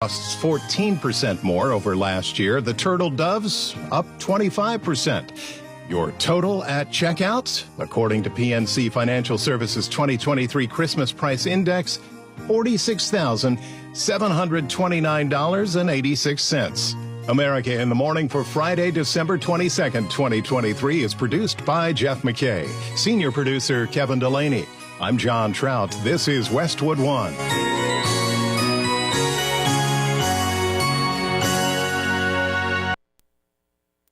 costs 14% more over last year. The turtle doves up 25%. Your total at checkout, according to PNC Financial Services 2023 Christmas Price Index, $46,729.86. America in the Morning for Friday, December 22nd, 2023 is produced by Jeff McKay. Senior producer Kevin Delaney. I'm John Trout. This is Westwood One.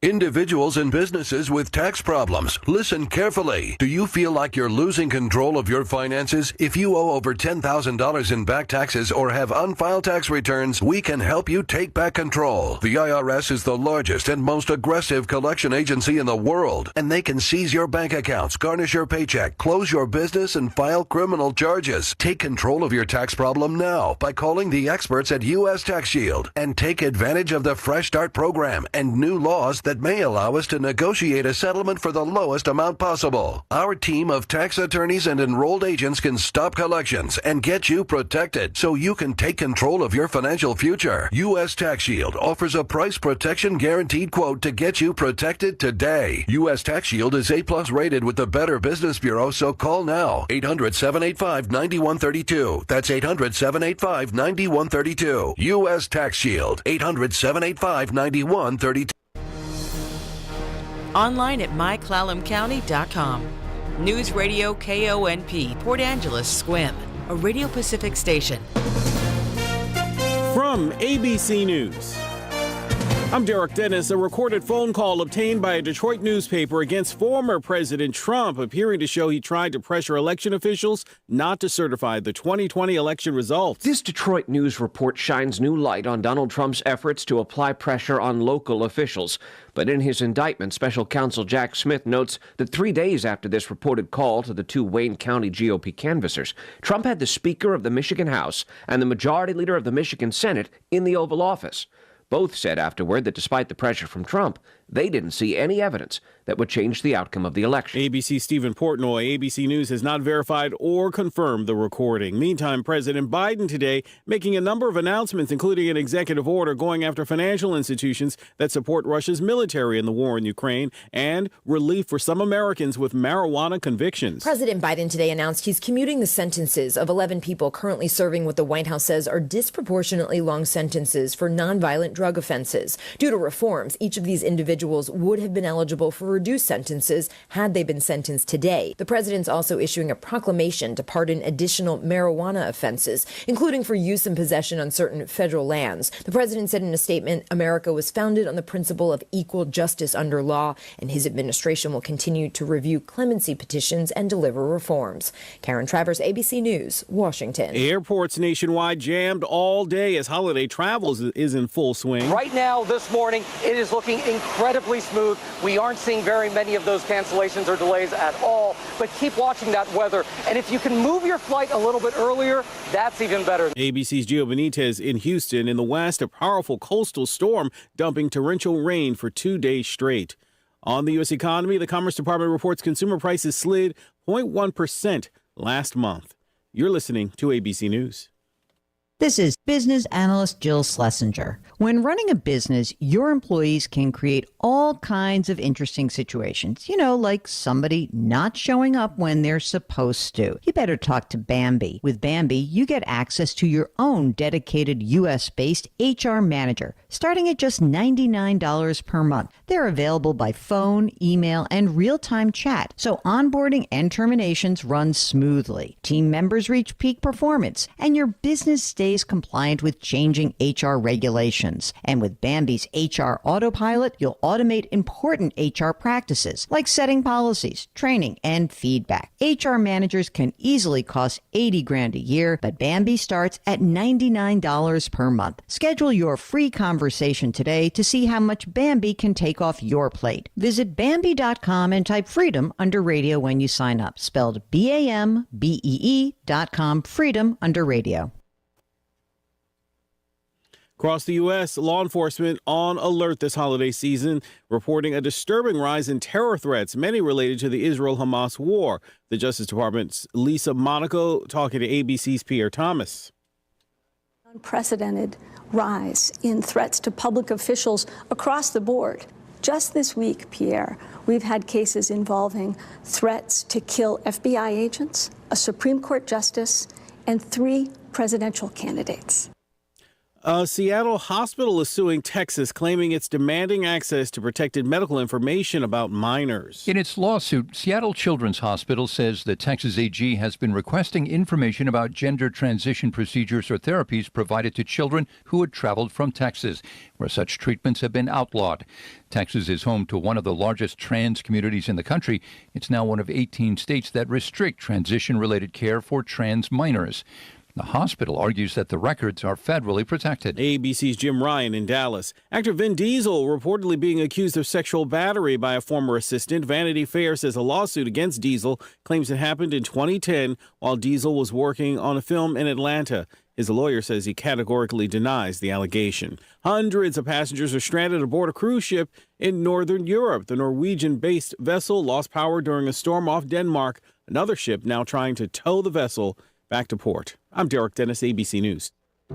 Individuals and businesses with tax problems, listen carefully. Do you feel like you're losing control of your finances? If you owe over $10,000 in back taxes or have unfiled tax returns, we can help you take back control. The IRS is the largest and most aggressive collection agency in the world, and they can seize your bank accounts, garnish your paycheck, close your business, and file criminal charges. Take control of your tax problem now by calling the experts at U.S. Tax Shield and take advantage of the Fresh Start program and new laws that may allow us to negotiate a settlement for the lowest amount possible. Our team of tax attorneys and enrolled agents can stop collections and get you protected so you can take control of your financial future. U.S. Tax Shield offers a price protection guaranteed quote to get you protected today. U.S. Tax Shield is A+ rated with the Better Business Bureau, so call now. 800-785-9132. That's 800-785-9132. U.S. Tax Shield. 800-785-9132. Online at myclallamcounty.com. Newsradio KONP, Port Angeles, Squim, a Radio Pacific station. From ABC News, I'm Derek Dennis. A recorded phone call obtained by a Detroit newspaper against former President Trump, appearing to show he tried to pressure election officials not to certify the 2020 election results. This Detroit News report shines new light on Donald Trump's efforts to apply pressure on local officials. But in his indictment, special counsel Jack Smith notes that 3 days after this reported call to the two Wayne County GOP canvassers, Trump had the Speaker of the Michigan House and the Majority Leader of the Michigan Senate in the Oval Office. Both said afterward that despite the pressure from Trump, they didn't see any evidence that would change the outcome of the election. ABC's Stephen Portnoy. ABC News has not verified or confirmed the recording. Meantime, President Biden today making a number of announcements, including an executive order going after financial institutions that support Russia's military in the war in Ukraine and relief for some Americans with marijuana convictions. President Biden today announced he's commuting the sentences of 11 people currently serving what the White House says are disproportionately long sentences for nonviolent drug offenses. Due to reforms, each of these individuals would have been eligible for reduced sentences had they been sentenced today. The president's also issuing a proclamation to pardon additional marijuana offenses, including for use and possession on certain federal lands. The president said in a statement, America was founded on the principle of equal justice under law, and his administration will continue to review clemency petitions and deliver reforms. Karen Travers, ABC News, Washington. Airports nationwide jammed all day as holiday travel is in full swing. Right now, this morning, it is looking incredibly smooth. We aren't seeing very many of those cancellations or delays at all, but keep watching that weather. And if you can move your flight a little bit earlier, that's even better. ABC's Gio Benitez in Houston. In the west, a powerful coastal storm dumping torrential rain for 2 days straight. On the U.S. economy, the Commerce Department reports consumer prices slid 0.1% last month. You're listening to ABC News. This is business analyst Jill Schlesinger. When running a business, your employees can create all kinds of interesting situations. You know, like somebody not showing up when they're supposed to. You better talk to Bambi. With Bambi, you get access to your own dedicated U.S.-based HR manager, starting at just $99 per month. They're available by phone, email, and real-time chat, so onboarding and terminations run smoothly. Team members reach peak performance, and your business stays compliant with changing HR regulations. And with Bambi's HR Autopilot, you'll automate important HR practices like setting policies, training, and feedback. HR managers can easily cost $80,000 a year, but Bambi starts at $99 per month. Schedule your free conversation today to see how much Bambi can take off your plate. Visit Bambi.com and type freedom under radio when you sign up. Spelled BAMBEE.com, freedom under radio. Across the U.S., law enforcement on alert this holiday season, reporting a disturbing rise in terror threats, many related to the Israel-Hamas war. The Justice Department's Lisa Monaco talking to ABC's Pierre Thomas. Unprecedented rise in threats to public officials across the board. Just this week, Pierre, we've had cases involving threats to kill FBI agents, a Supreme Court justice, and 3 presidential candidates. A Seattle hospital is suing Texas, claiming it's demanding access to protected medical information about minors. In its lawsuit, Seattle Children's Hospital says the Texas AG has been requesting information about gender transition procedures or therapies provided to children who had traveled from Texas, where such treatments have been outlawed. Texas is home to one of the largest trans communities in the country. It's now one of 18 states that restrict transition-related care for trans minors. The hospital argues that the records are federally protected. ABC's Jim Ryan in Dallas. Actor Vin Diesel reportedly being accused of sexual battery by a former assistant. Vanity Fair says a lawsuit against Diesel claims it happened in 2010 while Diesel was working on a film in Atlanta. His lawyer says he categorically denies the allegation. Hundreds of passengers are stranded aboard a cruise ship in northern Europe. The Norwegian-based vessel lost power during a storm off Denmark. Another ship now trying to tow the vessel back to port. I'm Derek Dennis, ABC News.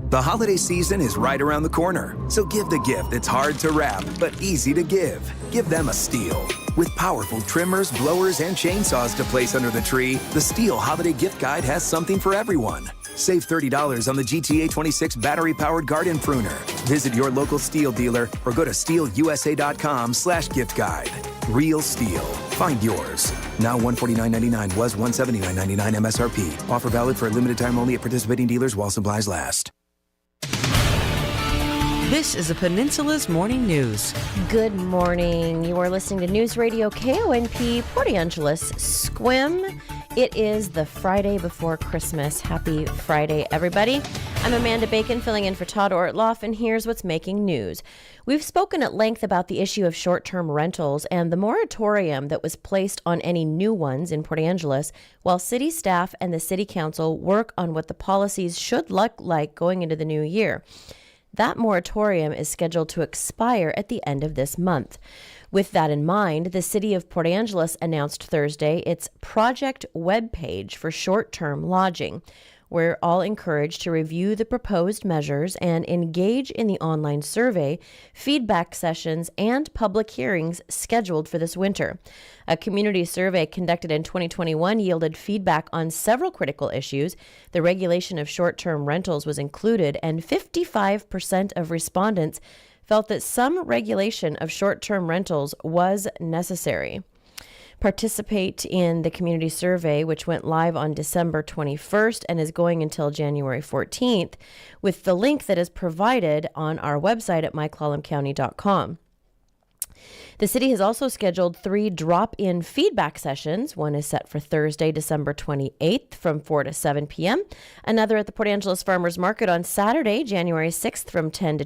The holiday season is right around the corner, so give the gift that's hard to wrap but easy to give. Give them a Stihl. With powerful trimmers, blowers, and chainsaws to place under the tree, the Stihl Holiday Gift Guide has something for everyone. Save $30 on the GTA 26 battery-powered garden pruner. Visit your local Stihl dealer or go to stihlusa.com/gift guide. Real Stihl. Find yours. Now $149.99 was $179.99 MSRP. Offer valid for a limited time only at participating dealers while supplies last. This is the Peninsula's Morning News. Good morning. You are listening to News Radio KONP, Port Angeles, Squim. It is the Friday before Christmas. Happy Friday, everybody. I'm Amanda Bacon, filling in for Todd Ortloff, and here's what's making news. We've spoken at length about the issue of short-term rentals and the moratorium that was placed on any new ones in Port Angeles, while city staff and the city council work on what the policies should look like going into the new year. That moratorium is scheduled to expire at the end of this month. With that in mind, the city of Port Angeles announced Thursday its project webpage for short-term lodging. We're all encouraged to review the proposed measures and engage in the online survey, feedback sessions, and public hearings scheduled for this winter. A community survey conducted in 2021 yielded feedback on several critical issues. The regulation of short-term rentals was included, and 55% of respondents felt that some regulation of short-term rentals was necessary. Participate in the community survey, which went live on December 21st and is going until January 14th, with the link that is provided on our website at myclallamcounty.com. The city has also scheduled 3 drop-in feedback sessions. One is set for Thursday, December 28th from 4 to 7 p.m. Another at the Port Angeles Farmers Market on Saturday, January 6th from 10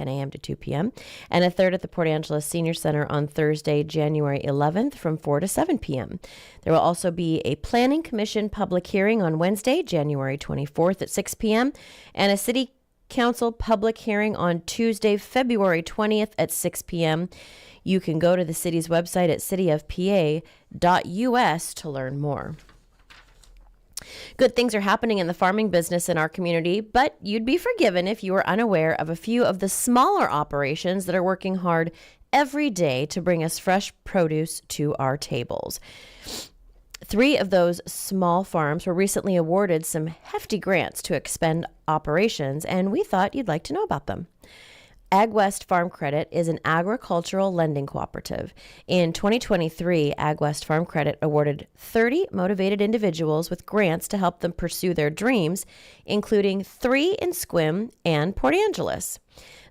a.m. to 2 p.m., and a third at the Port Angeles Senior Center on Thursday, January 11th from 4 to 7 p.m. There will also be a Planning Commission public hearing on Wednesday, January 24th at 6 p.m., and a City Council public hearing on Tuesday, February 20th at 6 p.m. You can go to the city's website at cityofpa.us to learn more. Good things are happening in the farming business in our community, but you'd be forgiven if you were unaware of a few of the smaller operations that are working hard every day to bring us fresh produce to our tables. 3 of those small farms were recently awarded some hefty grants to expand operations, and we thought you'd like to know about them. AgWest Farm Credit is an agricultural lending cooperative. In 2023, AgWest Farm Credit awarded 30 motivated individuals with grants to help them pursue their dreams, including 3 in Squim and Port Angeles.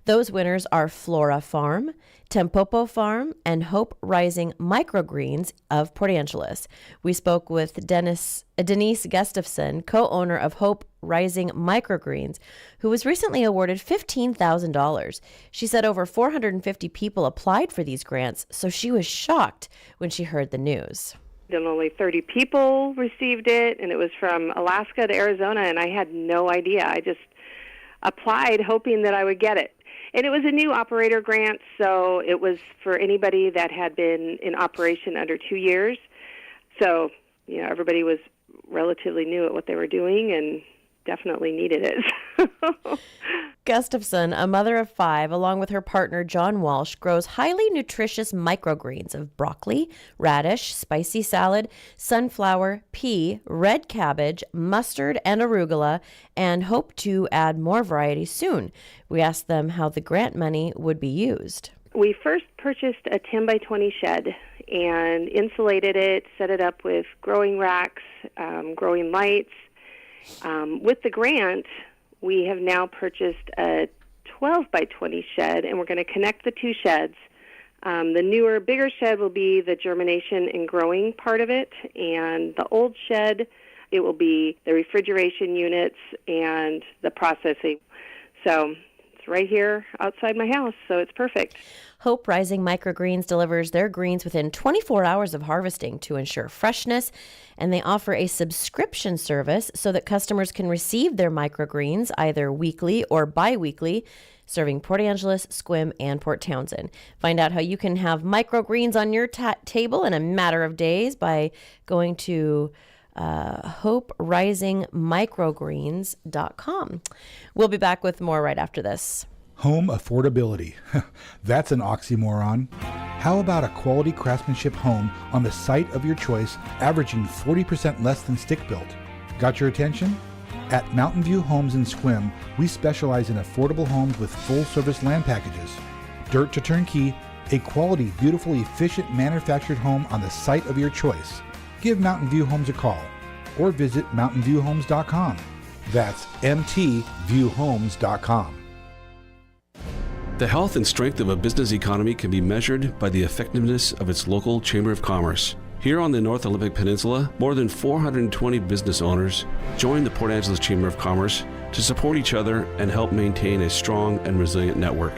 Those winners are Flora Farm, Tempopo Farm, and Hope Rising Microgreens of Port Angeles. We spoke with Denise Gustafson, co-owner of Hope Rising Microgreens, who was recently awarded $15,000. She said over 450 people applied for these grants, so she was shocked when she heard the news. And only 30 people received it, and it was from Alaska to Arizona, and I had no idea. I just applied hoping that I would get it. And it was a new operator grant, so it was for anybody that had been in operation under 2 years. So, everybody was relatively new at what they were doing, and definitely needed it. Gustafson, a mother of 5, along with her partner John Walsh, grows highly nutritious microgreens of broccoli, radish, spicy salad, sunflower, pea, red cabbage, mustard, and arugula, and hope to add more varieties soon. We asked them how the grant money would be used. We first purchased a 10 by 20 shed and insulated it, set it up with growing racks, growing lights. With the grant, we have now purchased a 12 by 20 shed, and we're going to connect the 2 sheds. The newer, bigger shed will be the germination and growing part of it, and the old shed, it will be the refrigeration units and the processing. So it's right here outside my house, so it's perfect. Hope Rising Microgreens delivers their greens within 24 hours of harvesting to ensure freshness, and they offer a subscription service so that customers can receive their microgreens either weekly or bi-weekly, serving Port Angeles, Sequim, and Port Townsend. Find out how you can have microgreens on your table in a matter of days by going to hoperisingmicrogreens.com. We'll be back with more right after this. Home affordability. That's an oxymoron. How about a quality craftsmanship home on the site of your choice, averaging 40% less than stick-built? Got your attention? At Mountain View Homes in Sequim, we specialize in affordable homes with full-service land packages. Dirt to turnkey, a quality, beautiful, efficient manufactured home on the site of your choice. Give Mountain View Homes a call or visit mountainviewhomes.com. That's mtviewhomes.com. The health and strength of a business economy can be measured by the effectiveness of its local Chamber of Commerce. Here on the North Olympic Peninsula, more than 420 business owners join the Port Angeles Chamber of Commerce to support each other and help maintain a strong and resilient network.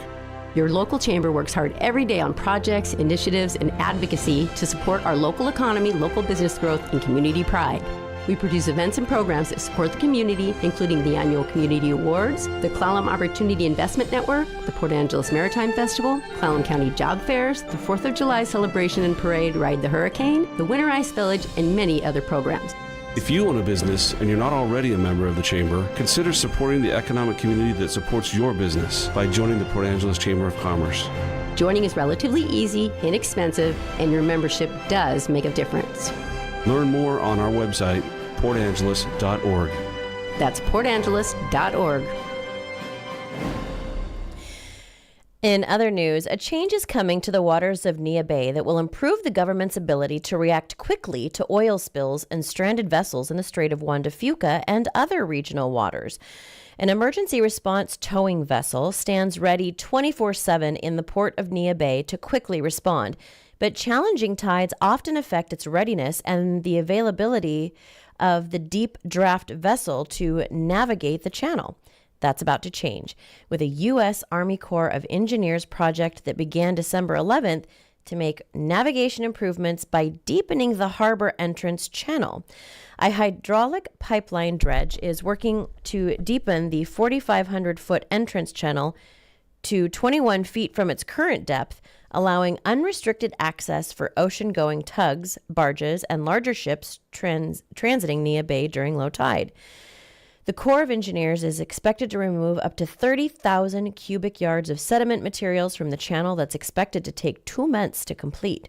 Your local chamber works hard every day on projects, initiatives, and advocacy to support our local economy, local business growth, and community pride. We produce events and programs that support the community, including the annual Community Awards, the Clallam Opportunity Investment Network, the Port Angeles Maritime Festival, Clallam County Job Fairs, the 4th of July Celebration and Parade, Ride the Hurricane, the Winter Ice Village, and many other programs. If you own a business and you're not already a member of the Chamber, consider supporting the economic community that supports your business by joining the Port Angeles Chamber of Commerce. Joining is relatively easy, inexpensive, and your membership does make a difference. Learn more on our website, portangeles.org. That's portangeles.org. In other news, a change is coming to the waters of Neah Bay that will improve the government's ability to react quickly to oil spills and stranded vessels in the Strait of Juan de Fuca and other regional waters. An emergency response towing vessel stands ready 24/7 in the port of Neah Bay to quickly respond. But challenging tides often affect its readiness and the availability of the deep draft vessel to navigate the channel. That's about to change with a U.S. Army Corps of Engineers project that began December 11th to make navigation improvements by deepening the harbor entrance channel. A hydraulic pipeline dredge is working to deepen the 4,500-foot entrance channel to 21 feet from its current depth, allowing unrestricted access for ocean-going tugs, barges, and larger ships transiting Neah Bay during low tide. The Corps of Engineers is expected to remove up to 30,000 cubic yards of sediment materials from the channel that's expected to take 2 months to complete.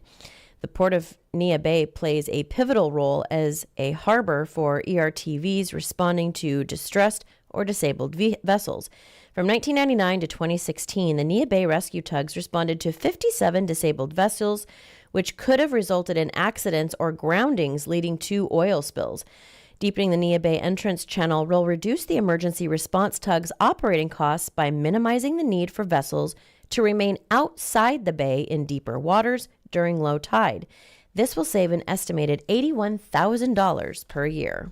The Port of Neah Bay plays a pivotal role as a harbor for ERTVs responding to distressed or disabled vessels. From 1999 to 2016, the Neah Bay rescue tugs responded to 57 disabled vessels, which could have resulted in accidents or groundings leading to oil spills. Deepening the Neah Bay entrance channel will reduce the emergency response tugs' operating costs by minimizing the need for vessels to remain outside the bay in deeper waters during low tide. This will save an estimated $81,000 per year.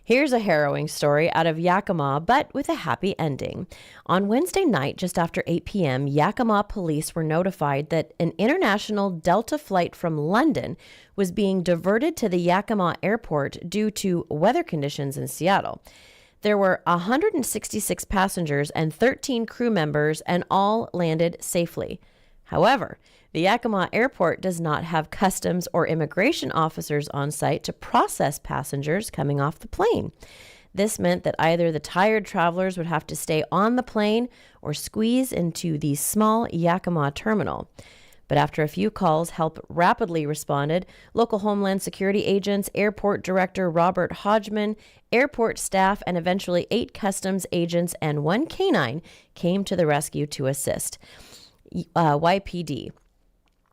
Here's a harrowing story out of Yakima, but with a happy ending. On Wednesday night, just after 8 p.m., Yakima police were notified that an international Delta flight from London was being diverted to the Yakima airport due to weather conditions in Seattle. There were 166 passengers and 13 crew members, and all landed safely. However, the Yakima airport does not have customs or immigration officers on site to process passengers coming off the plane. This meant that either the tired travelers would have to stay on the plane or squeeze into the small Yakima terminal. But after a few calls, help rapidly responded. Local Homeland Security agents, Airport Director Robert Hodgman, airport staff, and eventually 8 customs agents and 1 canine came to the rescue to assist. YPD.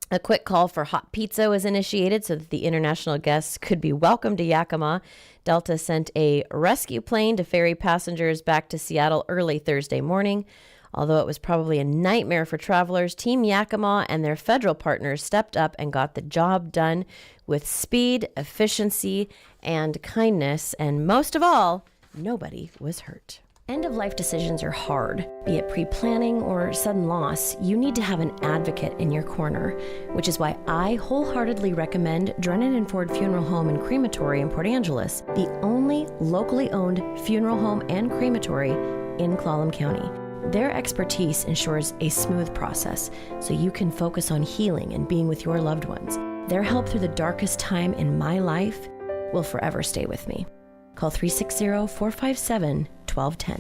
A quick call for hot pizza was initiated so that the international guests could be welcomed to Yakima. Delta sent a rescue plane to ferry passengers back to Seattle early Thursday morning. Although it was probably a nightmare for travelers, Team Yakima and their federal partners stepped up and got the job done with speed, efficiency, and kindness. And most of all, nobody was hurt. End-of-life decisions are hard. Be it pre-planning or sudden loss, you need to have an advocate in your corner, which is why I wholeheartedly recommend Drennan and Ford Funeral Home and Crematory in Port Angeles, the only locally owned funeral home and crematory in Clallam County. Their expertise ensures a smooth process so you can focus on healing and being with your loved ones. Their help through the darkest time in my life will forever stay with me. Call 360-457-1210.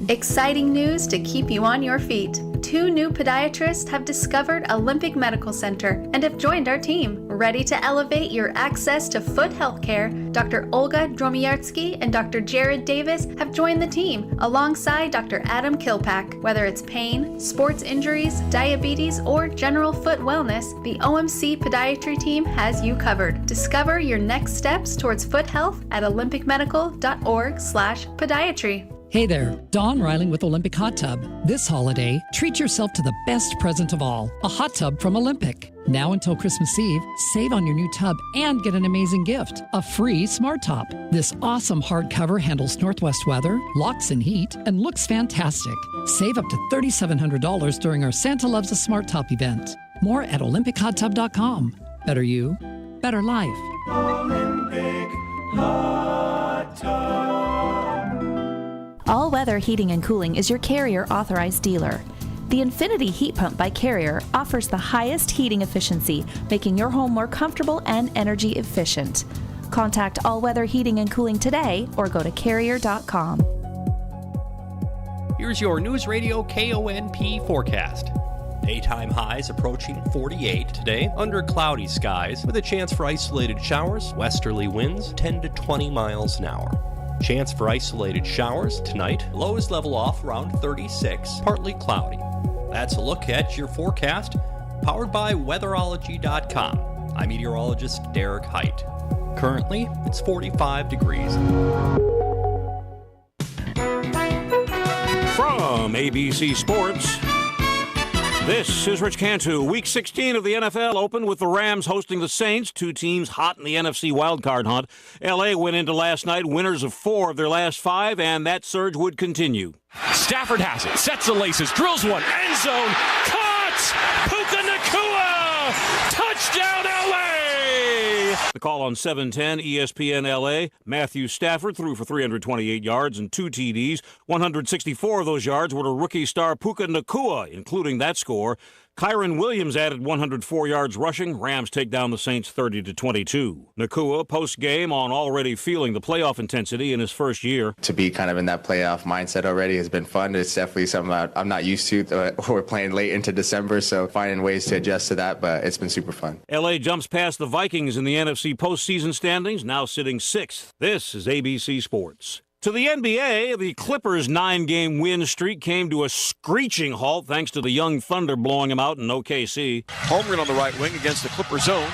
Exciting news to keep you on your feet. 2 new podiatrists have discovered Olympic Medical Center and have joined our team. Ready to elevate your access to foot health care, Dr. Olga Dromiartsky and Dr. Jared Davis have joined the team alongside Dr. Adam Kilpack. Whether it's pain, sports injuries, diabetes, or general foot wellness, the OMC Podiatry team has you covered. Discover your next steps towards foot health at olympicmedical.org/podiatry. Hey there, Dawn Reiling with Olympic Hot Tub. This holiday, treat yourself to the best present of all, a hot tub from Olympic. Now until Christmas Eve, save on your new tub and get an amazing gift, a free Smart Top. This awesome hardcover handles Northwest weather, locks in heat, and looks fantastic. Save up to $3,700 during our Santa Loves a Smart Top event. More at OlympicHotTub.com. Better you, better life. Olympic Hot Tub. All Weather Heating and Cooling is your Carrier authorized dealer. The Infinity Heat Pump by Carrier offers the highest heating efficiency, making your home more comfortable and energy efficient. Contact All Weather Heating and Cooling today or go to Carrier.com. Here's your News Radio KONP forecast. Daytime highs approaching 48 today, under cloudy skies with a chance for isolated showers, westerly winds 10 to 20 miles an hour. Chance for isolated showers tonight, lows level off around 36, partly cloudy. That's a look at your forecast, powered by weatherology.com. I'm meteorologist Derek Height. Currently, it's 45 degrees. From ABC Sports, this is Rich Cantu. Week 16 of the NFL opened with the Rams hosting the Saints, 2 teams hot in the NFC wildcard hunt. L.A. went into last night winners of 4 of their last 5, and that surge would continue. Stafford has it, sets the laces, drills one, end zone, caught! Puka Nacua! Touchdown, L.A.! The call on 710 ESPN LA. Matthew Stafford threw for 328 yards and 2 TDs. 164 of those yards were to rookie star Puka Nacua, including that score. Kyron Williams added 104 yards rushing. Rams take down the Saints 30-22. Nacua post-game on already feeling the playoff intensity in his first year. To be kind of in that playoff mindset already has been fun. It's definitely something I'm not used to. We're playing late into December, so finding ways to adjust to that, but it's been super fun. LA jumps past the Vikings in the NFC postseason standings, now sitting 6th. This is ABC Sports. To the NBA, the Clippers' 9-game win streak came to a screeching halt thanks to the young Thunder blowing them out in OKC. Holmgren on the right wing against the Clipper zone.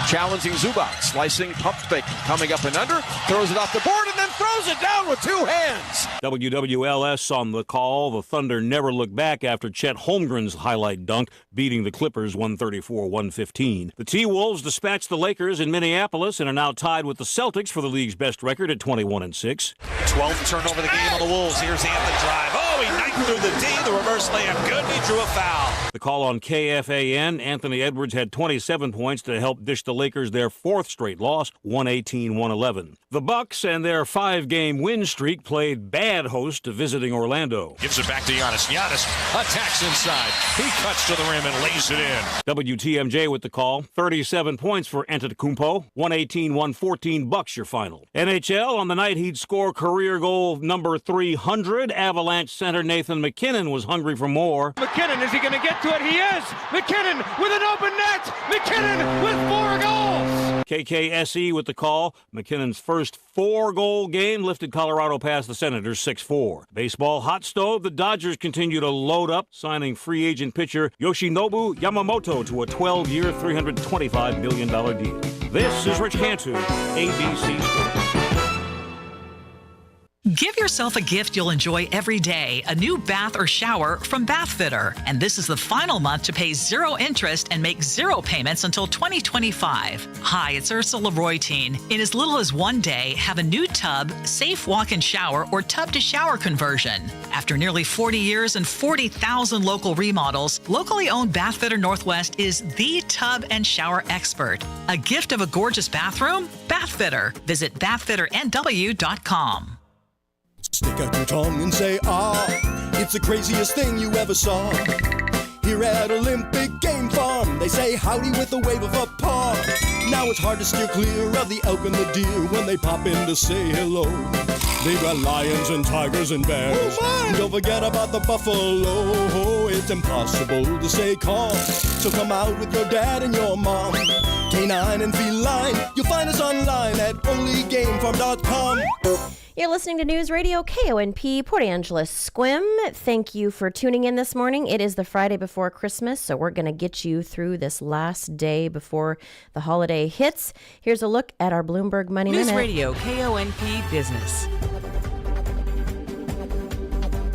Challenging Zubac, slicing, pump fake, coming up and under, throws it off the board and then throws it down with 2 hands. WWLS on the call. The Thunder never looked back after Chet Holmgren's highlight dunk, beating the Clippers 134-115. The T-Wolves dispatched the Lakers in Minneapolis and are now tied with the Celtics for the league's best record at 21-6. 12th turnover of the game on the Wolves. Here's Anthony drive. Oh, he knifed through the D. The reverse layup good. He drew a foul. The call on KFAN. Anthony Edwards had 27 points to help dish the Lakers their 4th straight loss, 118-111. The Bucks and their 5 5-game win streak played bad host to visiting Orlando. Gives it back to Giannis. Giannis attacks inside. He cuts to the rim and lays it in. WTMJ with the call. 37 points for Antetokounmpo. 118-114 Bucks your final. NHL, on the night he'd score career goal number 300, Avalanche center Nathan MacKinnon was hungry for more. MacKinnon, is he going to get to it? He is! MacKinnon with an open net! MacKinnon with 4 goals! KKSE with the call. McKinnon's first 4-goal game lifted Colorado past the Senators 6-4. Baseball hot stove. The Dodgers continue to load up, signing free agent pitcher Yoshinobu Yamamoto to a 12-year, $325 million deal. This is Rich Cantu, ABC Sports. Give yourself a gift you'll enjoy every day, a new bath or shower from Bathfitter. And this is the final month to pay 0 interest and make 0 payments until 2025. Hi, it's Ursula Royteen. In as little as 1 day, have a new tub, safe walk-in shower, or tub-to-shower conversion. After nearly 40 years and 40,000 local remodels, locally owned Bathfitter Northwest is the tub and shower expert. A gift of a gorgeous bathroom? Bathfitter. Visit bathfitternw.com. Stick out your tongue and say, ah, it's the craziest thing you ever saw. Here at Olympic Game Farm, they say howdy with a wave of a paw. Now it's hard to steer clear of the elk and the deer when they pop in to say hello. They've got lions and tigers and bears. Don't forget about the buffalo. It's impossible to stay calm. So come out with your dad and your mom. Canine and feline, you'll find us online at onlygamefarm.com. You're listening to News Radio KONP, Port Angeles Squim. Thank you for tuning in this morning. It is the Friday before Christmas, so we're going to get you through this last day before the holiday hits. Here's a look at our Bloomberg Money Minute. News Radio KONP Business.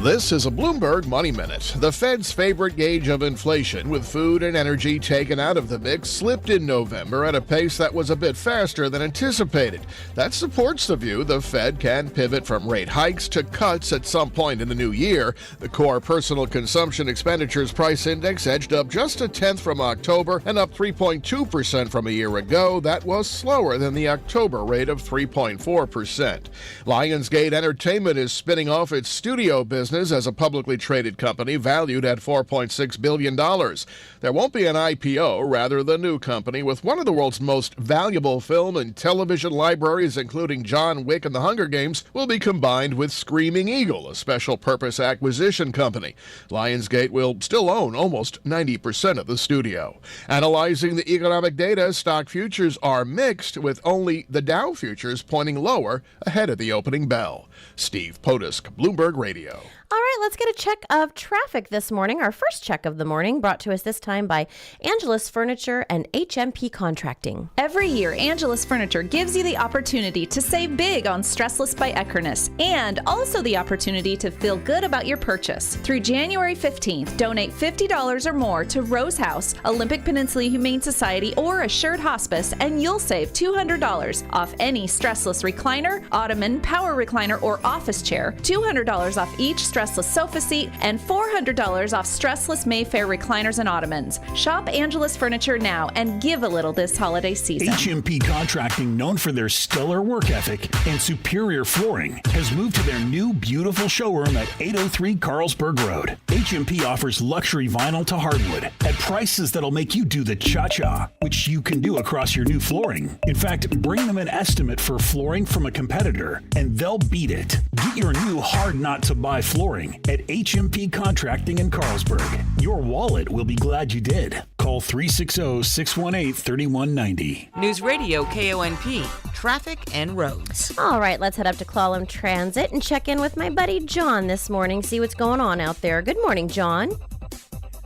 This is a Bloomberg Money Minute. The Fed's favorite gauge of inflation, with food and energy taken out of the mix, slipped in November at a pace that was a bit faster than anticipated. That supports the view the Fed can pivot from rate hikes to cuts at some point in the new year. The core personal consumption expenditures price index edged up just 0.1 from October and up 3.2% from a year ago. That was slower than the October rate of 3.4%. Lionsgate Entertainment is spinning off its studio business as a publicly traded company valued at $4.6 billion. There won't be an IPO, rather the new company, with one of the world's most valuable film and television libraries, including John Wick and The Hunger Games, will be combined with Screaming Eagle, a special purpose acquisition company. Lionsgate will still own almost 90% of the studio. Analyzing the economic data, stock futures are mixed, with only the Dow futures pointing lower ahead of the opening bell. Steve Potusk, Bloomberg Radio. All right, let's get a check of traffic this morning. Our first check of the morning brought to us this time by Angelus Furniture and HMP Contracting. Every year, Angelus Furniture gives you the opportunity to save big on Stressless by Eckernes and also the opportunity to feel good about your purchase. Through January 15th, donate $50 or more to Rose House, Olympic Peninsula Humane Society, or Assured Hospice, and you'll save $200 off any Stressless recliner, ottoman, power recliner, or office chair, $200 off each Stressless sofa seat, and $400 off Stressless Mayfair recliners and ottomans. Shop Angelus Furniture now and give a little this holiday season. HMP Contracting, known for their stellar work ethic and superior flooring, has moved to their new beautiful showroom at 803 Carlsberg Road. HMP offers luxury vinyl to hardwood at prices that'll make you do the cha-cha, which you can do across your new flooring. In fact, bring them an estimate for flooring from a competitor and they'll beat it. Get your new hard not to buy flooring at HMP Contracting in Carlsberg. Your wallet will be glad you did. Call 360-618-3190. News Radio KONP, traffic and roads. All right, let's head up to Clallam Transit and check in with my buddy John this morning, see what's going on out there. Good morning, John.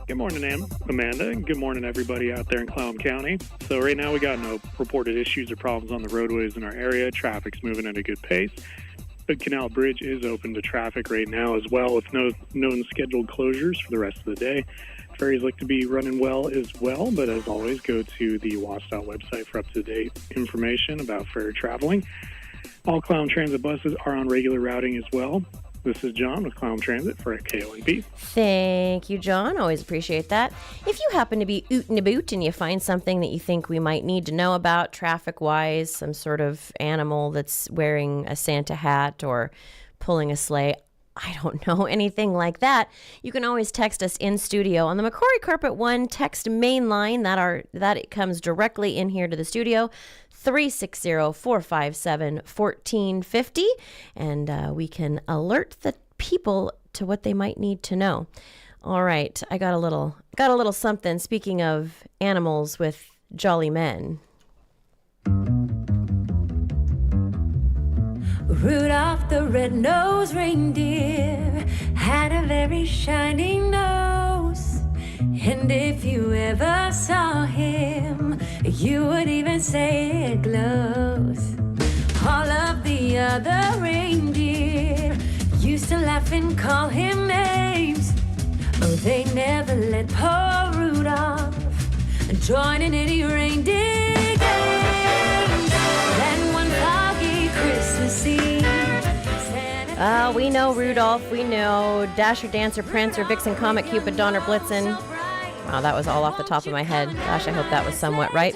Good morning, Amanda, and good morning, everybody out there in Clallam County. So right now we got no reported issues or problems on the roadways in our area. Traffic's moving at a good pace. The Canal Bridge is open to traffic right now as well, with no known scheduled closures for the rest of the day. Ferries look to be running well as well, but as always, go to the WSDOT website for up-to-date information about ferry traveling. All Clallam Transit buses are on regular routing as well. This is John with Clown Transit for KONP. Thank you, John. Always appreciate that. If you happen to be ootin' about and you find something that you think we might need to know about traffic-wise, some sort of animal that's wearing a Santa hat or pulling a sleigh, I don't know, anything like that, you can always text us in studio on the McCrory Carpet One text main line. That it comes directly in here to the studio, 360-457-1450, and we can alert the people to what they might need to know. All right, I got a little something. Speaking of animals with jolly men. Rudolph the red-nosed reindeer had a very shiny nose, and if you ever saw him, you would even say it glows. All of the other reindeer used to laugh and call him names. Oh, they never let poor Rudolph join in any reindeer games. Then one foggy Christmas Eve, we know Rudolph, we know Dasher, Dancer, Prancer, Vixen, Comet, Cupid, Donner, Blitzen. Wow, that was all off the top of my head. Gosh, I hope that was somewhat right.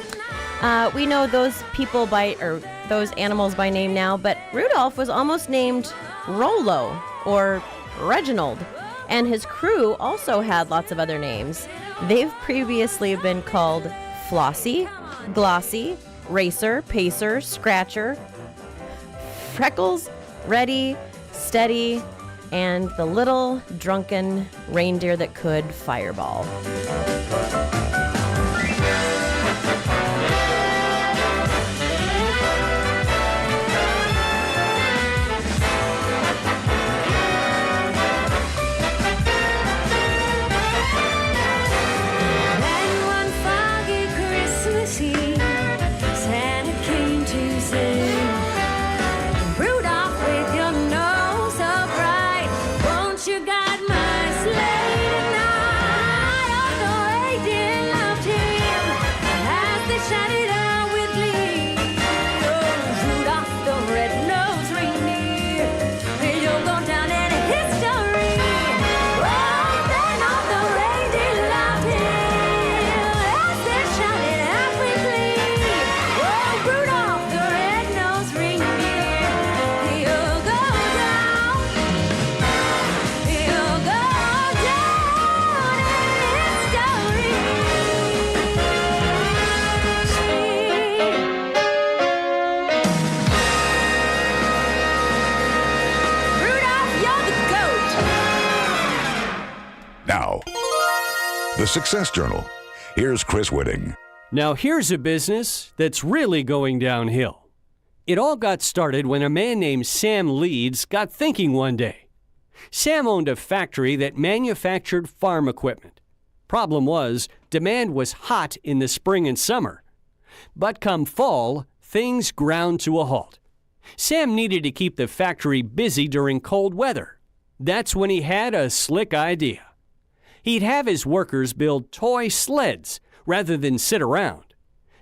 We know those people those animals by name now, but Rudolph was almost named Rollo or Reginald, and his crew also had lots of other names. They've previously been called Flossie, Glossy, Racer, Pacer, Scratcher, Freckles, Ready, Steady, and the little drunken reindeer that could fireball. The Success Journal. Here's Chris Whitting. Now here's a business that's really going downhill. It all got started when a man named Sam Leeds got thinking one day. Sam owned a factory that manufactured farm equipment. Problem was, demand was hot in the spring and summer. But come fall, things ground to a halt. Sam needed to keep the factory busy during cold weather. That's when he had a slick idea. He'd have his workers build toy sleds rather than sit around.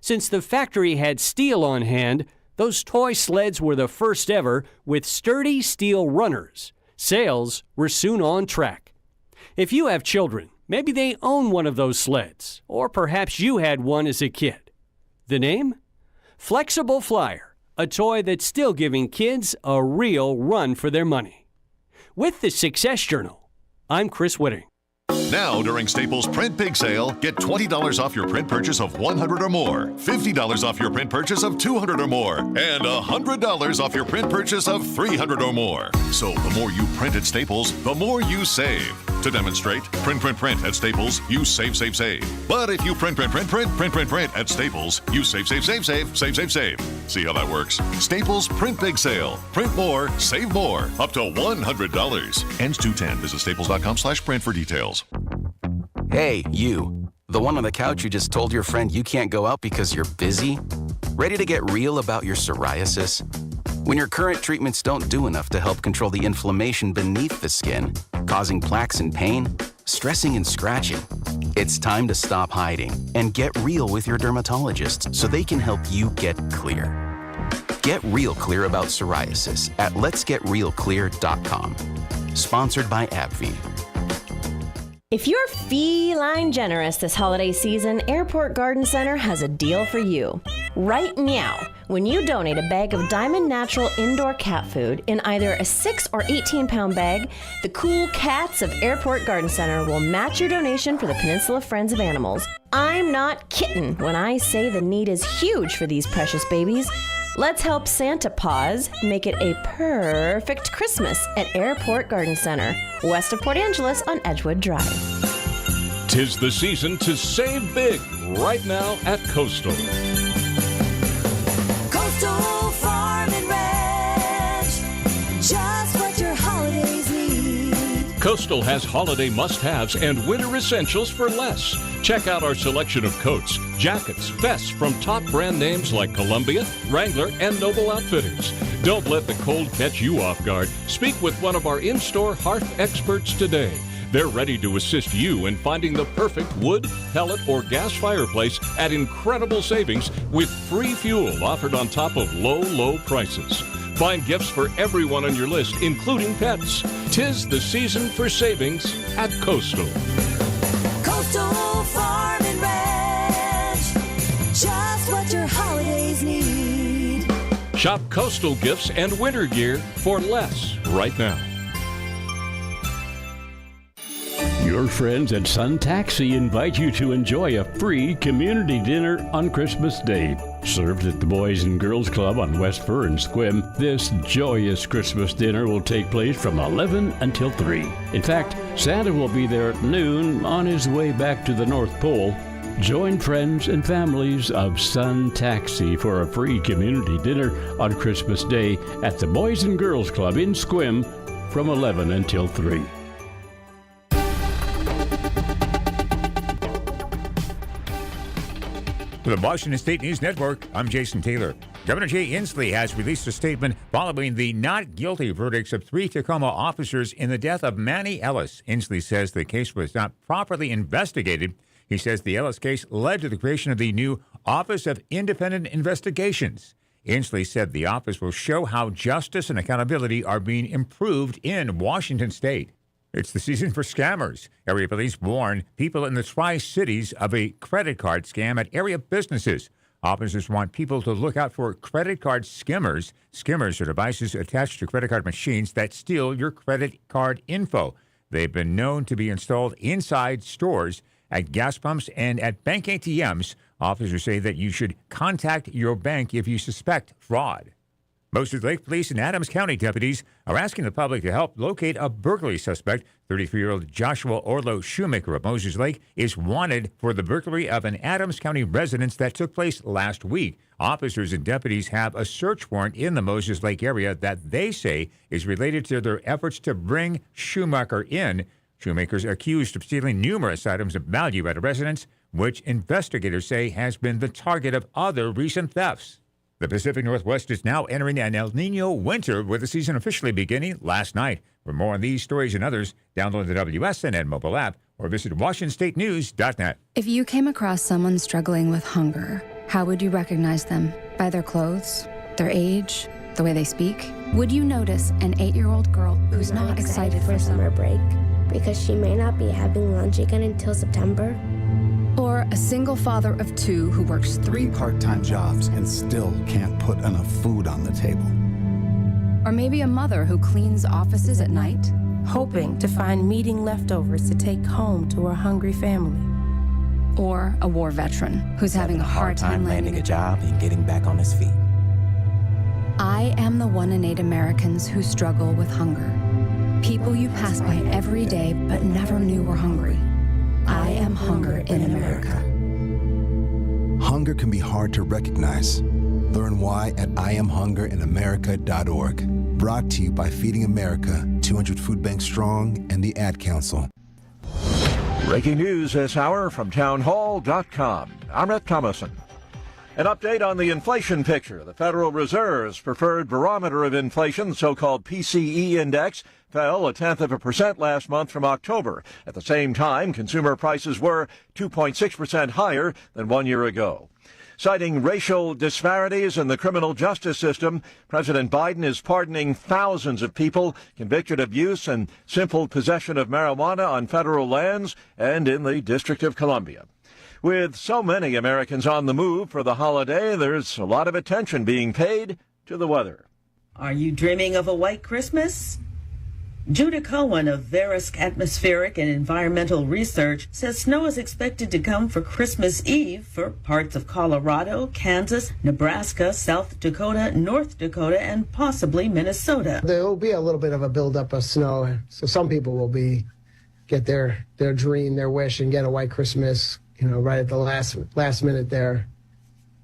Since the factory had steel on hand, those toy sleds were the first ever with sturdy steel runners. Sales were soon on track. If you have children, maybe they own one of those sleds, or perhaps you had one as a kid. The name? Flexible Flyer, a toy that's still giving kids a real run for their money. With the Success Journal, I'm Chris Whitting. Now, during Staples Print Big Sale, get $20 off your print purchase of $100 or more, $50 off your print purchase of $200 or more, and $100 off your print purchase of $300 or more. So the more you print at Staples, the more you save. To demonstrate, print at Staples, you save. But if you print at Staples, you save. See how that works? Staples Print Big Sale. Print more, save more. Up to $100. Ends 2/10. Visit staples.com/print for details. Hey, you. The one on the couch who just told your friend you can't go out because you're busy? Ready to get real about your psoriasis? When your current treatments don't do enough to help control the inflammation beneath the skin, causing plaques and pain, stressing and scratching, it's time to stop hiding and get real with your dermatologist so they can help you get clear. Get real clear about psoriasis at letsgetrealclear.com. Sponsored by AbbVie. If you're feline generous this holiday season, Airport Garden Center has a deal for you. Right now, when you donate a bag of Diamond Natural indoor cat food in either a 6 or 18-pound bag, the cool cats of Airport Garden Center will match your donation for the Peninsula Friends of Animals. I'm not kidding when I say the need is huge for these precious babies. Let's help Santa Paws make it a perfect Christmas at Airport Garden Center, west of Port Angeles on Edgewood Drive. 'Tis the season to save big right now at Coastal. Coastal Farm and Ranch, just what your holidays need. Coastal has holiday must-haves and winter essentials for less. Check out our selection of coats, jackets, vests from top brand names like Columbia, Wrangler, and Noble Outfitters. Don't let the cold catch you off guard. Speak with one of our in-store hearth experts today. They're ready to assist you in finding the perfect wood, pellet, or gas fireplace at incredible savings with free fuel offered on top of low, low prices. Find gifts for everyone on your list, including pets. 'Tis the season for savings at Coastal. Coastal Farm and Ranch, just what your holidays need. Shop Coastal gifts and winter gear for less right now. Your friends at Sun Taxi invite you to enjoy a free community dinner on Christmas Day. Served at the Boys and Girls Club on West Fur and Squim, this joyous Christmas dinner will take place from 11 until 3. In fact, Santa will be there at noon on his way back to the North Pole. Join friends and families of Sun Taxi for a free community dinner on Christmas Day at the Boys and Girls Club in Squim from 11 until 3. For the Washington State News Network, I'm Jason Taylor. Governor Jay Inslee has released a statement following the not guilty verdicts of 3 Tacoma officers in the death of Manny Ellis. Inslee says the case was not properly investigated. He says the Ellis case led to the creation of the new Office of Independent Investigations. Inslee said the office will show how justice and accountability are being improved in Washington State. It's the season for scammers. Area police warn people in the Tri-Cities of a credit card scam at area businesses. Officers want people to look out for credit card skimmers. Skimmers are devices attached to credit card machines that steal your credit card info. They've been known to be installed inside stores, at gas pumps, and at bank ATMs. Officers say that you should contact your bank if you suspect fraud. Moses Lake Police and Adams County deputies are asking the public to help locate a burglary suspect. 33-year-old Joshua Orlo Shoemaker of Moses Lake is wanted for the burglary of an Adams County residence that took place last week. Officers and deputies have a search warrant in the Moses Lake area that they say is related to their efforts to bring Shoemaker in. Shoemaker's accused of stealing numerous items of value at a residence, which investigators say has been the target of other recent thefts. The Pacific Northwest is now entering an El Nino winter, with the season officially beginning last night. For more on these stories and others, download the WSNN mobile app or visit WashingtonStateNews.net. If you came across someone struggling with hunger, how would you recognize them? By their clothes, their age, the way they speak? Would you notice an 8-year-old girl who's not excited for summer break because she may not be having lunch again until September? Or a single father of 2 who works 3 part-time jobs and still can't put enough food on the table. Or maybe a mother who cleans offices at night, hoping to find meeting leftovers to take home to her hungry family. Or a war veteran who's having a hard time landing a job and getting back on his feet. I am the 1 in 8 Americans who struggle with hunger. People you pass by every day but never knew were hungry. I am hunger in America. Hunger can be hard to recognize. Learn why at IamHungerInAmerica.org. Brought to you by Feeding America, 200 Food Banks Strong, and the Ad Council. Breaking news this hour from townhall.com. I'm Rick Thomason. An update on the inflation picture. The Federal Reserve's preferred barometer of inflation, the so-called PCE index, fell 0.1% last month from October. At the same time, consumer prices were 2.6% higher than 1 year ago. Citing racial disparities in the criminal justice system, President Biden is pardoning thousands of people convicted of use and simple possession of marijuana on federal lands and in the District of Columbia. With so many Americans on the move for the holiday, there's a lot of attention being paid to the weather. Are you dreaming of a white Christmas? Judah Cohen of Verisk Atmospheric and Environmental Research says snow is expected to come for Christmas Eve for parts of Colorado, Kansas, Nebraska, South Dakota, North Dakota, and possibly Minnesota. There will be a little bit of a buildup of snow, so some people will get their dream, their wish, and get a white Christmas, right at the last minute there.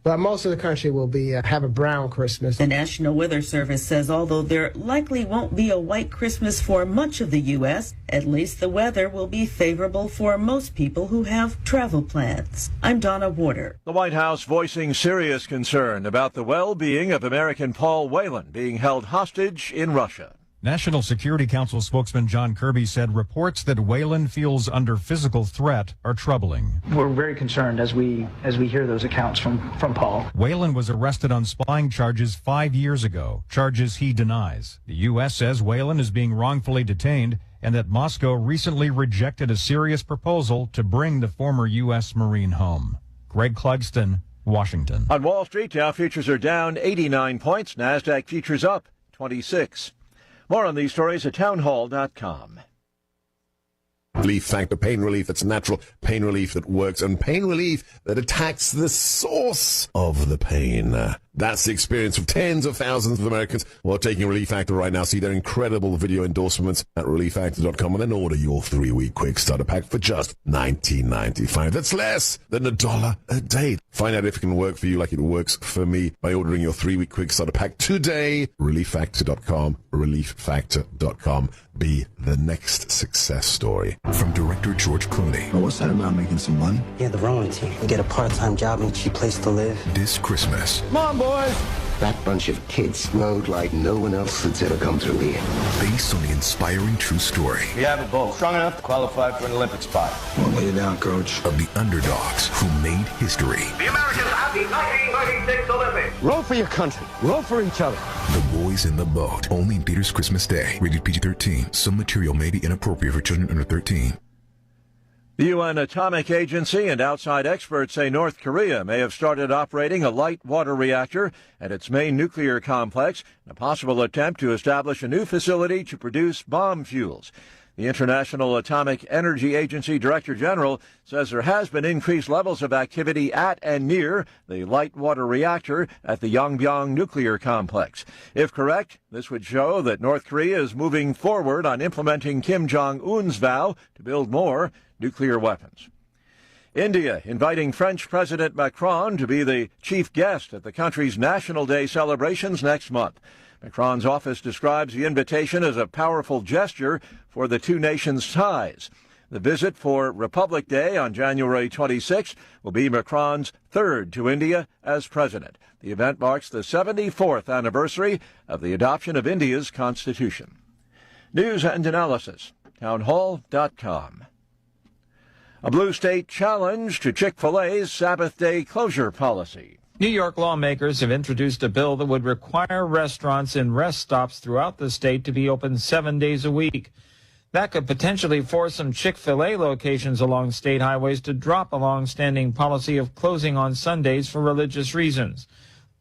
But most of the country will have a brown Christmas. The National Weather Service says although there likely won't be a white Christmas for much of the U.S., at least the weather will be favorable for most people who have travel plans. I'm Donna Warder. The White House voicing serious concern about the well-being of American Paul Whelan being held hostage in Russia. National Security Council spokesman John Kirby said reports that Whelan feels under physical threat are troubling. We're very concerned as we hear those accounts from Paul. Whelan was arrested on spying charges 5 years ago, charges he denies. The U.S. says Whelan is being wrongfully detained and that Moscow recently rejected a serious proposal to bring the former U.S. Marine home. Greg Clugston, Washington. On Wall Street, Dow futures are down 89 points. NASDAQ futures up 26. More on these stories at townhall.com. Relief Factor, pain relief that's natural, pain relief that works, and pain relief that attacks the source of the pain. That's the experience of tens of thousands of Americans who are taking Relief Factor right now. See their incredible video endorsements at relieffactor.com and then order your 3-week quick starter pack for just $19.95. That's less than $1 a day. Find out if it can work for you like it works for me by ordering your 3-week quick starter pack today. relieffactor.com, relieffactor.com. Be the next success story. From director George Clooney. Oh, what's that about, making some money? Yeah, the rowing team. You get a part-time job and a cheap place to live. This Christmas. Come on, boys! That bunch of kids rode like no one else that's ever come through here. Based on the inspiring true story. We have a boat strong enough to qualify for an Olympic spot. Well, lay it down, coach. Of the underdogs who made history. The Americans have the 1936 Olympics. Row for your country. Row for each other. The Boys in the Boat. Only in theaters Christmas Day. Rated PG-13. Some material may be inappropriate for children under 13. The UN Atomic Agency and outside experts say North Korea may have started operating a light water reactor at its main nuclear complex in a possible attempt to establish a new facility to produce bomb fuels. The International Atomic Energy Agency Director General says there has been increased levels of activity at and near the light water reactor at the Yongbyon nuclear complex. If correct, this would show that North Korea is moving forward on implementing Kim Jong-un's vow to build more nuclear weapons. India inviting French President Macron to be the chief guest at the country's National Day celebrations next month. Macron's office describes the invitation as a powerful gesture for the two nations' ties. The visit for Republic Day on January 26 will be Macron's third to India as president. The event marks the 74th anniversary of the adoption of India's constitution. News and analysis, townhall.com. A blue state challenge to Chick-fil-A's Sabbath day closure policy. New York lawmakers have introduced a bill that would require restaurants and rest stops throughout the state to be open 7 days a week. That could potentially force some Chick-fil-A locations along state highways to drop a long-standing policy of closing on Sundays for religious reasons.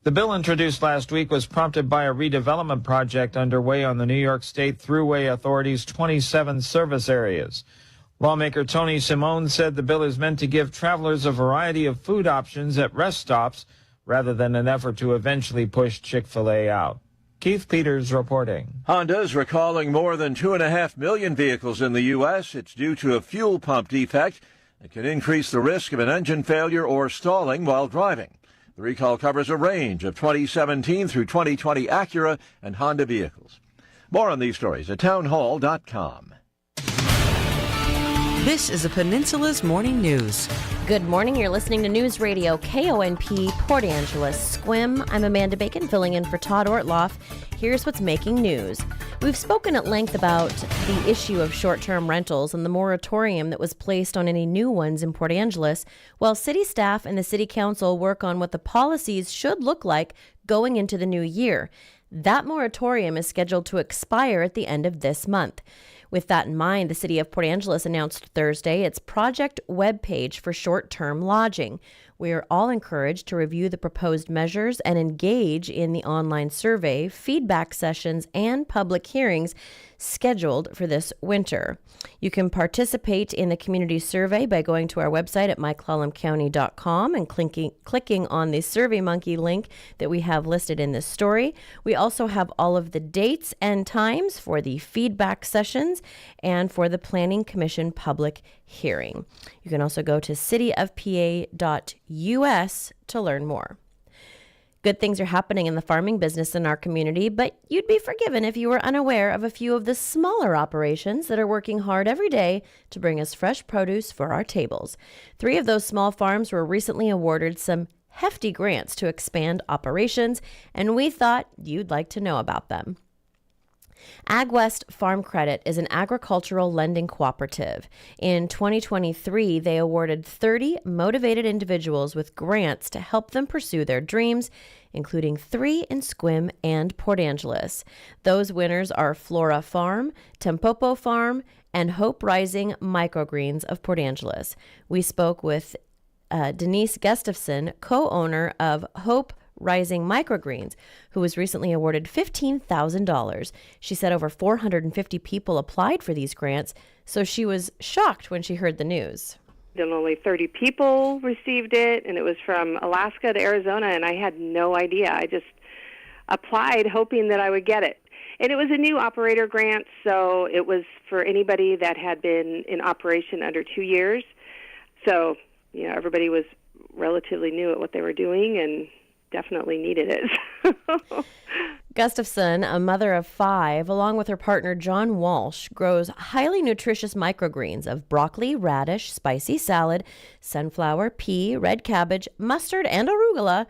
The bill introduced last week was prompted by a redevelopment project underway on the New York State Thruway Authority's 27 service areas. Lawmaker Tony Simone said the bill is meant to give travelers a variety of food options at rest stops rather than an effort to eventually push Chick-fil-A out. Keith Peters reporting. Honda's recalling more than 2.5 million vehicles in the U.S. It's due to a fuel pump defect that can increase the risk of an engine failure or stalling while driving. The recall covers a range of 2017 through 2020 Acura and Honda vehicles. More on these stories at townhall.com. This is the Peninsula's Morning News. Good morning. You're listening to News Radio KONP, Port Angeles, Squim. I'm Amanda Bacon, filling in for Todd Ortloff. Here's what's making news. We've spoken at length about the issue of short-term rentals and the moratorium that was placed on any new ones in Port Angeles, while city staff and the city council work on what the policies should look like going into the new year. That moratorium is scheduled to expire at the end of this month. With that in mind, the City of Port Angeles announced Thursday its project webpage for short-term lodging. We are all encouraged to review the proposed measures and engage in the online survey, feedback sessions, and public hearings scheduled for this winter. You can participate in the community survey by going to our website at myclallamcounty.com and clicking on the SurveyMonkey link that we have listed in this story. We also have all of the dates and times for the feedback sessions and for the Planning Commission public hearing. You can also go to cityofpa.us to learn more. Good things are happening in the farming business in our community, but you'd be forgiven if you were unaware of a few of the smaller operations that are working hard every day to bring us fresh produce for our tables. 3 of those small farms were recently awarded some hefty grants to expand operations, and we thought you'd like to know about them. AgWest Farm Credit is an agricultural lending cooperative. In 2023, they awarded 30 motivated individuals with grants to help them pursue their dreams, including 3 in Squim and Port Angeles. Those winners are Flora Farm, Tempopo Farm, and Hope Rising Microgreens of Port Angeles. We spoke with Denise Gustafson, co-owner of Hope Rising Microgreens, who was recently awarded $15,000. She said over 450 people applied for these grants, so she was shocked when she heard the news. And only 30 people received it, and it was from Alaska to Arizona, and I had no idea. I just applied hoping that I would get it. And it was a new operator grant, so it was for anybody that had been in operation under 2 years. So, everybody was relatively new at what they were doing and definitely needed it. Gustafson, a mother of 5, along with her partner John Walsh, grows highly nutritious microgreens of broccoli, radish, spicy salad, sunflower, pea, red cabbage, mustard, and arugula,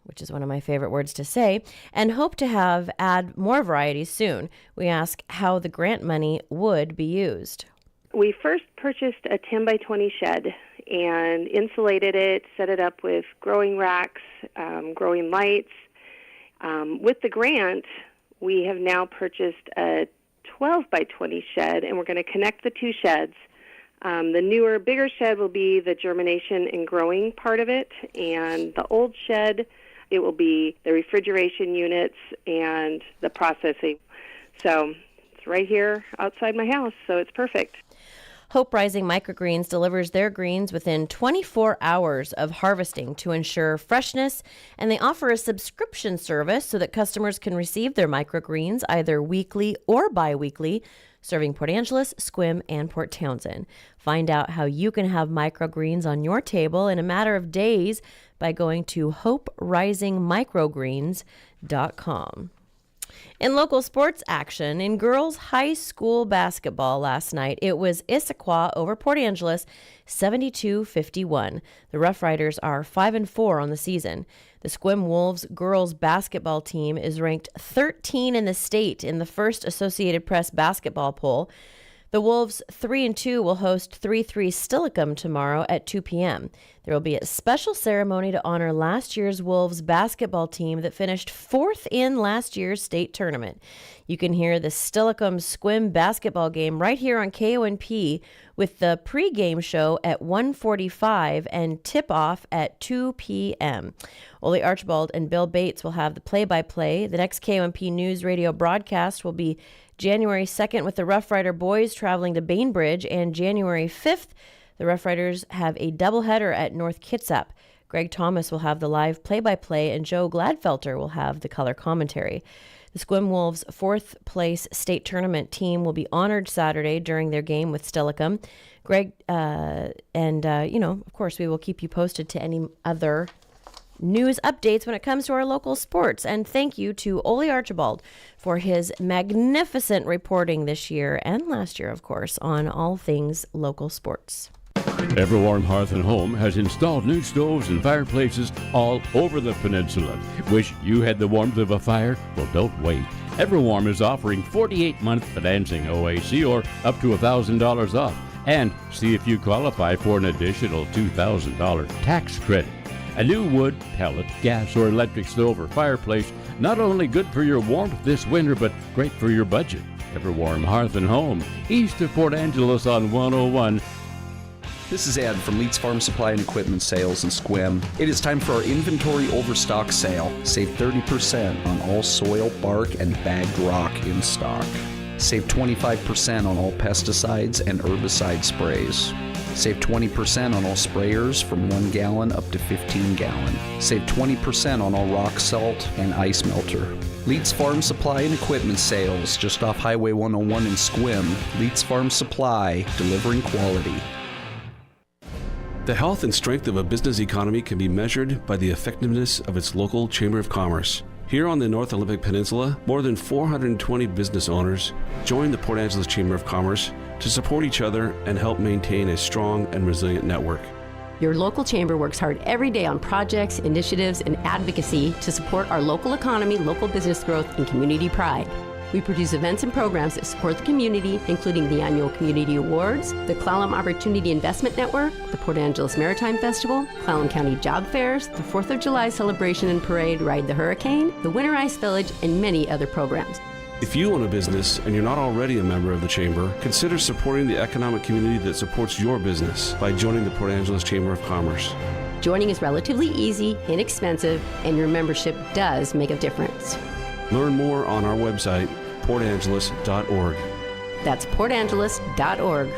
which is one of my favorite words to say, and hope to add more varieties soon. We ask how the grant money would be used. We first purchased a 10 by 20 shed and insulated it, set it up with growing racks, growing lights. With the grant, we have now purchased a 12 by 20 shed, and we're going to connect the 2 sheds. The newer, bigger shed will be the germination and growing part of it, and the old shed, it will be the refrigeration units and the processing. So it's right here outside my house, so it's perfect. Hope Rising Microgreens delivers their greens within 24 hours of harvesting to ensure freshness, and they offer a subscription service so that customers can receive their microgreens either weekly or bi-weekly, serving Port Angeles, Squim, and Port Townsend. Find out how you can have microgreens on your table in a matter of days by going to hoperisingmicrogreens.com. In local sports action, in girls' high school basketball last night, it was Issaquah over Port Angeles, 72-51. The Rough Riders are 5-4 on the season. The Squim Wolves girls basketball team is ranked 13 in the state in the first Associated Press basketball poll. The Wolves 3-2 will host 3-3 Steilacoom tomorrow at 2 p.m. There will be a special ceremony to honor last year's Wolves basketball team that finished 4th in last year's state tournament. You can hear the Steilacoom Squim basketball game right here on KONP with the pregame show at 1:45 and tip-off at 2 p.m. Ole Archibald and Bill Bates will have the play-by-play. The next KONP News Radio broadcast will be January 2nd with the Rough Rider boys traveling to Bainbridge, and January 5th, the Rough Riders have a doubleheader at North Kitsap. Greg Thomas will have the live play-by-play, and Joe Gladfelter will have the color commentary. The Squim Wolves' 4th place state tournament team will be honored Saturday during their game with Steilacoom. Greg, of course, we will keep you posted to any other news updates when it comes to our local sports. And thank you to Ole Archibald for his magnificent reporting this year and last year, of course, on all things local sports. Everwarm Hearth and Home has installed new stoves and fireplaces all over the peninsula. Wish you had the warmth of a fire? Well, don't wait. Everwarm is offering 48-month financing OAC or up to $1,000 off. And see if you qualify for an additional $2,000 tax credit. A new wood, pellet, gas, or electric stove or fireplace, not only good for your warmth this winter, but great for your budget. Everwarm Hearth and Home, east of Port Angeles on 101. This is Ed from Leeds Farm Supply and Equipment Sales in Sequim. It is time for our inventory overstock sale. Save 30% on all soil, bark, and bagged rock in stock. Save 25% on all pesticides and herbicide sprays. Save 20% on all sprayers from 1 gallon up to 15 gallon. Save 20% on all rock salt and ice melter. Leeds Farm Supply and Equipment Sales, just off Highway 101 in Sequim. Leeds Farm Supply, delivering quality. The health and strength of a business economy can be measured by the effectiveness of its local Chamber of Commerce. Here on the North Olympic Peninsula, more than 420 business owners join the Port Angeles Chamber of Commerce to support each other and help maintain a strong and resilient network. Your local chamber works hard every day on projects, initiatives, and advocacy to support our local economy, local business growth, and community pride. We produce events and programs that support the community, including the annual Community Awards, the Clallam Opportunity Investment Network, the Port Angeles Maritime Festival, Clallam County Job Fairs, the 4th of July Celebration and Parade, Ride the Hurricane, the Winter Ice Village, and many other programs. If you own a business and you're not already a member of the Chamber, consider supporting the economic community that supports your business by joining the Port Angeles Chamber of Commerce. Joining is relatively easy, inexpensive, and your membership does make a difference. Learn more on our website, portangeles.org. That's portangeles.org.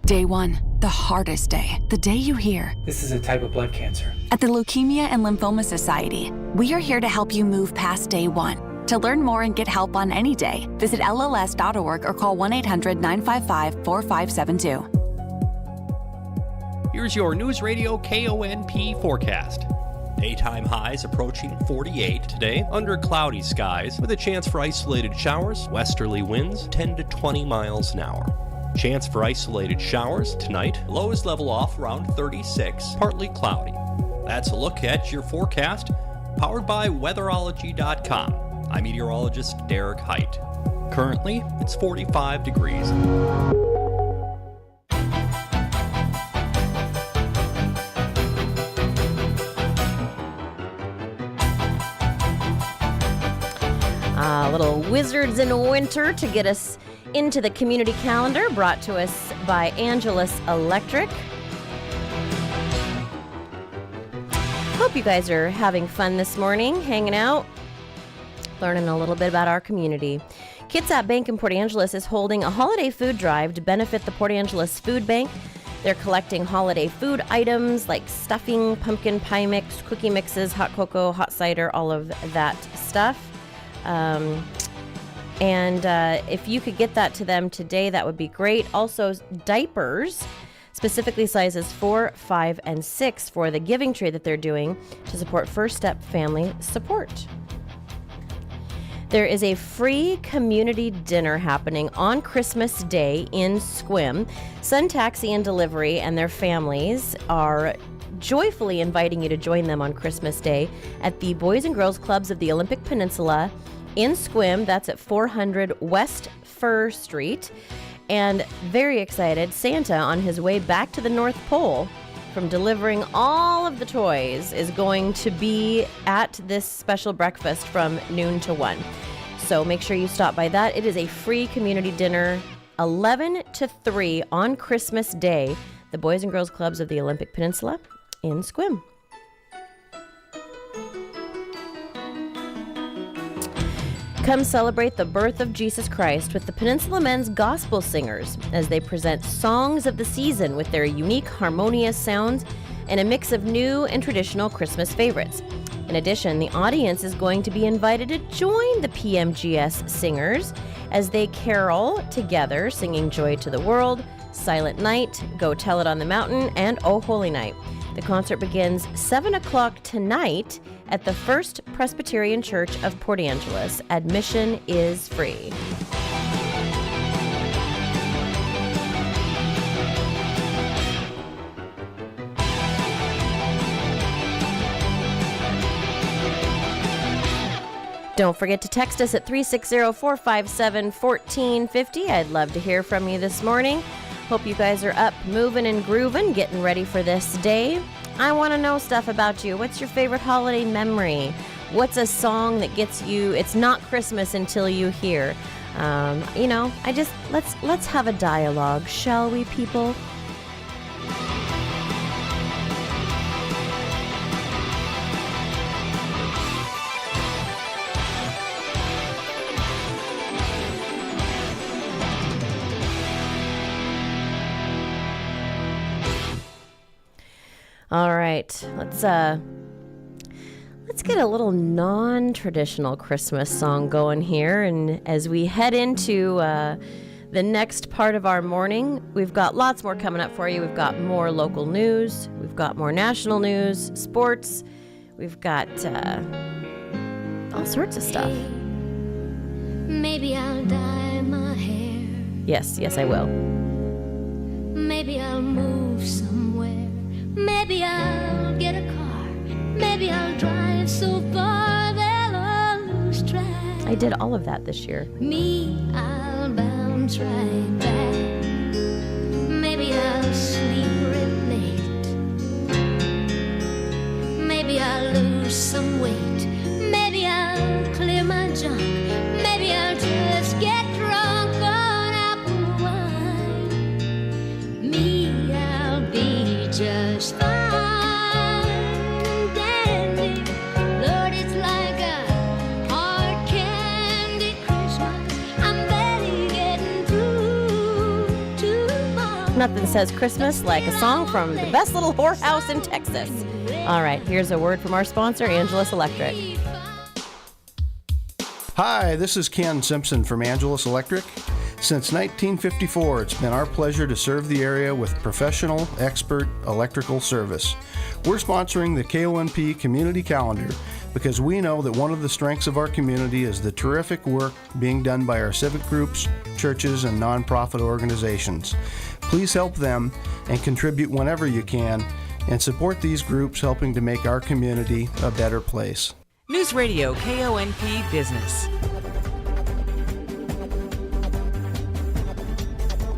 Day 1, the hardest day, the day you hear. This is a type of blood cancer. At the Leukemia and Lymphoma Society, we are here to help you move past day 1. To learn more and get help on any day, visit LLS.org or call 1-800-955-4572. Here's your Newsradio KONP forecast. Daytime highs approaching 48 today, under cloudy skies with a chance for isolated showers, westerly winds 10 to 20 miles an hour. Chance for isolated showers tonight, lows level off around 36, partly cloudy. That's a look at your forecast, powered by weatherology.com. I'm meteorologist Derek Height. Currently, it's 45 degrees. Little Wizards in Winter to get us into the community calendar, brought to us by Angelus Electric. Hope you guys are having fun this morning, hanging out, learning a little bit about our community. Kitsap Bank in Port Angeles is holding a holiday food drive to benefit the Port Angeles Food Bank. They're collecting holiday food items like stuffing, pumpkin pie mix, cookie mixes, hot cocoa, hot cider, all of that stuff. If you could get that to them today, that would be great. Also, diapers, specifically sizes 4, 5, and 6 for the giving tree that they're doing to support First Step Family Support. There is a free community dinner happening on Christmas Day in Sequim. Sun Taxi and Delivery and their families are joyfully inviting you to join them on Christmas Day at the Boys and Girls Clubs of the Olympic Peninsula in Sequim. That's at 400 West Fur Street. And very excited, Santa, on his way back to the North Pole from delivering all of the toys, is going to be at this special breakfast from noon to 1. So make sure you stop by that. It is a free community dinner, 11 to 3 on Christmas Day, the Boys and Girls Clubs of the Olympic Peninsula in Sequim. Come celebrate the birth of Jesus Christ with the Peninsula Men's Gospel Singers as they present songs of the season with their unique harmonious sounds and a mix of new and traditional Christmas favorites. In addition, the audience is going to be invited to join the PMGS singers as they carol together, singing Joy to the World, Silent Night, Go Tell It on the Mountain, and Oh Holy Night. The concert begins 7 o'clock tonight at the First Presbyterian Church of Port Angeles. Admission is free. Don't forget to text us at 360-457-1450. I'd love to hear from you this morning. Hope you guys are up, moving and grooving, getting ready for this day. I want to know stuff about you. What's your favorite holiday memory? What's a song that gets you, it's not Christmas until you hear? Let's have a dialogue, shall we, people? All right, let's get a little non-traditional Christmas song going here. And as we head into the next part of our morning, we've got lots more coming up for you. We've got more local news. We've got more national news, sports. We've got all sorts of stuff. Hey, maybe I'll dye my hair. Yes, I will. Maybe I'll move somewhere. Maybe I'll get a car. Maybe I'll drive so far they'll all lose track. I did all of that this year. Me, I'll bounce right back. Maybe I'll sleep real late. Maybe I'll lose some weight. Maybe I'll clear my junk. Maybe I'll just get drunk on apple wine. Me, I'll be just fine and dandy. Lord, it's like a hard candy Christmas. I'm barely getting through tomorrow. Nothing says Christmas like a song from the best little whorehouse in Texas. All right, here's a word from our sponsor, Angelus Electric. Hi, this is Ken Simpson from Angelus Electric. Since 1954, it's been our pleasure to serve the area with professional, expert electrical service. We're sponsoring the KONP Community Calendar because we know that one of the strengths of our community is the terrific work being done by our civic groups, churches, and nonprofit organizations. Please help them and contribute whenever you can and support these groups helping to make our community a better place. Newsradio KONP Business.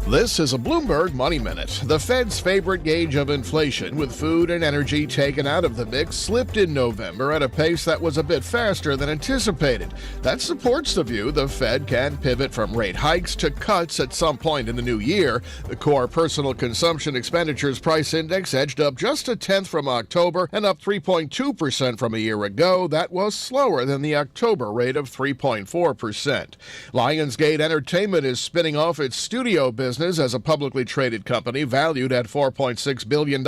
This is a Bloomberg Money Minute. The Fed's favorite gauge of inflation, with food and energy taken out of the mix, slipped in November at a pace that was a bit faster than anticipated. That supports the view the Fed can pivot from rate hikes to cuts at some point in the new year. The core personal consumption expenditures price index edged up just a tenth from October and up 3.2% from a year ago. That was slower than the October rate of 3.4%. Lionsgate Entertainment is spinning off its studio business as a publicly traded company valued at $4.6 billion.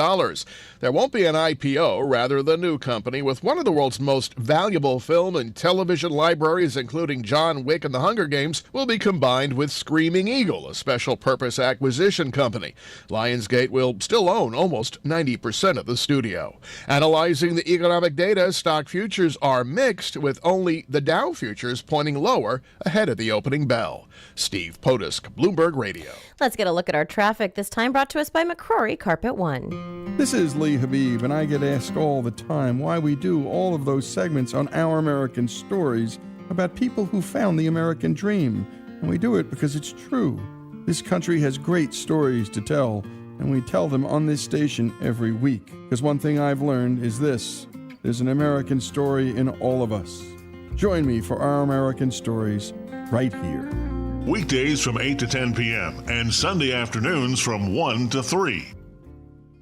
There won't be an IPO, rather the new company, with one of the world's most valuable film and television libraries, including John Wick and The Hunger Games, will be combined with Screaming Eagle, a special purpose acquisition company. Lionsgate will still own almost 90% of the studio. Analyzing the economic data, stock futures are mixed, with only the Dow futures pointing lower ahead of the opening bell. Steve Potusk, Bloomberg Radio. Let's get a look at our traffic, this time brought to us by McCrory Carpet One. This is Lee Habib, and I get asked all the time why we do all of those segments on Our American Stories about people who found the American dream. And we do it because it's true. This country has great stories to tell, and we tell them on this station every week. Because one thing I've learned is this: there's an American story in all of us. Join me for Our American Stories right here. Weekdays from 8 to 10 p.m. and Sunday afternoons from 1 to 3.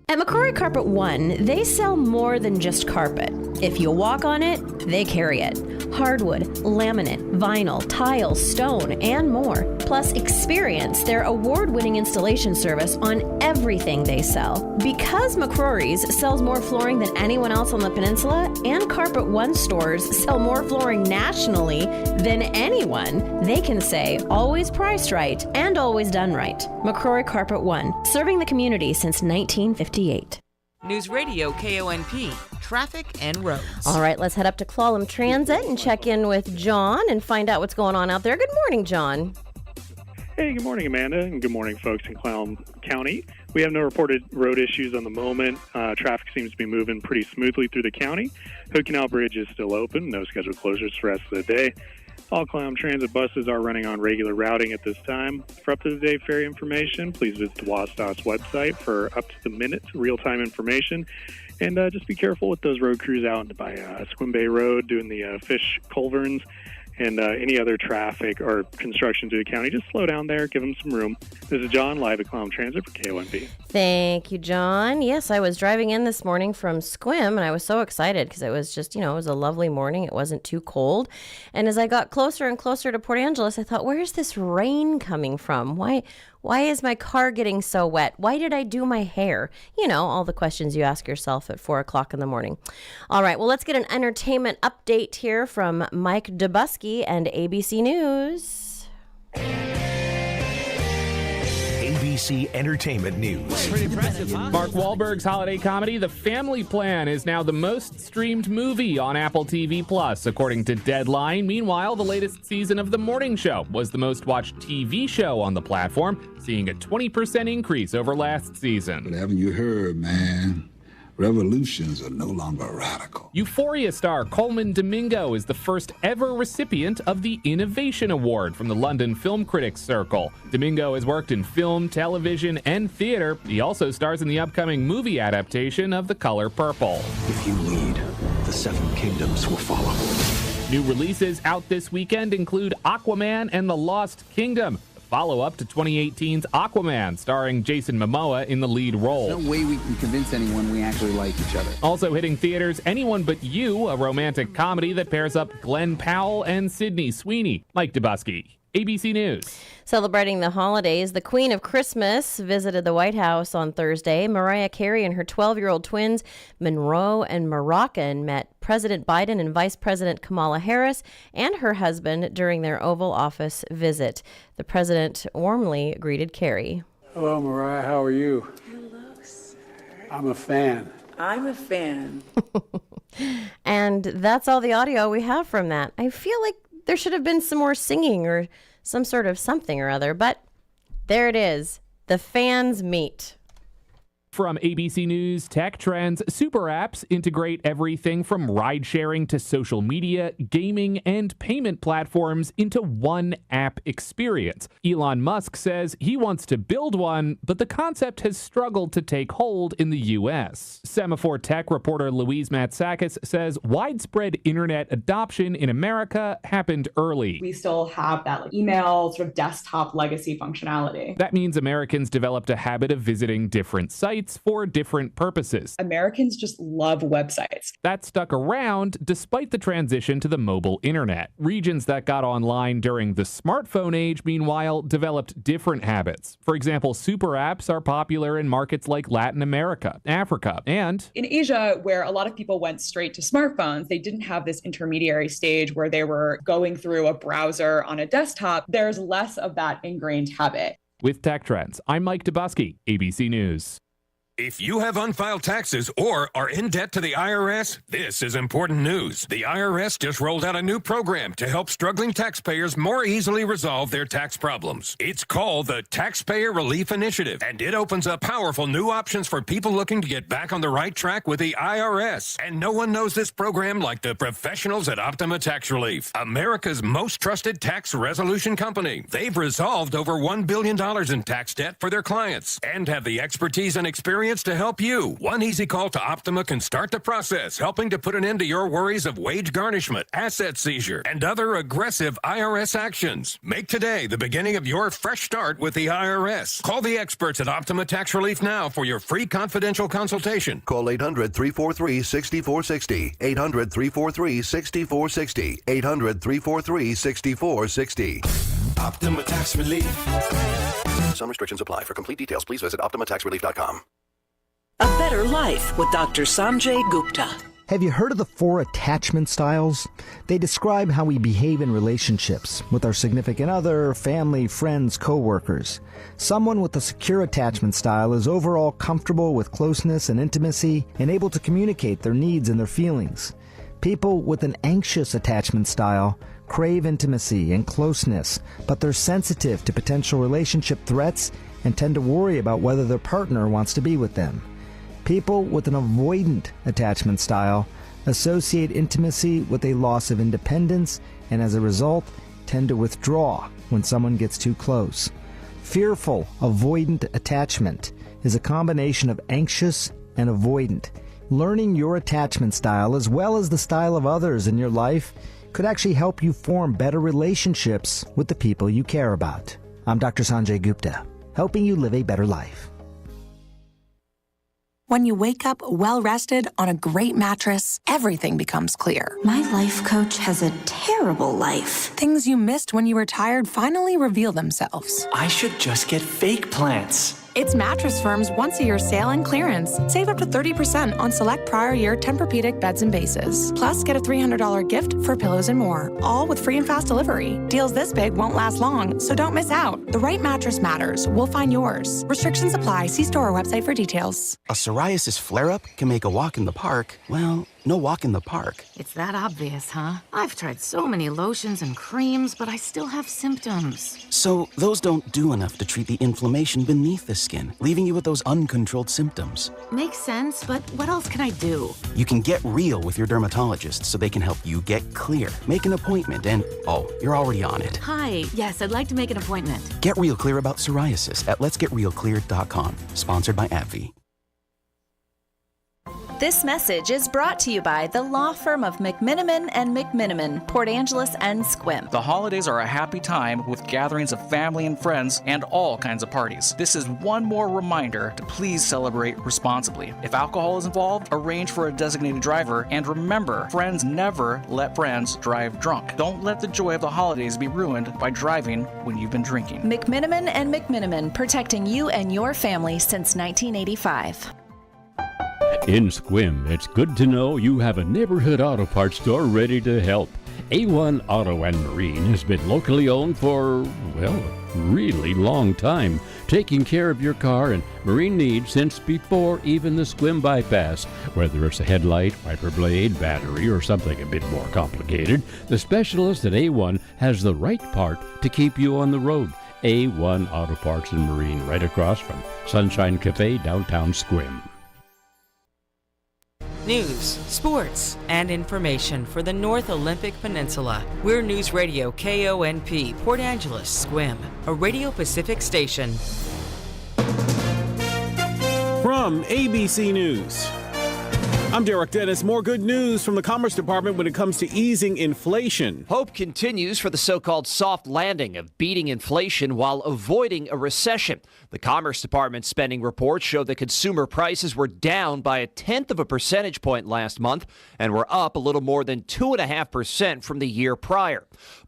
At McCrory Carpet One, they sell more than just carpet. If you walk on it, they carry it. Hardwood, laminate, vinyl, tile, stone, and more. Plus, experience their award-winning installation service on everything they sell. Because McCrory's sells more flooring than anyone else on the peninsula, and Carpet One stores sell more flooring nationally than anyone, they can say always priced right and always done right. McCrory Carpet One, serving the community since 1958. News Radio KONP, traffic and roads. All right, let's head up to Clallam Transit and check in with John and find out what's going on out there. Good morning, John. Hey, good morning, Amanda, and good morning, folks in Clallam County. We have no reported road issues on the moment. Traffic seems to be moving pretty smoothly through the county. Hood Canal Bridge is still open. No scheduled closures for the rest of the day. All Clallam Transit buses are running on regular routing at this time. For up-to-the-date ferry information, please visit the WASDOT's website for up-to-the-minute real-time information. And just be careful with those road crews out by Squim Bay Road doing the fish culverins and any other traffic or construction through the county. Just slow down there, give them some room. This is John, live at Clallam Transit for KONP. Thank you, John. Yes, I was driving in this morning from Squim, and I was so excited because it was just, it was a lovely morning. It wasn't too cold. And as I got closer and closer to Port Angeles, I thought, where's this rain coming from? Why is my car getting so wet? Why did I do my hair? All the questions you ask yourself at 4 o'clock in the morning. All right, well, let's get an entertainment update here from Mike Dubusky and ABC News. ABC Entertainment News. Pretty impressive, huh? Mark Wahlberg's holiday comedy, The Family Plan, is now the most streamed movie on Apple TV+, according to Deadline. Meanwhile, the latest season of The Morning Show was the most watched TV show on the platform, seeing a 20% increase over last season. But haven't you heard, man? Revolutions are no longer radical. Euphoria star Coleman Domingo is the first ever recipient of the Innovation Award from the London Film Critics Circle. Domingo has worked in film, television, and theater. He also stars in the upcoming movie adaptation of The Color Purple. If you lead, the Seven Kingdoms will follow. New releases out this weekend include Aquaman and the Lost Kingdom, follow-up to 2018's Aquaman, starring Jason Momoa in the lead role. There's no way we can convince anyone we actually like each other. Also hitting theaters, Anyone But You, a romantic comedy that pairs up Glenn Powell and Sydney Sweeney. Mike Dubusky, ABC News. Celebrating the holidays, the Queen of Christmas visited the White House on Thursday. Mariah Carey and her 12-year-old twins, Monroe and Moroccan, met President Biden and Vice President Kamala Harris and her husband during their Oval Office visit. The president warmly greeted Carey. Hello, Mariah. How are you? Hello, sir. I'm a fan. I'm a fan. And that's all the audio we have from that. I feel like there should have been some more singing or some sort of something or other, but there it is. The fans meet. From ABC News Tech Trends, super apps integrate everything from ride-sharing to social media, gaming, and payment platforms into one app experience. Elon Musk says he wants to build one, but the concept has struggled to take hold in the U.S. Semaphore Tech reporter Louise Matsakis says widespread internet adoption in America happened early. We still have that email sort of desktop legacy functionality. That means Americans developed a habit of visiting different sites for different purposes. Americans just love websites. That stuck around despite the transition to the mobile internet. Regions that got online during the smartphone age, meanwhile, developed different habits. For example, super apps are popular in markets like Latin America, Africa, and in Asia, where a lot of people went straight to smartphones, they didn't have this intermediary stage where they were going through a browser on a desktop. There's less of that ingrained habit. With Tech Trends, I'm Mike Dubusky, ABC News. If you have unfiled taxes or are in debt to the IRS, this is important news. The IRS just rolled out a new program to help struggling taxpayers more easily resolve their tax problems. It's called the Taxpayer Relief Initiative, and it opens up powerful new options for people looking to get back on the right track with the IRS. And no one knows this program like the professionals at Optima Tax Relief, America's most trusted tax resolution company. They've resolved over $1 billion in tax debt for their clients and have the expertise and experience to help you. One easy call to Optima can start the process, helping to put an end to your worries of wage garnishment, asset seizure, and other aggressive IRS actions. Make today the beginning of your fresh start with the IRS. Call the experts at Optima Tax Relief now for your free confidential consultation. Call 800-343-6460. 800-343-6460. 800-343-6460. Optima Tax Relief. Some restrictions apply. For complete details, please visit OptimaTaxRelief.com. A Better Life with Dr. Sanjay Gupta. Have you heard of the 4 attachment styles? They describe how we behave in relationships with our significant other, family, friends, coworkers. Someone with a secure attachment style is overall comfortable with closeness and intimacy and able to communicate their needs and their feelings. People with an anxious attachment style crave intimacy and closeness, but they're sensitive to potential relationship threats and tend to worry about whether their partner wants to be with them. People with an avoidant attachment style associate intimacy with a loss of independence and as a result tend to withdraw when someone gets too close. Fearful avoidant attachment is a combination of anxious and avoidant. Learning your attachment style as well as the style of others in your life could actually help you form better relationships with the people you care about. I'm Dr. Sanjay Gupta, helping you live a better life. When you wake up well-rested on a great mattress, everything becomes clear. My life coach has a terrible life. Things you missed when you were tired finally reveal themselves. I should just get fake plants. It's Mattress Firm's once-a-year sale and clearance. Save up to 30% on select prior year Tempur-Pedic beds and bases. Plus, get a $300 gift for pillows and more, all with free and fast delivery. Deals this big won't last long, so don't miss out. The right mattress matters. We'll find yours. Restrictions apply. See store or website for details. A psoriasis flare-up can make a walk in the park, well, no walk in the park. It's that obvious, huh? I've tried so many lotions and creams, but I still have symptoms. So those don't do enough to treat the inflammation beneath the skin, leaving you with those uncontrolled symptoms. Makes sense, but what else can I do? You can get real with your dermatologist so they can help you get clear. Make an appointment and, you're already on it. Hi, yes, I'd like to make an appointment. Get real clear about psoriasis at letsgetrealclear.com. Sponsored by AbbVie. This message is brought to you by the law firm of McMiniman and McMiniman, Port Angeles and Sequim. The holidays are a happy time with gatherings of family and friends and all kinds of parties. This is one more reminder to please celebrate responsibly. If alcohol is involved, arrange for a designated driver, and remember, friends never let friends drive drunk. Don't let the joy of the holidays be ruined by driving when you've been drinking. McMiniman and McMiniman, protecting you and your family since 1985. In Sequim, it's good to know you have a neighborhood auto parts store ready to help. A1 Auto and Marine has been locally owned for, a really long time, taking care of your car and marine needs since before even the Sequim bypass. Whether it's a headlight, wiper blade, battery, or something a bit more complicated, the specialist at A1 has the right part to keep you on the road. A1 Auto Parts and Marine, right across from Sunshine Cafe, downtown Sequim. News, sports, and information for the North Olympic Peninsula. We're News Radio KONP, Port Angeles, Sequim, a Radio Pacific station. From ABC News, I'm Derek Dennis. More good news from the Commerce Department when it comes to easing inflation. Hope continues for the so-called soft landing of beating inflation while avoiding a recession. The Commerce Department spending reports show that consumer prices were down by 0.1 of a percentage point last month and were up a little more than 2.5% from the year prior.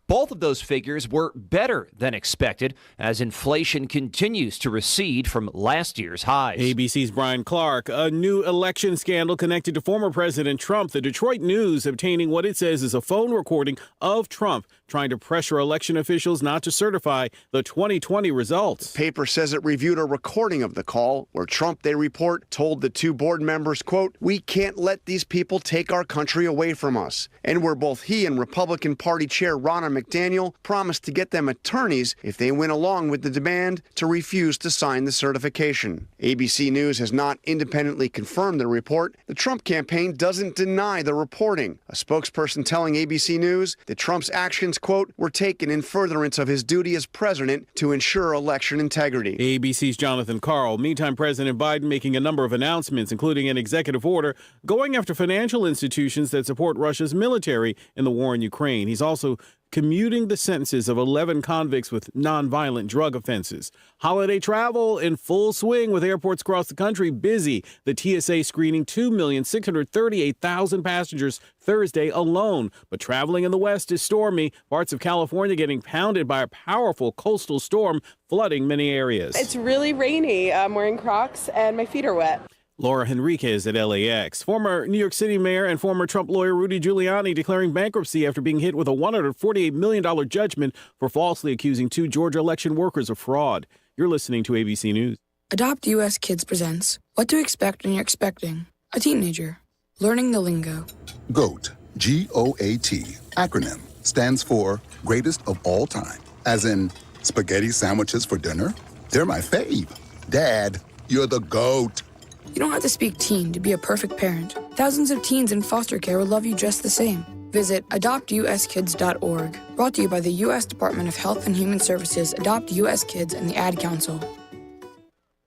Both of those figures were better than expected as inflation continues to recede from last year's highs. ABC's Brian Clark. A new election scandal connected to former President Trump. The Detroit News obtaining what it says is a phone recording of Trump trying to pressure election officials not to certify the 2020 results. The paper says it reviewed a recording of the call where Trump, they report, told the two board members, quote, "We can't let these people take our country away from us," and where both he and Republican Party Chair Ronna McDaniel promised to get them attorneys if they went along with the demand to refuse to sign the certification. ABC News has not independently confirmed the report. The Trump campaign doesn't deny the reporting. A spokesperson telling ABC News that Trump's actions, quote, were taken in furtherance of his duty as president to ensure election integrity. ABC's Jonathan Karl. Meantime, President Biden making a number of announcements, including an executive order going after financial institutions that support Russia's military in the war in Ukraine. He's also commuting the sentences of 11 convicts with nonviolent drug offenses. Holiday travel in full swing with airports across the country busy. The TSA screening 2,638,000 passengers Thursday alone. But traveling in the West is stormy. Parts of California getting pounded by a powerful coastal storm, flooding many areas. It's really rainy. I'm wearing Crocs and my feet are wet. Laura Henriquez at LAX. Former New York City mayor and former Trump lawyer Rudy Giuliani declaring bankruptcy after being hit with a $148 million judgment for falsely accusing 2 Georgia election workers of fraud. You're listening to ABC News. Adopt US Kids presents What to Expect When You're Expecting a Teenager. Learning the lingo. GOAT, G-O-A-T, acronym, stands for Greatest of All Time. As in, spaghetti sandwiches for dinner? They're my fave. Dad, you're the GOAT. You don't have to speak teen to be a perfect parent. Thousands of teens in foster care will love you just the same. Visit adoptuskids.org. Brought to you by the U.S. Department of Health and Human Services, Adopt U.S. Kids, and the Ad Council.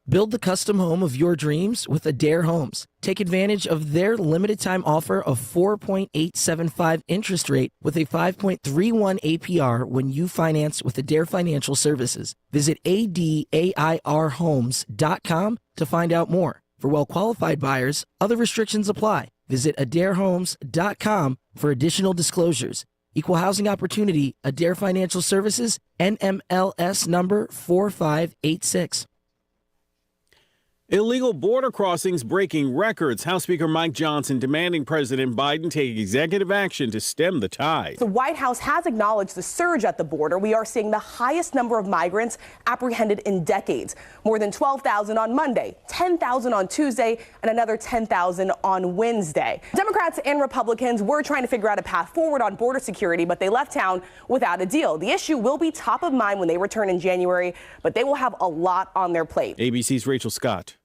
Build the custom home of your dreams with Adair Homes. Take advantage of their limited-time offer of 4.875 interest rate with a 5.31 APR when you finance with Adair Financial Services. Visit ADAIRhomes.com to find out more. For well-qualified buyers, other restrictions apply. Visit AdairHomes.com for additional disclosures. Equal housing opportunity, Adair Financial Services, NMLS number 4586. Illegal border crossings breaking records. House Speaker Mike Johnson demanding President Biden take executive action to stem the tide. The White House has acknowledged the surge at the border. We are seeing the highest number of migrants apprehended in decades. More than 12,000 on Monday, 10,000 on Tuesday, and another 10,000 on Wednesday. Democrats and Republicans were trying to figure out a path forward on border security, but they left town without a deal. The issue will be top of mind when they return in January, but they will have a lot on their plate. ABC's Rachel Scott.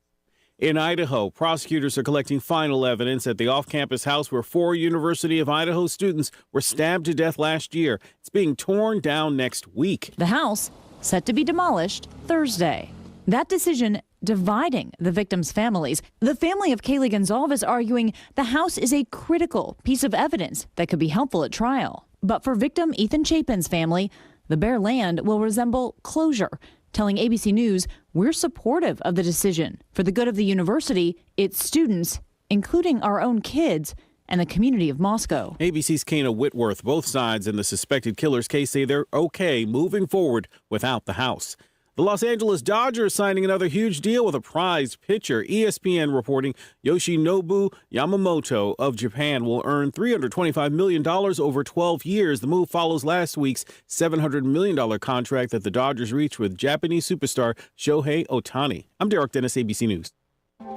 In Idaho, prosecutors are collecting final evidence at the off-campus house where 4 University of Idaho students were stabbed to death last year. It's being torn down next week. The house set to be demolished Thursday. That decision dividing the victims' families. The family of Kaylee Gonzalez arguing the house is a critical piece of evidence that could be helpful at trial. But for victim Ethan Chapin's family, the bare land will resemble closure. Telling ABC News, we're supportive of the decision for the good of the university, its students, including our own kids, and the community of Moscow. ABC's Kana Whitworth. Both sides in the suspected killer's case say they're okay moving forward without the house. The Los Angeles Dodgers signing another huge deal with a prized pitcher. ESPN reporting Yoshinobu Yamamoto of Japan will earn $325 million over 12 years. The move follows last week's $700 million contract that the Dodgers reached with Japanese superstar Shohei Ohtani. I'm Derek Dennis, ABC News.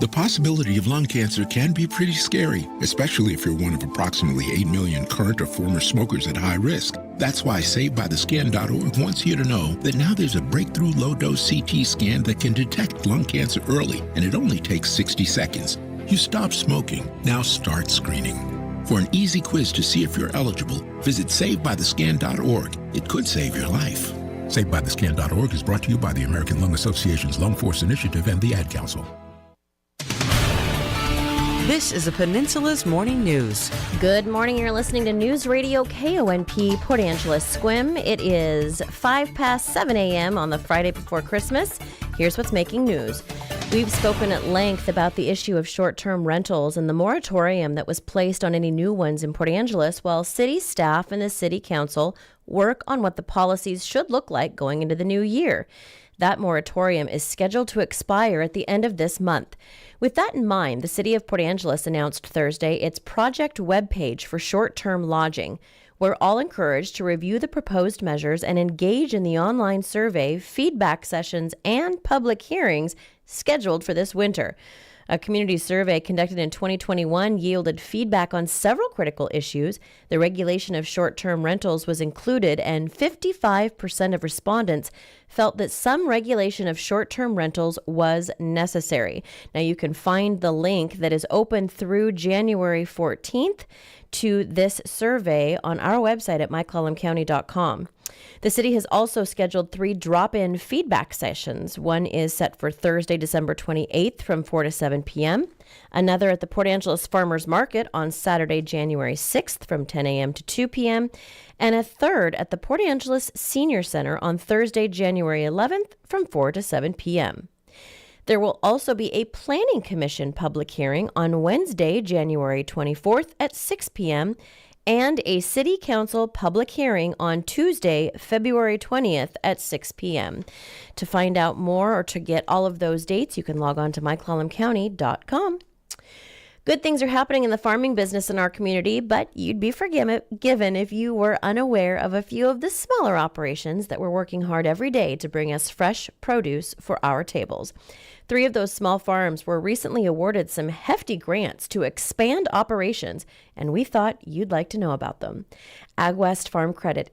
The possibility of lung cancer can be pretty scary, especially if you're one of approximately 8 million current or former smokers at high risk. That's why SaveByTheScan.org wants you to know that now there's a breakthrough low-dose CT scan that can detect lung cancer early, and it only takes 60 seconds. You stop smoking, now start screening. For an easy quiz to see if you're eligible, visit SaveByTheScan.org. It could save your life. SaveByTheScan.org is brought to you by the American Lung Association's Lung Force Initiative and the Ad Council. This is the Peninsula's Morning News. Good morning. You're listening to News Radio KONP Port Angeles Squim. It is 7 a.m. on the Friday before Christmas. Here's what's making news. We've spoken at length about the issue of short-term rentals and the moratorium that was placed on any new ones in Port Angeles while city staff and the city council work on what the policies should look like going into the new year. That moratorium is scheduled to expire at the end of this month. With that in mind, the City of Port Angeles announced Thursday its project webpage for short-term lodging. We're all encouraged to review the proposed measures and engage in the online survey, feedback sessions, and public hearings scheduled for this winter. A community survey conducted in 2021 yielded feedback on several critical issues. The regulation of short-term rentals was included, and 55% of respondents felt that some regulation of short-term rentals was necessary. Now, you can find the link that is open through January 14th to this survey on our website at mycolumncounty.com. The city has also scheduled 3 drop-in feedback sessions. One is set for Thursday, December 28th from 4 to 7 p.m. Another at the Port Angeles Farmers Market on Saturday, January 6th from 10 a.m. to 2 p.m. And a third at the Port Angeles Senior Center on Thursday, January 11th from 4 to 7 p.m. There will also be a Planning Commission public hearing on Wednesday, January 24th at 6 p.m., and a City Council public hearing on Tuesday, February 20th at 6 p.m. To find out more or to get all of those dates, you can log on to mycolumncounty.com. Good things are happening in the farming business in our community, but you'd be forgiven if you were unaware of a few of the smaller operations that were working hard every day to bring us fresh produce for our tables. 3 of those small farms were recently awarded some hefty grants to expand operations, and we thought you'd like to know about them. AgWest Farm Credit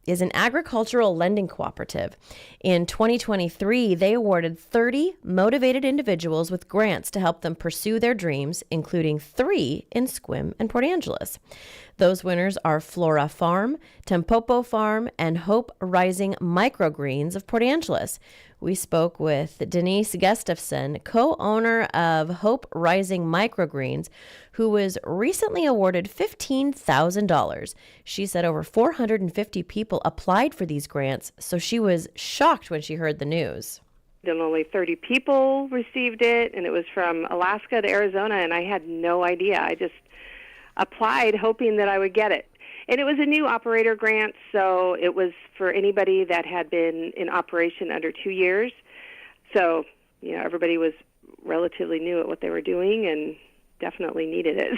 is an agricultural lending cooperative. In 2023, they awarded 30 motivated individuals with grants to help them pursue their dreams, including 3 in Sequim and Port Angeles. Those winners are Flora Farm, Tempopo Farm, and Hope Rising Microgreens of Port Angeles. We spoke with Denise Gustafson, co-owner of Hope Rising Microgreens, who was recently awarded $15,000. She said over 450 people applied for these grants, so she was shocked when she heard the news. And only 30 people received it, and it was from Alaska to Arizona, and I had no idea. I just applied hoping that I would get it. And it was a new operator grant, so it was for anybody that had been in operation under 2 years. So, everybody was relatively new at what they were doing and definitely needed it.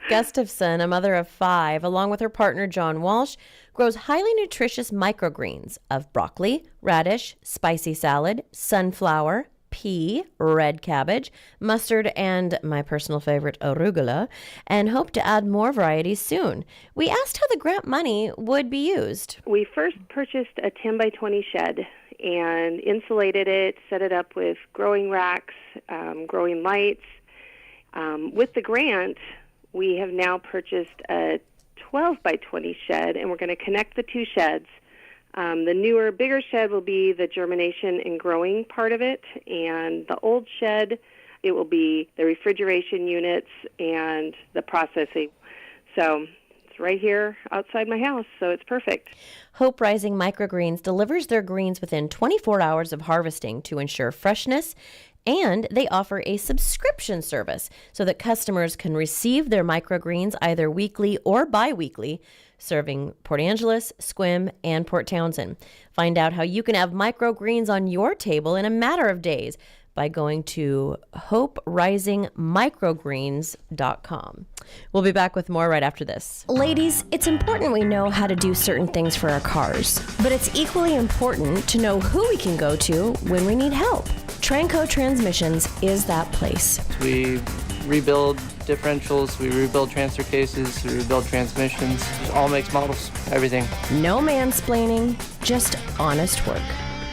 Gustafson, a mother of 5, along with her partner John Walsh, grows highly nutritious microgreens of broccoli, radish, spicy salad, sunflower, pea, red cabbage, mustard, and my personal favorite, arugula, and hope to add more varieties soon. We asked how the grant money would be used. We first purchased a 10 by 20 shed and insulated it, set it up with growing racks, growing lights. With the grant, we have now purchased a 12 by 20 shed, and we're going to connect the 2 sheds. The newer, bigger shed will be the germination and growing part of it, and the old shed, it will be the refrigeration units and the processing. So it's right here outside my house, so it's perfect. Hope Rising Microgreens delivers their greens within 24 hours of harvesting to ensure freshness, and they offer a subscription service so that customers can receive their microgreens either weekly or bi-weekly, serving Port Angeles, Sequim, and Port Townsend. Find out how you can have microgreens on your table in a matter of days by going to hoperisingmicrogreens.com. We'll be back with more right after this. Ladies, it's important we know how to do certain things for our cars, but it's equally important to know who we can go to when we need help. Tranco Transmissions is that place. We rebuild differentials, we rebuild transfer cases, we rebuild transmissions, all makes, models, everything. No mansplaining, just honest work.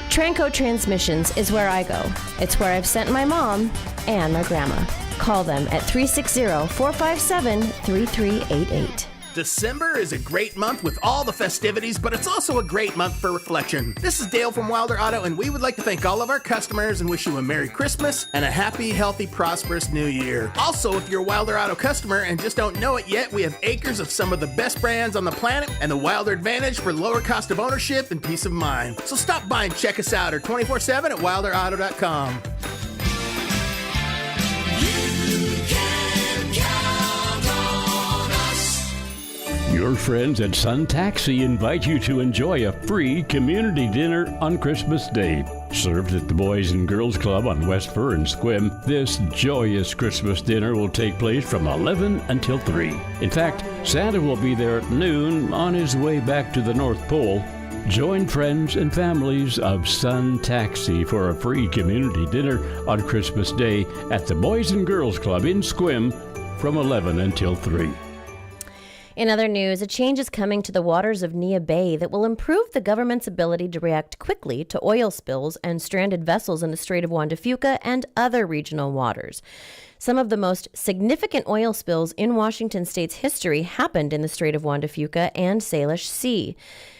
Tranco Transmissions is where I go. It's where I've sent my mom and my grandma. Call them at 360-457-3388. December is a great month with all the festivities, but it's also a great month for reflection. This is Dale from Wilder Auto, and we would like to thank all of our customers and wish you a Merry Christmas and a happy, healthy, prosperous New Year. Also, if you're a Wilder Auto customer and just don't know it yet, we have acres of some of the best brands on the planet and the Wilder Advantage for lower cost of ownership and peace of mind. So stop by and check us out or 24/7 at wilderauto.com. Your friends at Sun Taxi invite you to enjoy a free community dinner on Christmas Day. Served at the Boys and Girls Club on West Fur and Sequim, this joyous Christmas dinner will take place from 11 until 3. In fact, Santa will be there at noon on his way back to the North Pole. Join friends and families of Sun Taxi for a free community dinner on Christmas Day at the Boys and Girls Club in Sequim from 11 until 3. In other news, a change is coming to the waters of Neah Bay that will improve the government's ability to react quickly to oil spills and stranded vessels in the Strait of Juan de Fuca and other regional waters. Some of the most significant oil spills in Washington state's history happened in the Strait of Juan de Fuca and Salish Sea.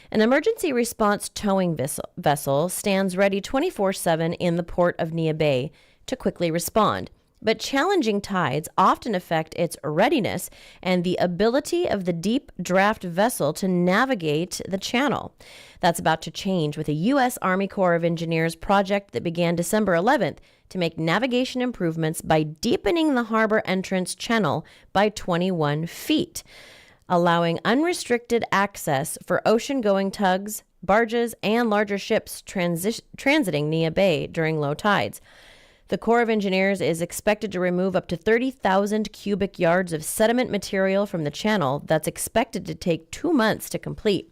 An emergency response towing vessel stands ready 24/7 in the port of Neah Bay to quickly respond. But challenging tides often affect its readiness and the ability of the deep draft vessel to navigate the channel. That's about to change with a U.S. Army Corps of Engineers project that began December 11th to make navigation improvements by deepening the harbor entrance channel by 21 feet, allowing unrestricted access for ocean-going tugs, barges, and larger ships transiting Neah Bay during low tides. The Corps of Engineers is expected to remove up to 30,000 cubic yards of sediment material from the channel. That's expected to take 2 months to complete.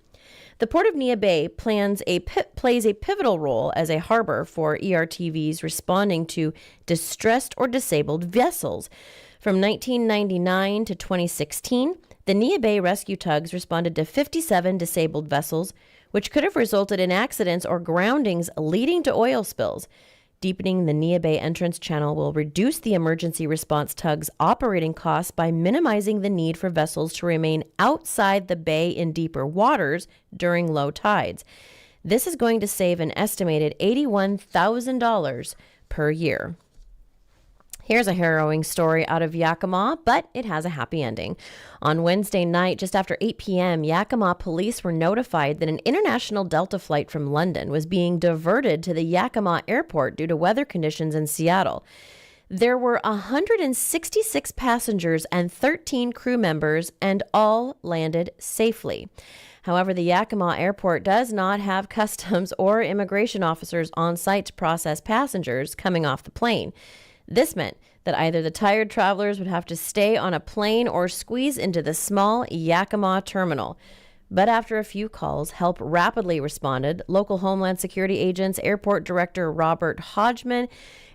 The Port of Neah Bay plays a pivotal role as a harbor for ERTVs responding to distressed or disabled vessels. From 1999 to 2016, the Neah Bay rescue tugs responded to 57 disabled vessels, which could have resulted in accidents or groundings leading to oil spills. Deepening the Neah Bay entrance channel will reduce the emergency response tugs' operating costs by minimizing the need for vessels to remain outside the bay in deeper waters during low tides. This is going to save an estimated $81,000 per year. Here's a harrowing story out of Yakima, but it has a happy ending. On Wednesday night, just after 8 p.m., Yakima police were notified that an international Delta flight from London was being diverted to the Yakima airport due to weather conditions in Seattle. There were 166 passengers and 13 crew members, and all landed safely. However, the Yakima airport does not have customs or immigration officers on site to process passengers coming off the plane. This meant that either the tired travelers would have to stay on a plane or squeeze into the small Yakima terminal. But after a few calls, help rapidly responded. Local Homeland Security agents, Airport Director Robert Hodgman,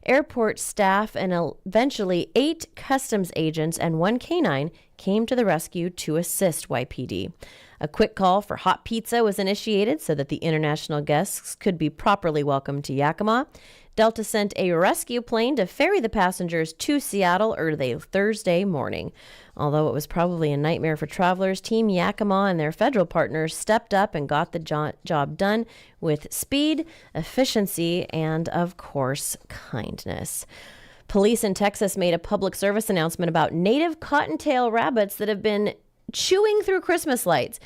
airport staff, and eventually 8 customs agents and 1 canine came to the rescue to assist YPD. A quick call for hot pizza was initiated so that the international guests could be properly welcomed to Yakima. Delta sent a rescue plane to ferry the passengers to Seattle early Thursday morning. Although it was probably a nightmare for travelers, Team Yakima and their federal partners stepped up and got the job done with speed, efficiency, and, of course, kindness. Police in Texas made a public service announcement about native cottontail rabbits that have been chewing through Christmas lights.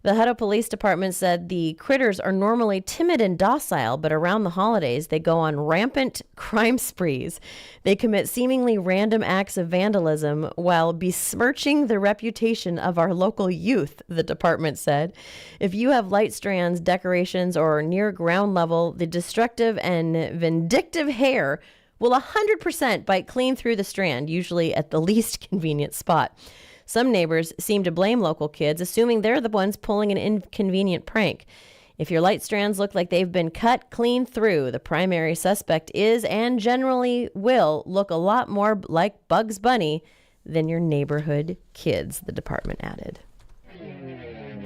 The Hutto Police Department said the critters are normally timid and docile, but around the holidays, they go on rampant crime sprees. They commit seemingly random acts of vandalism while besmirching the reputation of our local youth, the department said. If you have light strands, decorations, or near ground level, the destructive and vindictive hair will 100% bite clean through the strand, usually at the least convenient spot. Some neighbors seem to blame local kids, assuming they're the ones pulling an inconvenient prank. If your light strands look like they've been cut clean through, the primary suspect is and generally will look a lot more like Bugs Bunny than your neighborhood kids, the department added.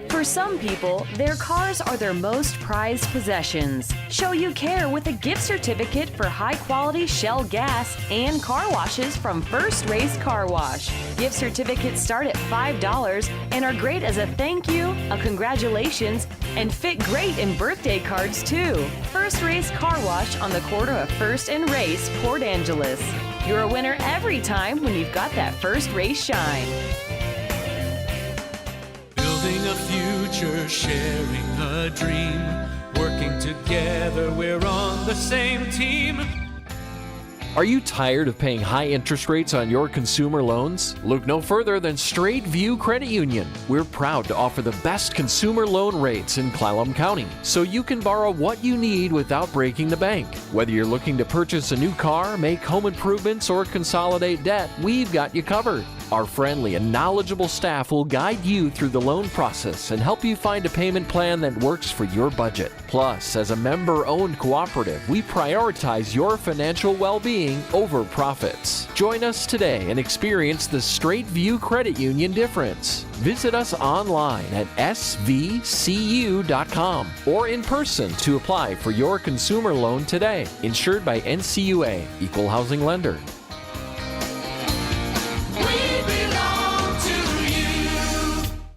For some people, their cars are their most prized possessions. Show you care with a gift certificate for high-quality Shell gas and car washes from First Race Car Wash. Gift certificates start at $5 and are great as a thank you, a congratulations, and fit great in birthday cards too. First Race Car Wash on the corner of First and Race, Port Angeles. You're a winner every time when you've got that First Race shine. Building a future, sharing a dream, working together, we're on the same team. Are you tired of paying high interest rates on your consumer loans? Look no further than Straight View Credit Union. We're proud to offer the best consumer loan rates in Clallam County, so you can borrow what you need without breaking the bank. Whether you're looking to purchase a new car, make home improvements, or consolidate debt, we've got you covered. Our friendly and knowledgeable staff will guide you through the loan process and help you find a payment plan that works for your budget. Plus, as a member-owned cooperative, we prioritize your financial well-being over profits. Join us today and experience the Straight View Credit Union difference. Visit us online at svcu.com or in person to apply for your consumer loan today. Insured by NCUA, Equal Housing Lender.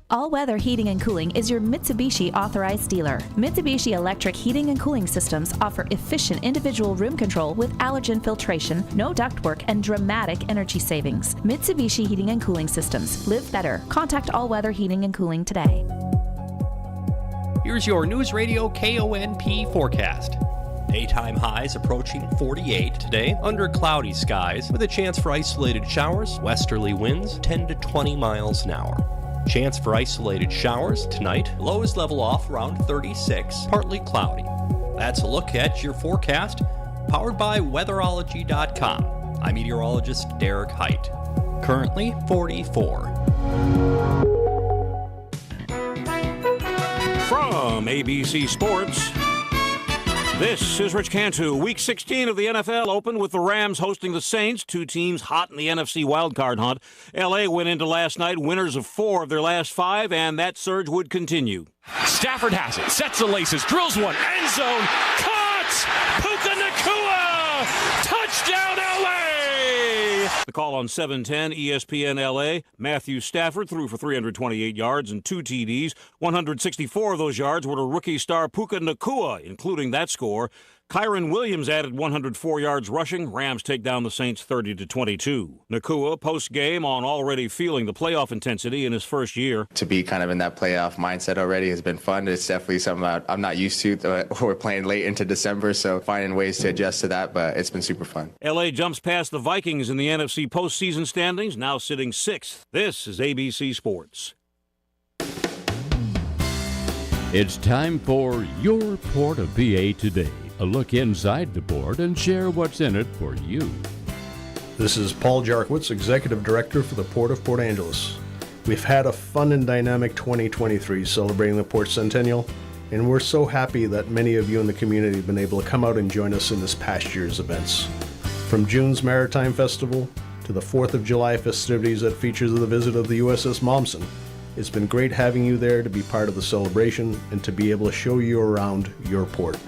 All Weather Heating and Cooling is your Mitsubishi authorized dealer. Mitsubishi electric heating and cooling systems offer efficient individual room control with allergen filtration, no ductwork, and dramatic energy savings. Mitsubishi Heating and Cooling Systems. Live better. Contact All Weather Heating and Cooling today. Here's your Newsradio KONP forecast. Daytime highs approaching 48 today, under cloudy skies with a chance for isolated showers, westerly winds 10 to 20 miles an hour. Chance for isolated showers tonight, lows level off around 36, partly cloudy. That's a look at your forecast. powered by weatherology.com. I'm meteorologist Derek Height. Currently 44. From ABC Sports, this is Rich Cantu. Week 16 of the NFL opened with the Rams hosting the Saints, two teams hot in the NFC wildcard hunt. L.A. went into last night winners of 4 of their last 5, and that surge would continue. Stafford has it, sets the laces, drills one, end zone, caught! Puka Nacua! Touchdown, L.A.! The call on 710 ESPN LA. Matthew Stafford threw for 328 yards and 2 TDs. 164 of those yards were to rookie star Puka Nacua, including that score. Kyron Williams added 104 yards rushing. Rams take down the Saints 30-22. Nacua, post-game, on already feeling the playoff intensity in his first year. To be kind of in that playoff mindset already has been fun. It's definitely something I'm not used to. We're playing late into December, so finding ways to adjust to that, but it's been super fun. LA jumps past the Vikings in the NFC postseason standings, now sitting 6th. This is ABC Sports. It's time for Your Port of PA Today. A look inside the port and share what's in it for you. This is Paul Jarkowitz, Executive Director for the Port of Port Angeles. We've had a fun and dynamic 2023 celebrating the Port Centennial, and we're so happy that many of you in the community have been able to come out and join us in this past year's events. From June's Maritime Festival to the 4th of July festivities that features the visit of the USS Momsen, it's been great having you there to be part of the celebration and to be able to show you around your port.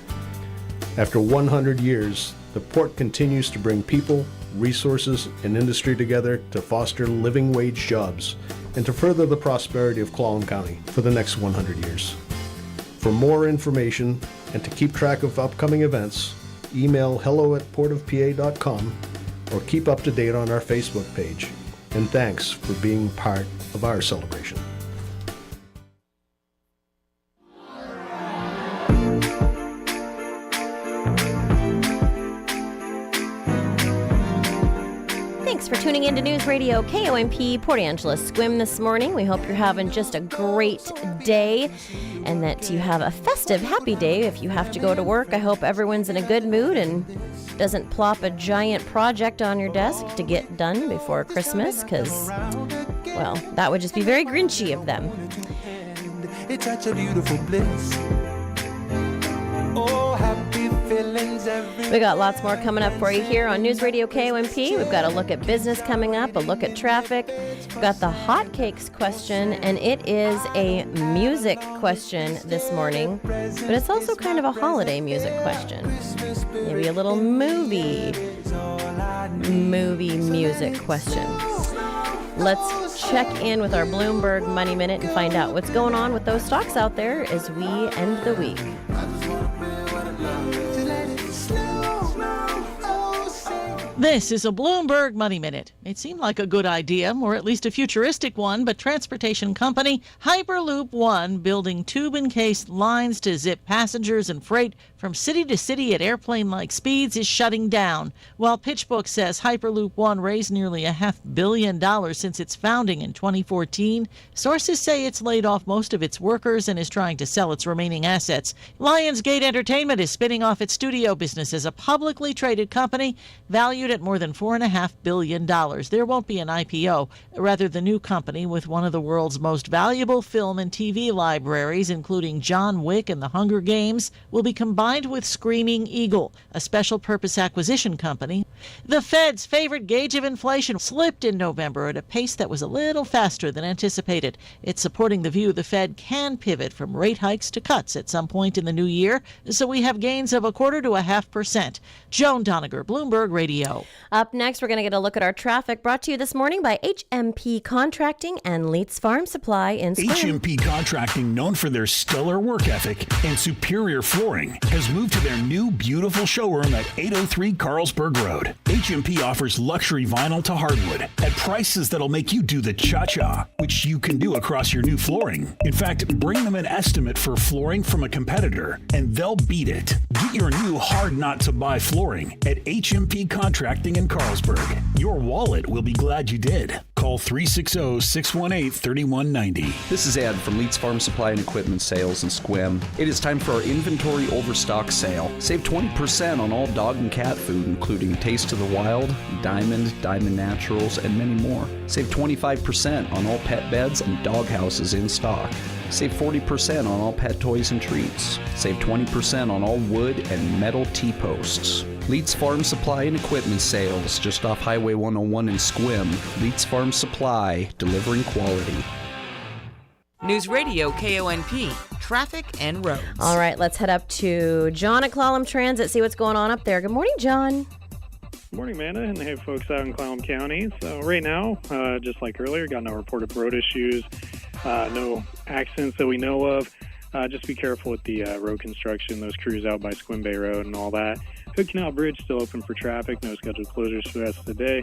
After 100 years, the port continues to bring people, resources, and industry together to foster living wage jobs and to further the prosperity of Clallam County for the next 100 years. For more information and to keep track of upcoming events, email hello@portofpa.com or keep up to date on our Facebook page. And thanks for being part of our celebration. Thanks for tuning in to News Radio KONP Port Angeles Squim this morning. We hope you're having just a great day and that you have a festive, happy day. If you have to go to work, I hope everyone's in a good mood and doesn't plop a giant project on your desk to get done before Christmas, because, well, that would just be very Grinchy of them. It's such a beautiful bliss. Oh, happy feelings every We got lots more coming up for you here on News Radio KONP. We've got a look at business coming up, a look at traffic. We've got the hotcakes question, and it is a music question this morning, but it's also kind of a holiday music question. Maybe a little movie music question. Let's check in with our Bloomberg Money Minute and find out what's going on with those stocks out there as we end the week. This is a Bloomberg Money Minute. It seemed like a good idea, or at least a futuristic one, but transportation company Hyperloop One, building tube-encased lines to zip passengers and freight from city to city at airplane-like speeds, is shutting down. While PitchBook says Hyperloop One raised nearly $500 million since its founding in 2014, sources say it's laid off most of its workers and is trying to sell its remaining assets. Lionsgate Entertainment is spinning off its studio business as a publicly traded company valued at more than $4.5 billion. There won't be an IPO. Rather, the new company, with one of the world's most valuable film and TV libraries, including John Wick and The Hunger Games, will be combined with Screaming Eagle, a special purpose acquisition company. The Fed's favorite gauge of inflation slipped in November at a pace that was a little faster than anticipated. It's supporting the view the Fed can pivot from rate hikes to cuts at some point in the new year, so we have gains of 1/4 to 0.5%. Joan Doniger, Bloomberg Radio. Up next, we're going to get a look at our traffic, brought to you this morning by HMP Contracting and Leeds Farm Supply in Squim. HMP Contracting, known for their stellar work ethic and superior flooring, has moved to their new beautiful showroom at 803 Carlsberg Road. HMP offers luxury vinyl to hardwood at prices that'll make you do the cha-cha, which you can do across your new flooring. In fact, bring them an estimate for flooring from a competitor, and they'll beat it. Give Get your new hard-not-to-buy flooring at HMP Contracting in Carlsberg. Your wallet will be glad you did. Call 360-618-3190. This is Ed from Leeds Farm Supply and Equipment Sales in Sequim. It is time for our inventory overstock sale. Save 20% on all dog and cat food, including Taste of the Wild, Diamond Naturals, and many more. Save 25% on all pet beds and dog houses in stock. Save 40% on all pet toys and treats. Save 20% on all wood and metal T-posts. Leeds Farm Supply and Equipment Sales, just off Highway 101 in Sequim. Leeds Farm Supply, delivering quality. News Radio KONP, traffic and roads. All right, let's head up to John at Clallam Transit, see what's going on up there. Good morning, John. Good morning, Amanda, and hey, folks out in Clallam County. So right now, just like earlier, got no reported road issues, no accidents that we know of. Just be careful with the road construction, those crews out by Sequim Bay Road and all that. Hood Canal Bridge still open for traffic, no scheduled closures for the rest of the day.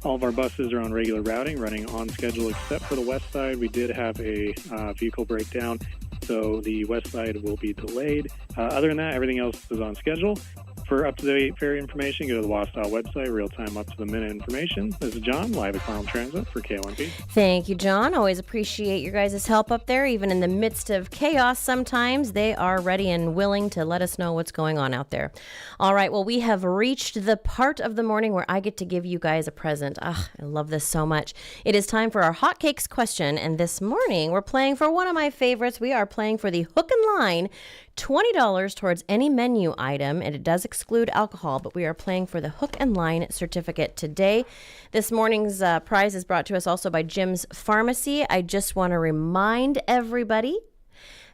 All of our buses are on regular routing, running on schedule except for the west side. We did have a vehicle breakdown, so the west side will be delayed. Other than that, everything else is on schedule. For up-to-date ferry information, go to the WASDOT website, real-time, up-to-the-minute information. This is John, live at Clallam Transit for KONP. Thank you, John. Always appreciate your guys' help up there. Even in the midst of chaos sometimes, they are ready and willing to let us know what's going on out there. All right, well, we have reached the part of the morning where I get to give you guys a present. I love this so much. It is time for our hotcakes question, and this morning we're playing for one of my favorites. We are playing for the hook and line, $20 towards any menu item, and it does exclude alcohol, but we are playing for the hook and line certificate today. This morning's prize is brought to us also by Jim's Pharmacy. I just want to remind everybody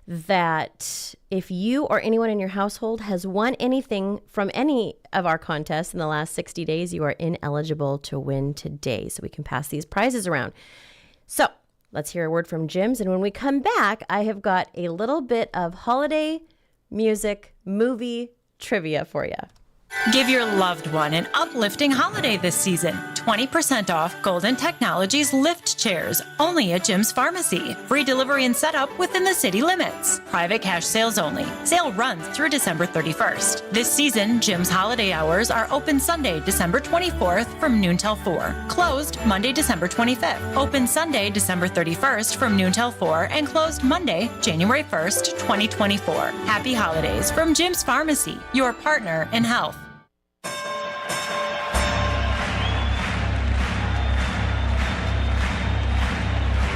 that if you or anyone in your household has won anything from any of our contests in the last 60 days, you are ineligible to win today, so we can pass these prizes around. So let's hear a word from Jim's, and when we come back, I have got a little bit of holiday music movie trivia for you. Give your loved one an uplifting holiday this season. 20% off Golden Technologies lift chairs, only at Jim's Pharmacy. Free delivery and setup within the city limits. Private cash sales only. Sale runs through December 31st. This season, Jim's holiday hours are open Sunday, December 24th from noon till 4. Closed Monday, December 25th. Open Sunday, December 31st from noon till 4 and closed Monday, January 1st, 2024. Happy holidays from Jim's Pharmacy, your partner in health.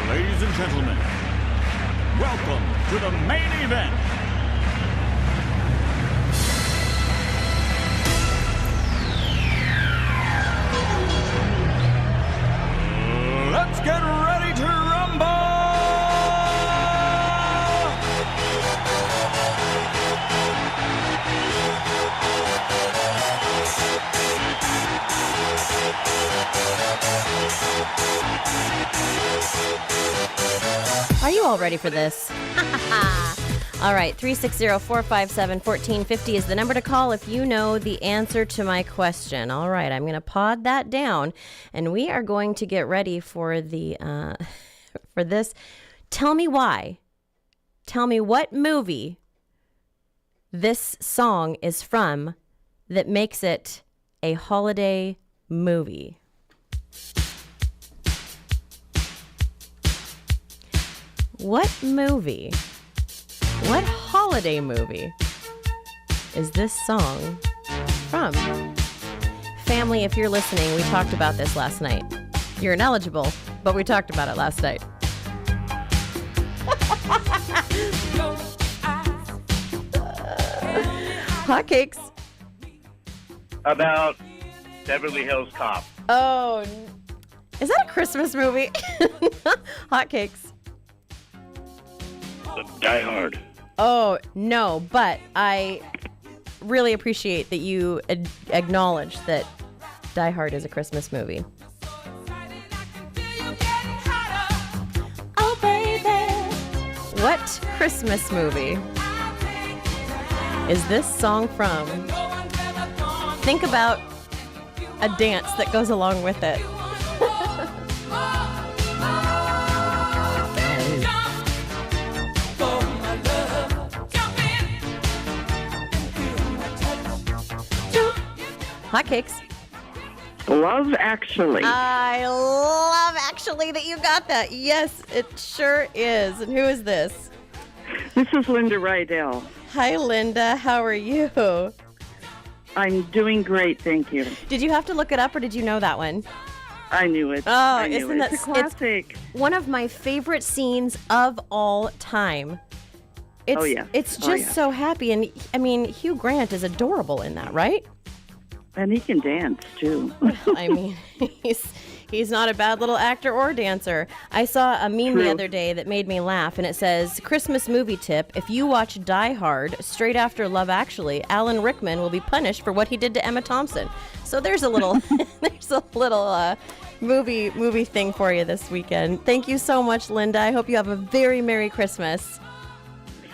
Ladies and gentlemen, welcome to the main event. Let's get ready to rumble! Are you all ready for this? All right, 360-457-1450 is the number to call if you know the answer to my question. All right, I'm going to pod that down, and we are going to get ready for the for this. Tell me why. Tell me what movie this song is from that makes it a holiday movie. What movie, what holiday movie is this song from? Family, if you're listening, we talked about this last night. You're ineligible, but we talked about it last night. Hotcakes. About Beverly Hills Cop. Oh, is that a Christmas movie? Hotcakes. Die Hard. Oh, no, but I really appreciate that you acknowledge that Die Hard is a Christmas movie. Oh, baby. What Christmas movie is this song from? Think about a dance that goes along with it. Hotcakes. Love Actually. I love Actually that you got that. Yes, it sure is. And who is this? This is Linda Rydell. Hi, Linda. How are you? I'm doing great, thank you. Did you have to look it up, or did you know that one? I knew it. Oh, isn't that a classic? It's one of my favorite scenes of all time. It's just so happy, and I mean, Hugh Grant is adorable in that, right? And he can dance too. I mean, he's not a bad little actor or dancer. I saw a meme the other day that made me laugh, and it says, "Christmas movie tip: if you watch Die Hard straight after Love Actually, Alan Rickman will be punished for what he did to Emma Thompson." So there's a little movie thing for you this weekend. Thank you so much, Linda. I hope you have a very Merry Christmas.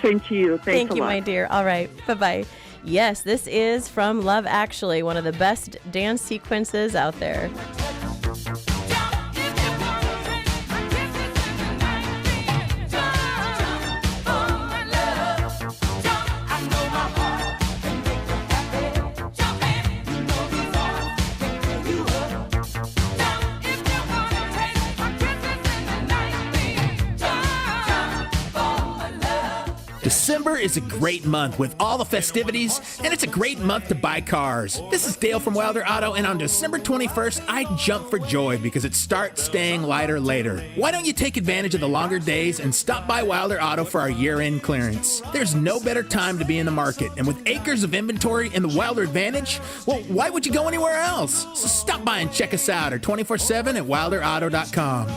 Same to you. Thank you, my dear. All right. Bye-bye. Yes, this is from Love Actually, one of the best dance sequences out there. December is a great month with all the festivities, and it's a great month to buy cars. This is Dale from Wilder Auto, and on December 21st, I jump for joy because it starts staying lighter later. Why don't you take advantage of the longer days and stop by Wilder Auto for our year-end clearance? There's no better time to be in the market, and with acres of inventory and the Wilder Advantage, well, why would you go anywhere else? So stop by and check us out at 24/7 at wilderauto.com.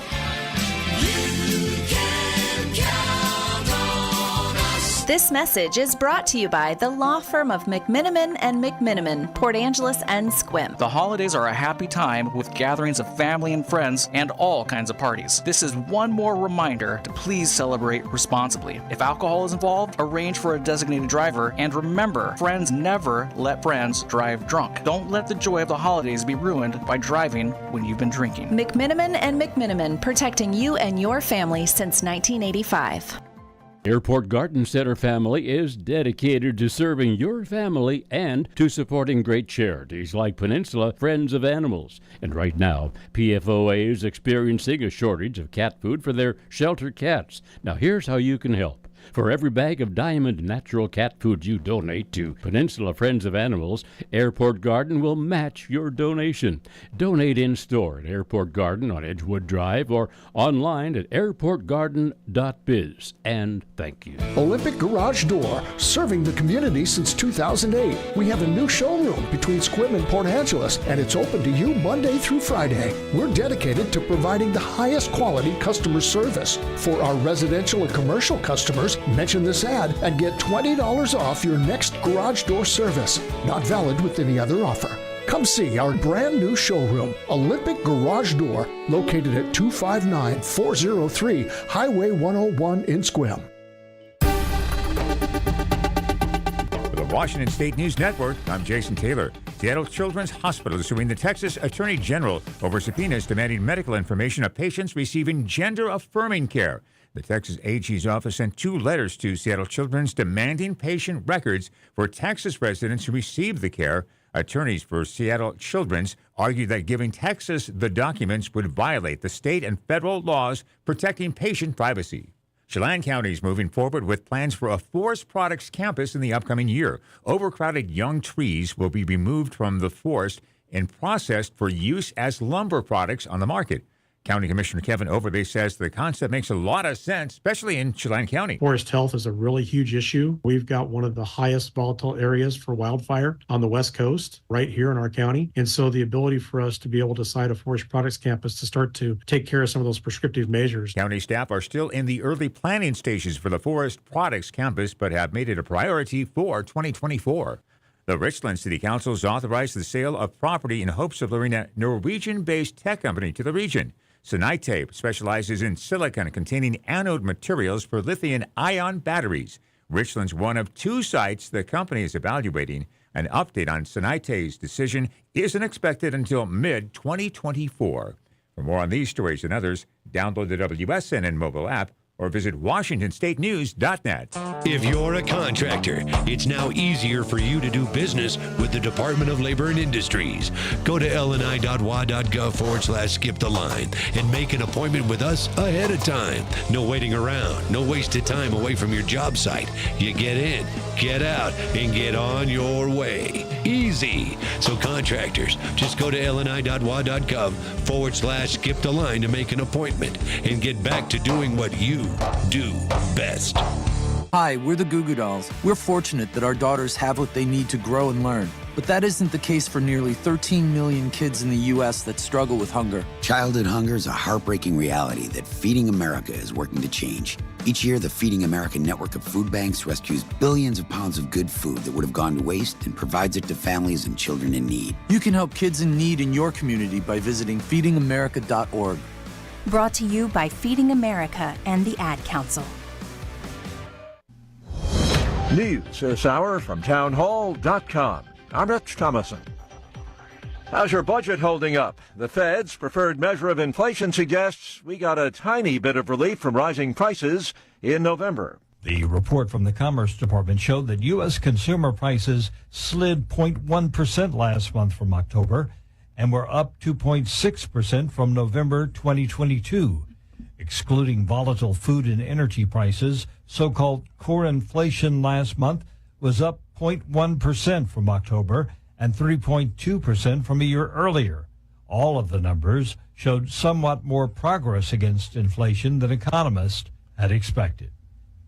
This message is brought to you by the law firm of McMiniman and McMiniman, Port Angeles and Sequim. The holidays are a happy time with gatherings of family and friends and all kinds of parties. This is one more reminder to please celebrate responsibly. If alcohol is involved, arrange for a designated driver, and remember, friends never let friends drive drunk. Don't let the joy of the holidays be ruined by driving when you've been drinking. McMiniman and McMiniman, protecting you and your family since 1985. Airport Garden Center family is dedicated to serving your family and to supporting great charities like Peninsula Friends of Animals. And right now, PFOA is experiencing a shortage of cat food for their shelter cats. Now here's how you can help. For every bag of Diamond natural cat food you donate to Peninsula Friends of Animals, Airport Garden will match your donation. Donate in-store at Airport Garden on Edgewood Drive or online at airportgarden.biz. And thank you. Olympic Garage Door, serving the community since 2008. We have a new showroom between Sequim and Port Angeles, and it's open to you Monday through Friday. We're dedicated to providing the highest quality customer service. For our residential and commercial customers, mention this ad and get $20 off your next garage door service. Not valid with any other offer. Come see our brand new showroom, Olympic Garage Door, located at 259-403 Highway 101 in Sequim. For the Washington State News Network, I'm Jason Taylor. Seattle Children's Hospital is suing the Texas Attorney General over subpoenas demanding medical information of patients receiving gender-affirming care. The Texas AG's office sent 2 letters to Seattle Children's demanding patient records for Texas residents who received the care. Attorneys for Seattle Children's argue that giving Texas the documents would violate the state and federal laws protecting patient privacy. Chelan County is moving forward with plans for a forest products campus in the upcoming year. Overcrowded young trees will be removed from the forest and processed for use as lumber products on the market. County Commissioner Kevin Overby says the concept makes a lot of sense, especially in Chelan County. Forest health is a really huge issue. We've got one of the highest volatile areas for wildfire on the West Coast, right here in our county. And so the ability for us to be able to site a forest products campus to start to take care of some of those prescriptive measures. County staff are still in the early planning stages for the forest products campus, but have made it a priority for 2024. The Richland City Council has authorized the sale of property in hopes of luring a Norwegian-based tech company to the region. Sonite specializes in silicon containing anode materials for lithium-ion batteries. Richland's one of 2 sites the company is evaluating. An update on Sonite's decision isn't expected until mid-2024. For more on these stories and others, download the WSNN mobile app or visit WashingtonStateNews.net. If you're a contractor, it's now easier for you to do business with the Department of Labor and Industries. Go to lni.wa.gov/skip the line and make an appointment with us ahead of time. No waiting around, no wasted time away from your job site. You get in, get out, and get on your way. Easy. So contractors, just go to lni.wa.gov/skip the line to make an appointment and get back to doing what you do best. Hi, we're the Goo Goo Dolls. We're fortunate that our daughters have what they need to grow and learn. But that isn't the case for nearly 13 million kids in the U.S. that struggle with hunger. Childhood hunger is a heartbreaking reality that Feeding America is working to change. Each year, the Feeding America network of food banks rescues billions of pounds of good food that would have gone to waste and provides it to families and children in need. You can help kids in need in your community by visiting feedingamerica.org. Brought to you by Feeding America and the Ad Council. News this hour from townhall.com. I'm Rich Thomason. How's your budget holding up? The Fed's preferred measure of inflation suggests we got a tiny bit of relief from rising prices in November. The report from the Commerce Department showed that U.S. consumer prices slid 0.1% last month from October and were up 2.6% from November 2022. Excluding volatile food and energy prices, so-called core inflation last month was up 0.1% from October and 3.2% from a year earlier. All of the numbers showed somewhat more progress against inflation than economists had expected.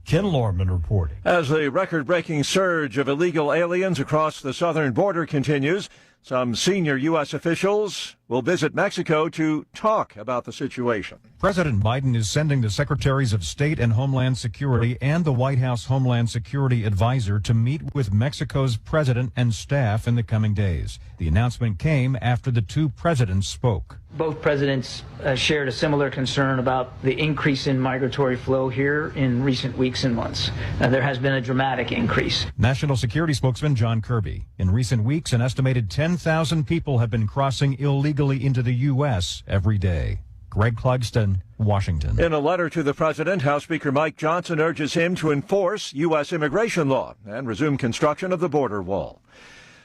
Ken Lorman reporting. As the record-breaking surge of illegal aliens across the southern border continues, some senior U.S. officials will visit Mexico to talk about the situation. President Biden is sending the Secretaries of State and Homeland Security and the White House Homeland Security Advisor to meet with Mexico's president and staff in the coming days. The announcement came after the two presidents spoke. Both presidents shared a similar concern about the increase in migratory flow here in recent weeks and months. There has been a dramatic increase. National Security spokesman John Kirby. In recent weeks, an estimated 10,000 people have been crossing illegally into the U.S. every day. Greg Clugston, Washington. In a letter to the president, House Speaker Mike Johnson urges him to enforce U.S. immigration law and resume construction of the border wall.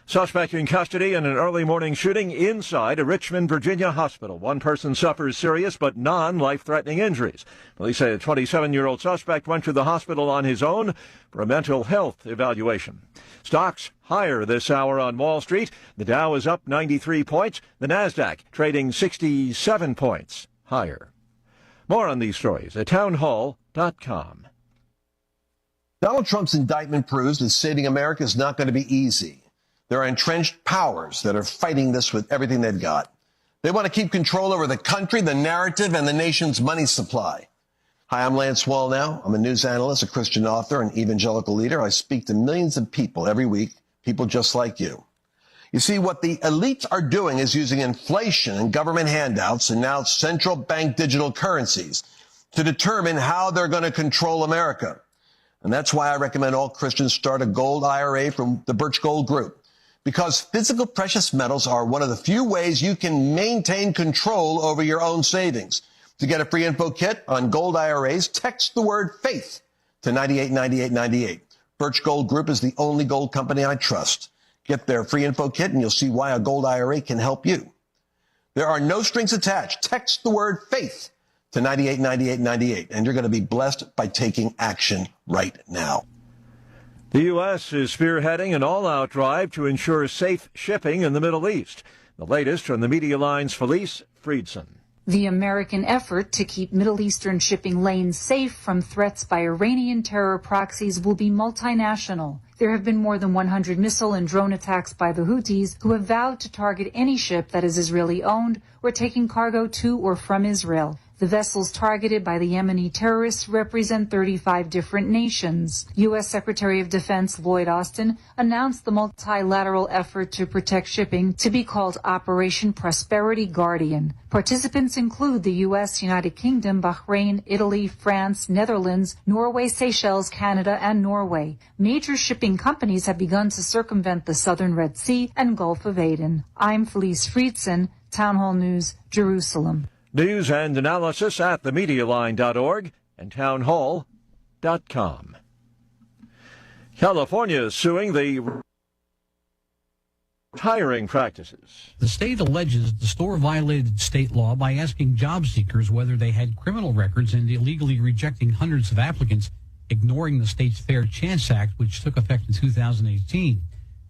Suspect in custody in an early morning shooting inside a Richmond, Virginia hospital. One person suffers serious but non-life-threatening injuries. Police say the 27-year-old suspect went to the hospital on his own for a mental health evaluation. Stocks higher this hour on Wall Street. The Dow is up 93 points. The Nasdaq trading 67 points higher. More on these stories at townhall.com. Donald Trump's indictment proves that saving America is not going to be easy. There are entrenched powers that are fighting this with everything they've got. They want to keep control over the country, the narrative, and the nation's money supply. Hi, I'm Lance Wallnow. I'm a news analyst, a Christian author, an evangelical leader. I speak to millions of people every week, people just like you. You see, what the elites are doing is using inflation and government handouts and now central bank digital currencies to determine how they're going to control America. And that's why I recommend all Christians start a gold IRA from the Birch Gold Group. Because physical precious metals are one of the few ways you can maintain control over your own savings. To get a free info kit on gold IRAs, text the word faith to 989898. Birch Gold Group is the only gold company I trust. Get their free info kit and you'll see why a gold IRA can help you. There are no strings attached. Text the word faith to 989898 and you're going to be blessed by taking action right now. The U.S. is spearheading an all-out drive to ensure safe shipping in the Middle East. The latest from the Media Line's Felice Friedson. The American effort to keep Middle Eastern shipping lanes safe from threats by Iranian terror proxies will be multinational. There have been more than 100 missile and drone attacks by the Houthis, who have vowed to target any ship that is Israeli-owned or taking cargo to or from Israel. The vessels targeted by the Yemeni terrorists represent 35 different nations. U.S. Secretary of Defense Lloyd Austin announced the multilateral effort to protect shipping to be called Operation Prosperity Guardian. Participants include the U.S., United Kingdom, Bahrain, Italy, France, Netherlands, Norway, Seychelles, Canada, and Norway. Major shipping companies have begun to circumvent the southern Red Sea and Gulf of Aden. I'm Felice Friedson, Town Hall News, Jerusalem. News and analysis at themedialine.org. and townhall.com. California is suing the hiring practices. The state alleges the store violated state law by asking job seekers whether they had criminal records and illegally rejecting hundreds of applicants, ignoring the state's Fair Chance Act, which took effect in 2018.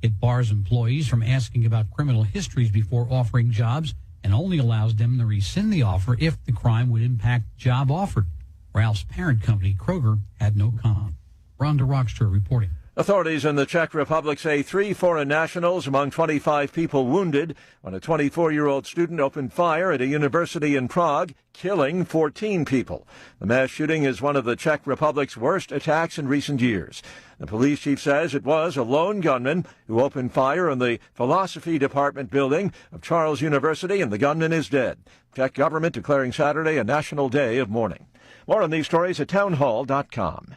It bars employees from asking about criminal histories before offering jobs and only allows them to rescind the offer if the crime would impact the job offered. Ralph's parent company, Kroger, had no comment. Rhonda Rockster reporting. Authorities in the Czech Republic say 3 foreign nationals among 25 people wounded when a 24-year-old student opened fire at a university in Prague, killing 14 people. The mass shooting is one of the Czech Republic's worst attacks in recent years. The police chief says it was a lone gunman who opened fire in the philosophy department building of Charles University, and the gunman is dead. Czech government declaring Saturday a national day of mourning. More on these stories at townhall.com.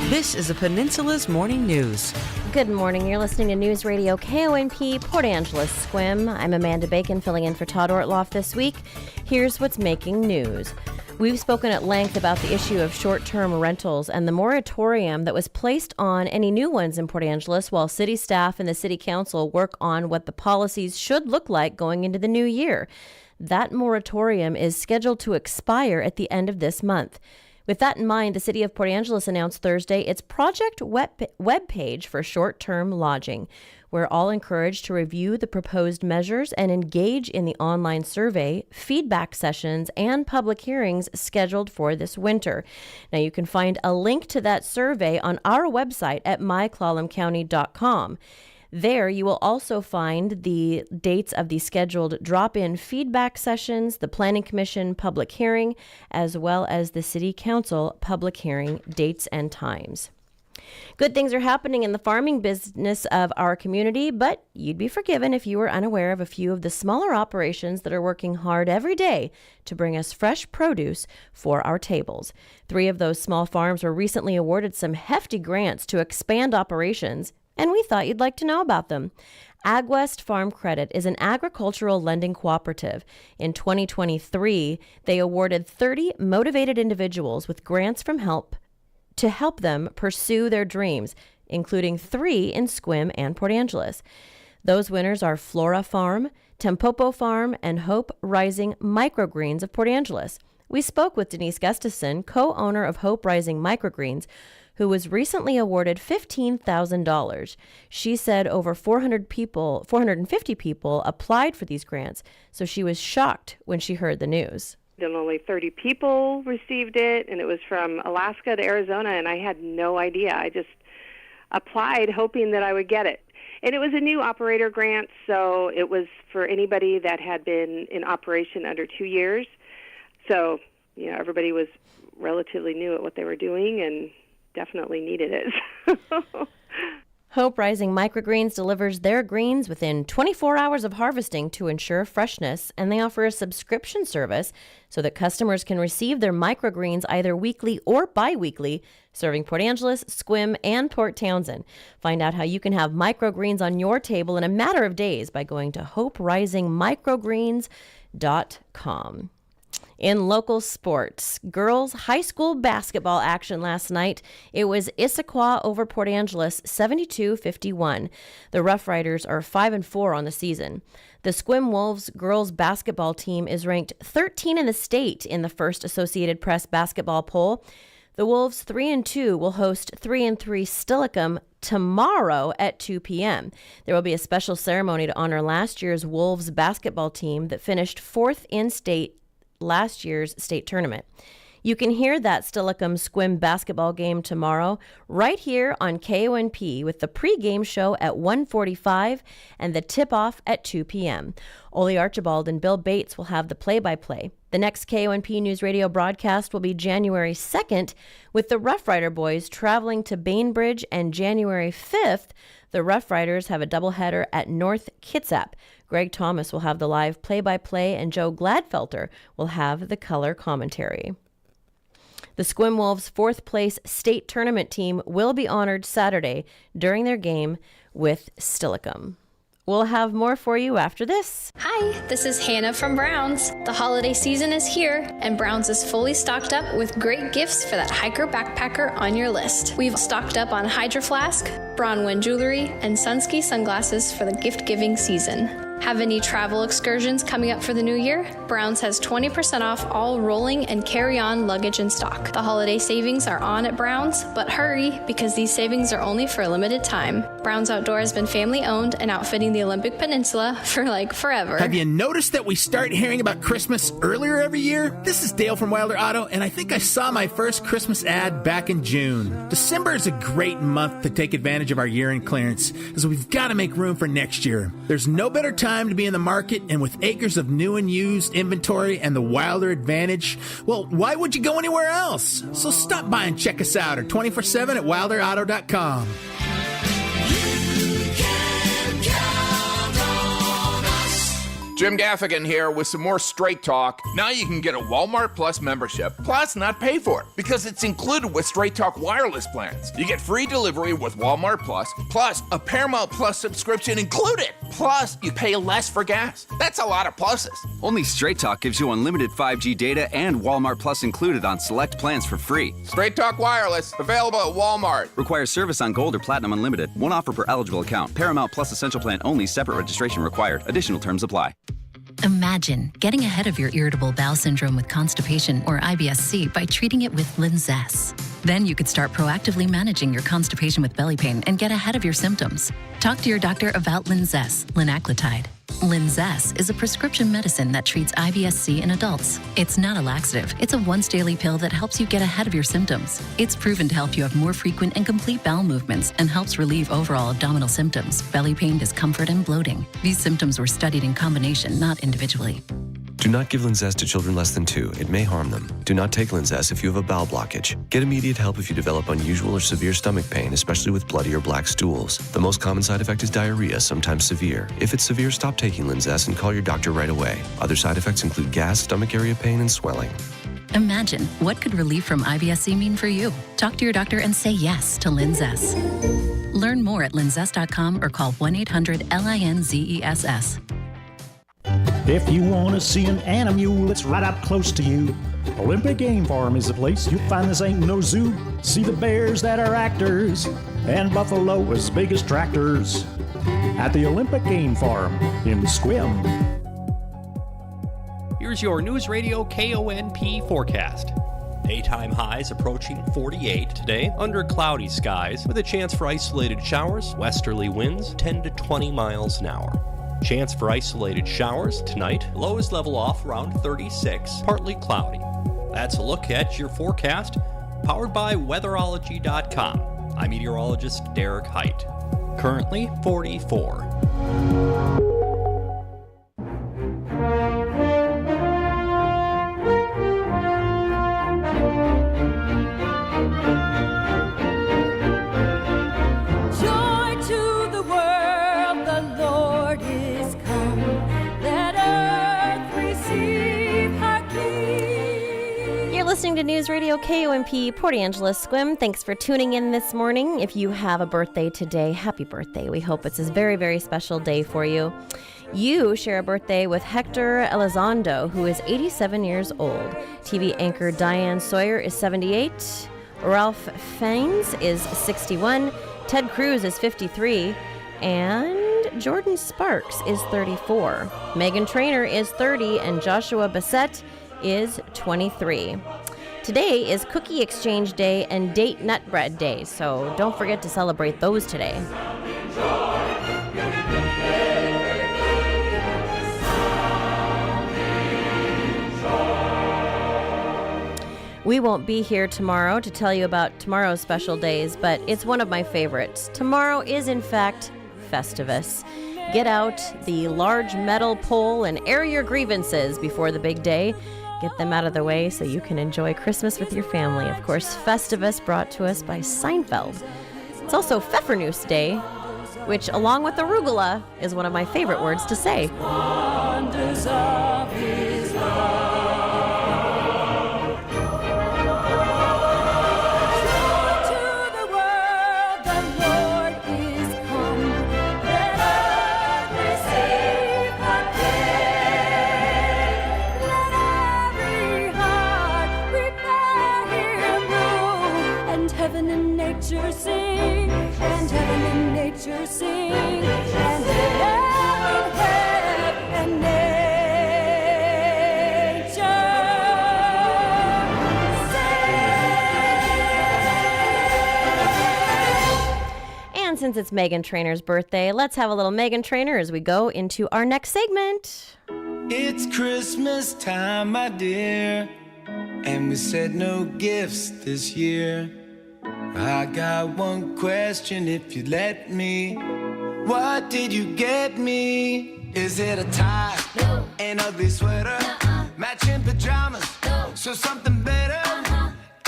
This is the Peninsula's Morning News. Good morning. You're listening to News Radio KONP, Port Angeles Squim. I'm Amanda Bacon, filling in for Todd Ortloff this week. Here's what's making news. We've spoken at length about the issue of short-term rentals and the moratorium that was placed on any new ones in Port Angeles while city staff and the city council work on what the policies should look like going into the new year. That moratorium is scheduled to expire at the end of this month. With that in mind, the City of Port Angeles announced Thursday its project web page for short-term lodging. We're all encouraged to review the proposed measures and engage in the online survey, feedback sessions, and public hearings scheduled for this winter. Now, you can find a link to that survey on our website at myclallamcounty.com. There, you will also find the dates of the scheduled drop-in feedback sessions, the Planning Commission public hearing, as well as the City Council public hearing dates and times. Good things are happening in the farming business of our community, but you'd be forgiven if you were unaware of a few of the smaller operations that are working hard every day to bring us fresh produce for our tables. 3 of those small farms were recently awarded some hefty grants to expand operations, and we thought you'd like to know about them. AgWest Farm Credit is an agricultural lending cooperative. In 2023, they awarded 30 motivated individuals with grants from help to help them pursue their dreams, including 3 in Squim and Port Angeles. Those winners are Flora Farm, Tempopo Farm, and Hope Rising Microgreens of Port Angeles. We spoke with Denise Gustafson, co-owner of Hope Rising Microgreens, who was recently awarded $15,000. She said over 450 people applied for these grants, so she was shocked when she heard the news. And only 30 people received it, and it was from Alaska to Arizona, and I had no idea. I just applied hoping that I would get it. And it was a new operator grant, so it was for anybody that had been in operation under 2 years. So, everybody was relatively new at what they were doing and definitely needed it. Hope Rising Microgreens delivers their greens within 24 hours of harvesting to ensure freshness, and they offer a subscription service so that customers can receive their microgreens either weekly or bi-weekly, serving Port Angeles, Squim, and Port Townsend. Find out how you can have microgreens on your table in a matter of days by going to hoperisingmicrogreens.com. In local sports, girls high school basketball action last night. It was Issaquah over Port Angeles, 72-51. The Rough Riders are 5-4 on the season. The Squim Wolves girls basketball team is ranked 13 in the state in the first Associated Press basketball poll. The Wolves 3-2 will host 3-3 Steilacoom tomorrow at 2 p.m. There will be a special ceremony to honor last year's Wolves basketball team that finished 4th in state last year's state tournament. You can hear that Steilacoom Squim basketball game tomorrow right here on KONP with the pregame show at 1:45 and the tip-off at 2 p.m. Ole Archibald and Bill Bates will have the play-by-play. The next KONP News Radio broadcast will be January 2nd with the Rough Rider boys traveling to Bainbridge, and January 5th, the Rough Riders have a doubleheader at North Kitsap. Greg Thomas will have the live play-by-play, and Joe Gladfelter will have the color commentary. The Squim Wolves' 4th place state tournament team will be honored Saturday during their game with Steilacoom. We'll have more for you after this. Hi, this is Hannah from Browns. The holiday season is here, and Browns is fully stocked up with great gifts for that hiker backpacker on your list. We've stocked up on Hydro Flask, Bronwyn jewelry, and Sunski sunglasses for the gift-giving season. Have any travel excursions coming up for the new year? Browns has 20% off all rolling and carry-on luggage in stock. The holiday savings are on at Browns, but hurry because these savings are only for a limited time. Browns Outdoor has been family-owned and outfitting the Olympic Peninsula for forever. Have you noticed that we start hearing about Christmas earlier every year? This is Dale from Wilder Auto, and I think I saw my first Christmas ad back in June. December is a great month to take advantage of our year-end clearance, as we've got to make room for next year. There's no better time to be in the market, and with acres of new and used inventory and the Wilder Advantage, well, why would you go anywhere else? So stop by and check us out at 24/7 at wilderauto.com. Jim Gaffigan here with some more Straight Talk. Now you can get a Walmart Plus membership, plus not pay for it, because it's included with Straight Talk wireless plans. You get free delivery with Walmart plus a Paramount Plus subscription included. Plus, you pay less for gas. That's a lot of pluses. Only Straight Talk gives you unlimited 5G data and Walmart Plus included on select plans for free. Straight Talk wireless, available at Walmart. Requires service on Gold or Platinum Unlimited. One offer per eligible account. Paramount Plus Essential Plan only. Separate registration required. Additional terms apply. Imagine getting ahead of your irritable bowel syndrome with constipation or IBS-C by treating it with Linzess. Then you could start proactively managing your constipation with belly pain and get ahead of your symptoms. Talk to your doctor about Linzess, linaclotide. Linzess is a prescription medicine that treats IBS-C in adults. It's not a laxative. It's a once-daily pill that helps you get ahead of your symptoms. It's proven to help you have more frequent and complete bowel movements and helps relieve overall abdominal symptoms, belly pain, discomfort, and bloating. These symptoms were studied in combination, not individually. Do not give Linzess to children less than 2. It may harm them. Do not take Linzess if you have a bowel blockage. Get immediate help if you develop unusual or severe stomach pain, especially with bloody or black stools. The most common side effect is diarrhea, sometimes severe. If it's severe, stop taking Linzess and call your doctor right away. Other side effects include gas, stomach area pain, and swelling. Imagine, what could relief from IBS-C mean for you? Talk to your doctor and say yes to Linzess. Learn more at linzess.com or call 1-800-LINZESS. If you want to see an animal, it's right up close to you. Olympic Game Farm is the place you'll find this ain't no zoo. See the bears that are actors and buffalo as big as tractors at the Olympic Game Farm in Squim. Here's your News Radio KONP forecast. Daytime highs approaching 48 today, under cloudy skies with a chance for isolated showers, westerly winds 10 to 20 miles an hour. Chance for isolated showers tonight, lows level off around 36, partly cloudy. That's a look at your forecast, powered by weatherology.com. I'm meteorologist Derek Height. Currently 44. Listening to News Radio KONP, Port Angeles Squim. Thanks for tuning in this morning. If you have a birthday today, happy birthday. We hope it's a very, very special day for you. You share a birthday with Hector Elizondo, who is 87 years old. TV anchor Diane Sawyer is 78. Ralph Fiennes is 61. Ted Cruz is 53. And Jordan Sparks is 34. Meghan Trainor is 30. And Joshua Bassett is 23. Today is Cookie Exchange Day and Date Nut Bread Day, so don't forget to celebrate those today. We won't be here tomorrow to tell you about tomorrow's special days, but it's one of my favorites. Tomorrow is, in fact, Festivus. Get out the large metal pole and air your grievances before the big day. Get them out of the way so you can enjoy Christmas with your family. Of course, Festivus brought to us by Seinfeld. It's also Pfeffernuss Day, which, along with arugula, is one of my favorite words to say. Wonders of his love. nature sing, and heaven and nature sing, and heaven and nature sing. And since it's Meghan Trainor's birthday, let's have a little Meghan Trainor as we go into our next segment. It's Christmas time, my dear, and we said no gifts this year. I got one question if you let me. What did you get me? Is it a tie? No. An ugly sweater? Matching pajamas? No. So something better?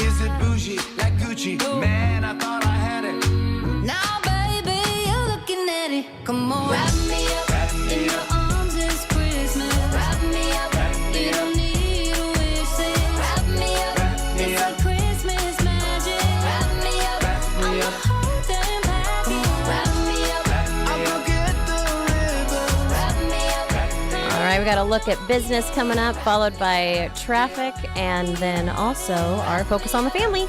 Is it bougie like Gucci? No. Man, I thought I had it. Now, baby, you're looking at it. Come on, wrap me up in your arms. It's Christmas. Wrap me up. You don't need a wish. Say, wrap me up. It's a Christmas magic. Wrap me up. I'm a whole damn package. Wrap me up. I'm gonna get the ribbon. Wrap me up. All right, we got a look at business coming up, followed by traffic, and then also our focus on the family.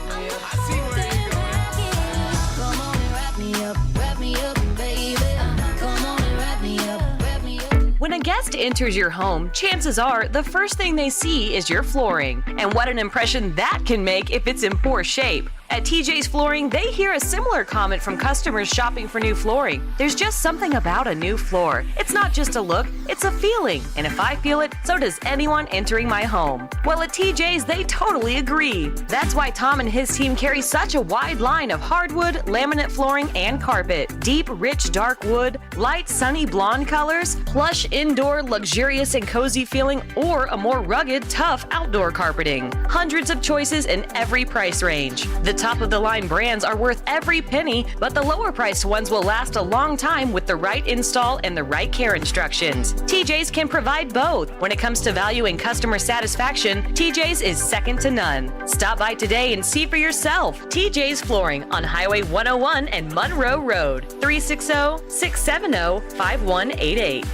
When a guest enters your home, chances are the first thing they see is your flooring. And what an impression that can make if it's in poor shape. At TJ's Flooring, they hear a similar comment from customers shopping for new flooring. There's just something about a new floor. It's not just a look, it's a feeling. And if I feel it, so does anyone entering my home. Well, at TJ's, they totally agree. That's why Tom and his team carry such a wide line of hardwood, laminate flooring, and carpet. Deep, rich, dark wood, light, sunny blonde colors, plush, indoor, luxurious, and cozy feeling, or a more rugged, tough outdoor carpeting. Hundreds of choices in every price range. The top-of-the-line brands are worth every penny, but the lower-priced ones will last a long time with the right install and the right care instructions. TJ's can provide both. When it comes to value and customer satisfaction, TJ's is second to none. Stop by today and see for yourself. TJ's Flooring on Highway 101 and Monroe Road. 360-670-5188.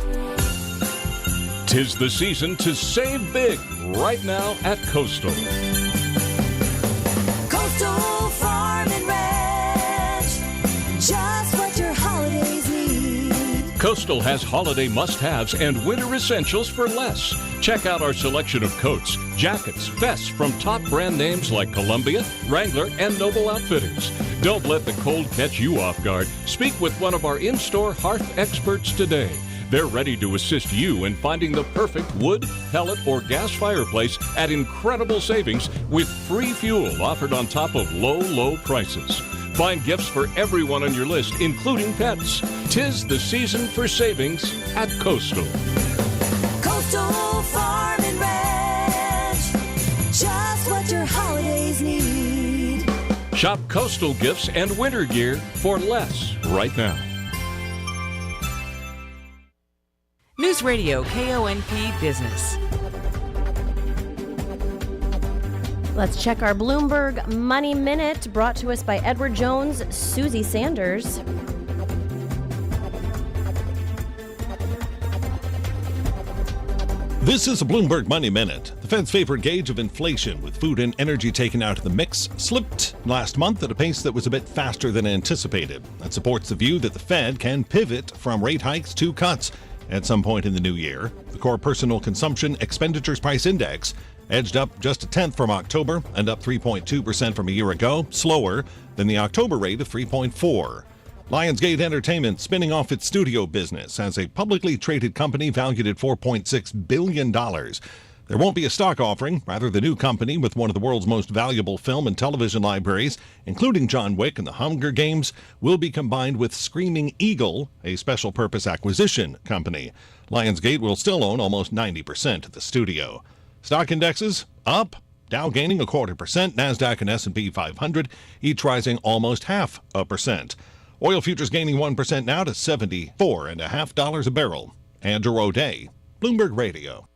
'Tis the season to save big right now at Coastal. Coastal Farm and Ranch, just what your holidays need. Coastal has holiday must-haves and winter essentials for less. Check out our selection of coats, jackets, vests from top brand names like Columbia, Wrangler, and Noble Outfitters. Don't let the cold catch you off guard. Speak with one of our in-store hearth experts today. They're ready to assist you in finding the perfect wood, pellet, or gas fireplace at incredible savings with free fuel offered on top of low, low prices. Find gifts for everyone on your list, including pets. 'Tis the season for savings at Coastal. Coastal Farm and Ranch, just what your holidays need. Shop Coastal gifts and winter gear for less right now. Newsradio KONP Business. Let's check our Bloomberg Money Minute, brought to us by Edward Jones, Susie Sanders. This is a Bloomberg Money Minute. The Fed's favorite gauge of inflation, with food and energy taken out of the mix, slipped last month at a pace that was a bit faster than anticipated. That supports the view that the Fed can pivot from rate hikes to cuts at some point in the new year. The core personal consumption expenditures price index edged up just a tenth from October and up 3.2% from a year ago, slower than the October rate of 3.4%. Lionsgate Entertainment spinning off its studio business as a publicly traded company valued at $4.6 billion. There won't be a stock offering. Rather, the new company, with one of the world's most valuable film and television libraries, including John Wick and The Hunger Games, will be combined with Screaming Eagle, a special purpose acquisition company. Lionsgate will still own almost 90% of the studio. Stock indexes up. Dow gaining 0.25%, NASDAQ and S&P 500, each rising almost 0.5%. Oil futures gaining 1% now to $74.50 a barrel. Andrew O'Day, Bloomberg Radio.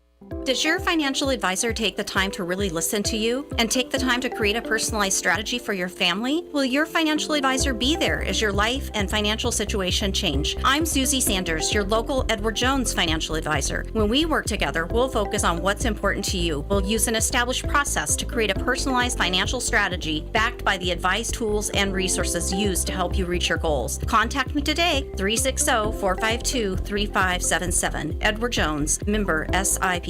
Does your financial advisor take the time to really listen to you and take the time to create a personalized strategy for your family? Will your financial advisor be there as your life and financial situation change? I'm Susie Sanders, your local Edward Jones financial advisor. When we work together, we'll focus on what's important to you. We'll use an established process to create a personalized financial strategy backed by the advice, tools, and resources used to help you reach your goals. Contact me today, 360-452-3577. Edward Jones, member SIPC.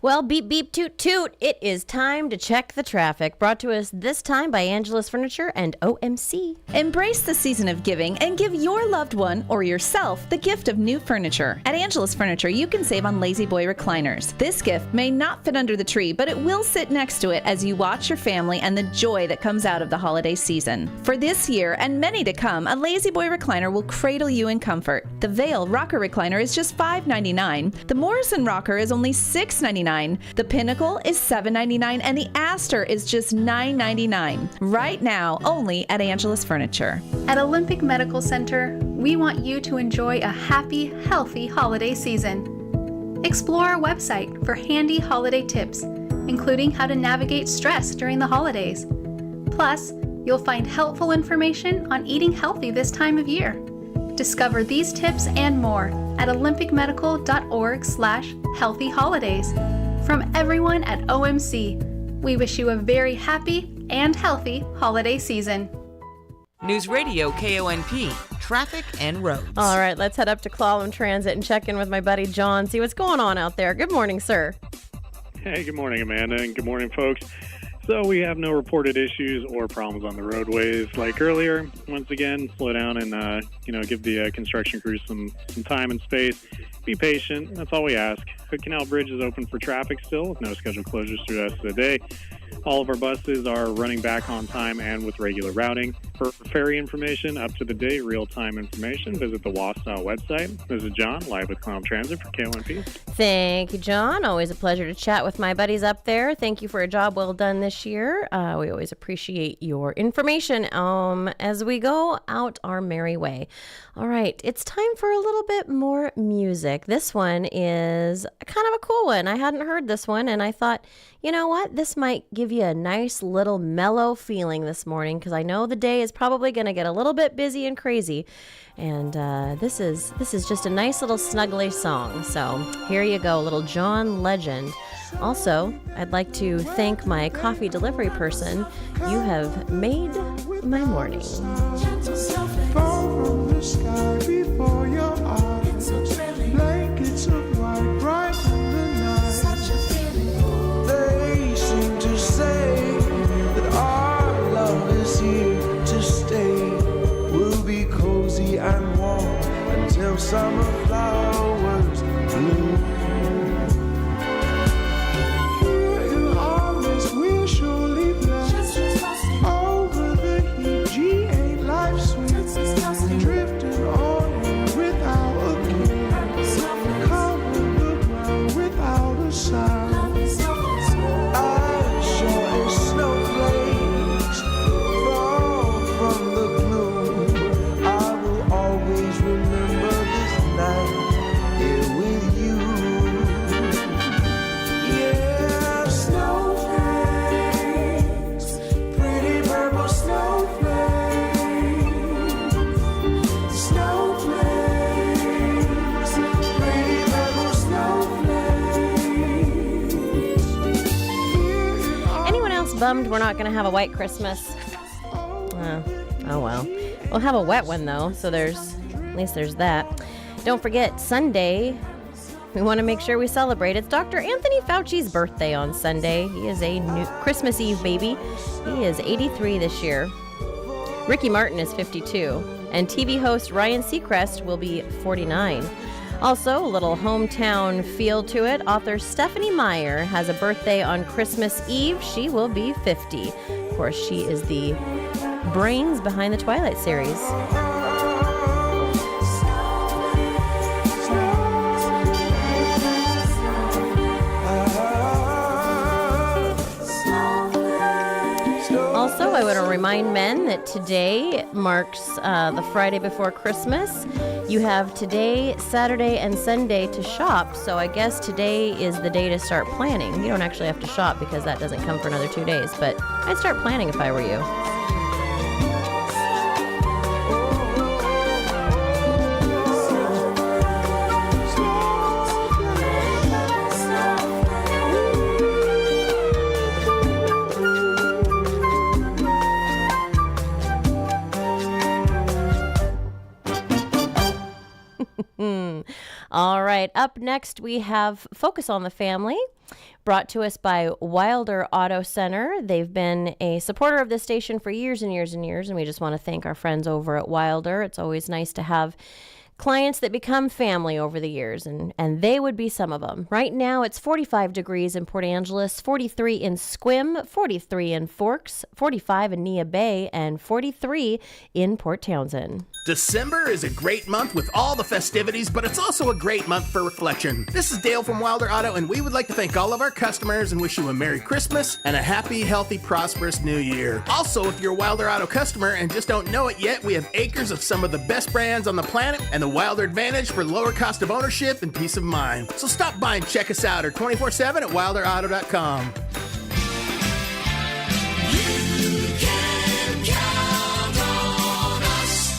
Well, beep, beep, toot, toot. It is time to check the traffic. Brought to us this time by Angela's Furniture and OMC. Embrace the season of giving and give your loved one or yourself the gift of new furniture. At Angela's Furniture, you can save on Lazy Boy recliners. This gift may not fit under the tree, but it will sit next to it as you watch your family and the joy that comes out of the holiday season. For this year and many to come, a Lazy Boy recliner will cradle you in comfort. The Vail Rocker recliner is just $5.99. The Morrison Rocker is only $6.99. The Pinnacle is $7.99 and the Astor is just $9.99. Right now, only at Angela's Furniture. At Olympic Medical Center, we want you to enjoy a happy, healthy holiday season. Explore our website for handy holiday tips, including how to navigate stress during the holidays. Plus, you'll find helpful information on eating healthy this time of year. Discover these tips and more at olympicmedical.org/healthyholidays. From everyone at OMC, we wish you a very happy and healthy holiday season. Newsradio KONP, traffic and roads. All right, let's head up to Clallam Transit and check in with my buddy John, see what's going on out there. Good morning, sir. Hey, good morning, Amanda, and good morning, folks. So we have no reported issues or problems on the roadways like earlier. Once again, slow down and, give the construction crews some time and space. Be patient. That's all we ask. Hood Canal Bridge is open for traffic still with no scheduled closures through the rest of the day. All of our buses are running back on time and with regular routing. For ferry information, up-to-the-date, real-time information, visit the Wausau website. This is John, live with Clallam Transit for KONP. Thank you, John. Always a pleasure to chat with my buddies up there. Thank you for a job well done this year. We always appreciate your information as we go out our merry way. All right, it's time for a little bit more music. This one is kind of a cool one. I hadn't heard this one, and I thought, you know what? This might give you a nice little mellow feeling this morning because I know the day is probably going to get a little bit busy and crazy. And this is just a nice little snuggly song. So here you go, little John Legend. Also, I'd like to thank my coffee delivery person. You have made my morning. Fall from the sky before your eyes. Blankets of white bright in the night. They seem to say that our love is here to stay. We'll be cozy and warm until summer flowers bloom. Here in harvest we're surely blessed. Over the heat, G ain't life sweet. Drifting on without a care. Cover the ground without a sound. I sure as snowflakes fall from the gloom. I will always remember this night here with you. Yeah, snowflakes, pretty purple snowflakes. Snowflakes, pretty purple snowflakes. Anyone else bummed we're not going to have a white Christmas? Oh well. We'll have a wet one though, so at least there's that. Don't forget, Sunday, we want to make sure we celebrate. It's Dr. Anthony Fauci's birthday on Sunday. He is a new Christmas Eve baby. He is 83 this year. Ricky Martin is 52, and TV host Ryan Seacrest will be 49. Also, a little hometown feel to it. Author Stephanie Meyer has a birthday on Christmas Eve. She will be 50. Of course, she is the brains behind the Twilight series. Also, I want to remind men that today marks the Friday before Christmas. You have today, Saturday, and Sunday to shop, so I guess today is the day to start planning. You don't actually have to shop because that doesn't come for another 2 days, but I'd start planning if I were you. All right, up next we have Focus on the Family, brought to us by Wilder Auto Center. They've been a supporter of this station for years and years and years, and we just want to thank our friends over at Wilder. It's always nice to have clients that become family over the years, and they would be some of them. Right now, it's 45 degrees in Port Angeles, 43 in Sequim, 43 in Forks, 45 in Nia Bay, and 43 in Port Townsend. December is a great month with all the festivities, but it's also a great month for reflection. This is Dale from Wilder Auto, and we would like to thank all of our customers and wish you a Merry Christmas and a happy, healthy, prosperous New Year. Also, if you're a Wilder Auto customer and just don't know it yet, we have acres of some of the best brands on the planet and the Wilder Advantage for lower cost of ownership and peace of mind. So stop by and check us out or 24/7 at wilderauto.com.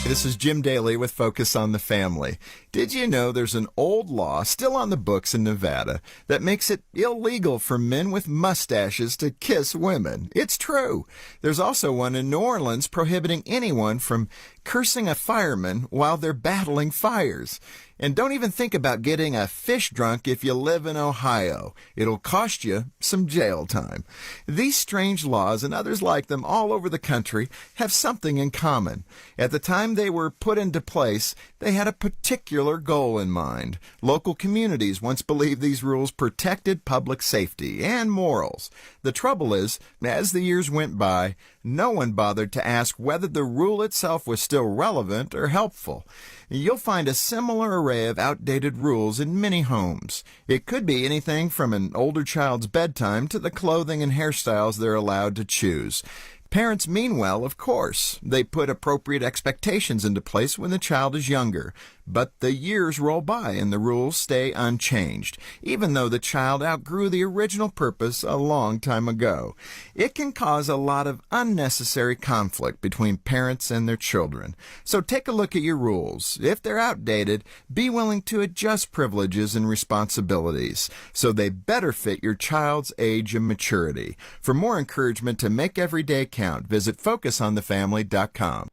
This is Jim Daly with Focus on the Family. Did you know there's an old law still on the books in Nevada that makes it illegal for men with mustaches to kiss women? It's true. There's also one in New Orleans prohibiting anyone from cursing a fireman while they're battling fires. And don't even think about getting a fish drunk if you live in Ohio. It'll cost you some jail time. These strange laws and others like them all over the country have something in common. At the time they were put into place, they had a particular goal in mind. Local communities once believed these rules protected public safety and morals. The trouble is, as the years went by, no one bothered to ask whether the rule itself was still relevant or helpful. You'll find a similar array of outdated rules in many homes. It could be anything from an older child's bedtime to the clothing and hairstyles they're allowed to choose. Parents mean well, of course. They put appropriate expectations into place when the child is younger. But the years roll by and the rules stay unchanged, even though the child outgrew the original purpose a long time ago. It can cause a lot of unnecessary conflict between parents and their children. So take a look at your rules. If they're outdated, be willing to adjust privileges and responsibilities so they better fit your child's age and maturity. For more encouragement to make every day count, visit FocusOnTheFamily.com.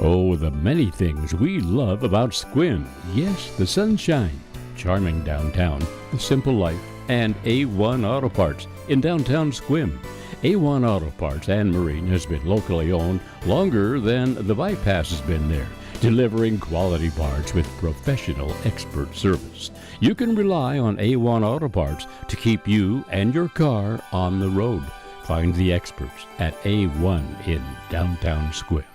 Oh, the many things we love about Sequim. Yes, the sunshine, charming downtown, the simple life, and A1 Auto Parts in downtown Sequim. A1 Auto Parts and Marine has been locally owned longer than the bypass has been there, delivering quality parts with professional expert service. You can rely on A1 Auto Parts to keep you and your car on the road. Find the experts at A1 in downtown Sequim.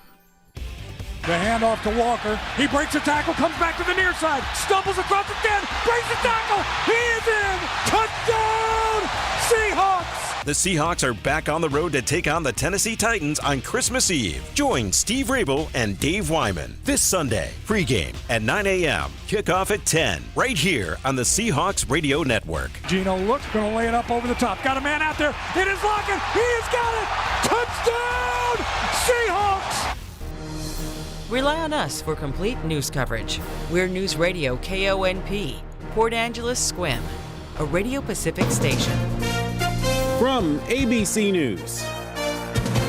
The handoff to Walker. He breaks the tackle, comes back to the near side, stumbles across the 10, breaks the tackle. He is in. Touchdown, Seahawks. The Seahawks are back on the road to take on the Tennessee Titans on Christmas Eve. Join Steve Rabel and Dave Wyman this Sunday. Pregame at 9 a.m. Kickoff at 10. Right here on the Seahawks Radio Network. Gino looks, going to lay it up over the top. Got a man out there. It is Lockett. He has got it. Touchdown, Seahawks. Rely on us for complete news coverage. We're Newsradio KONP, Port Angeles Sequim, a Radio Pacific station. From ABC News,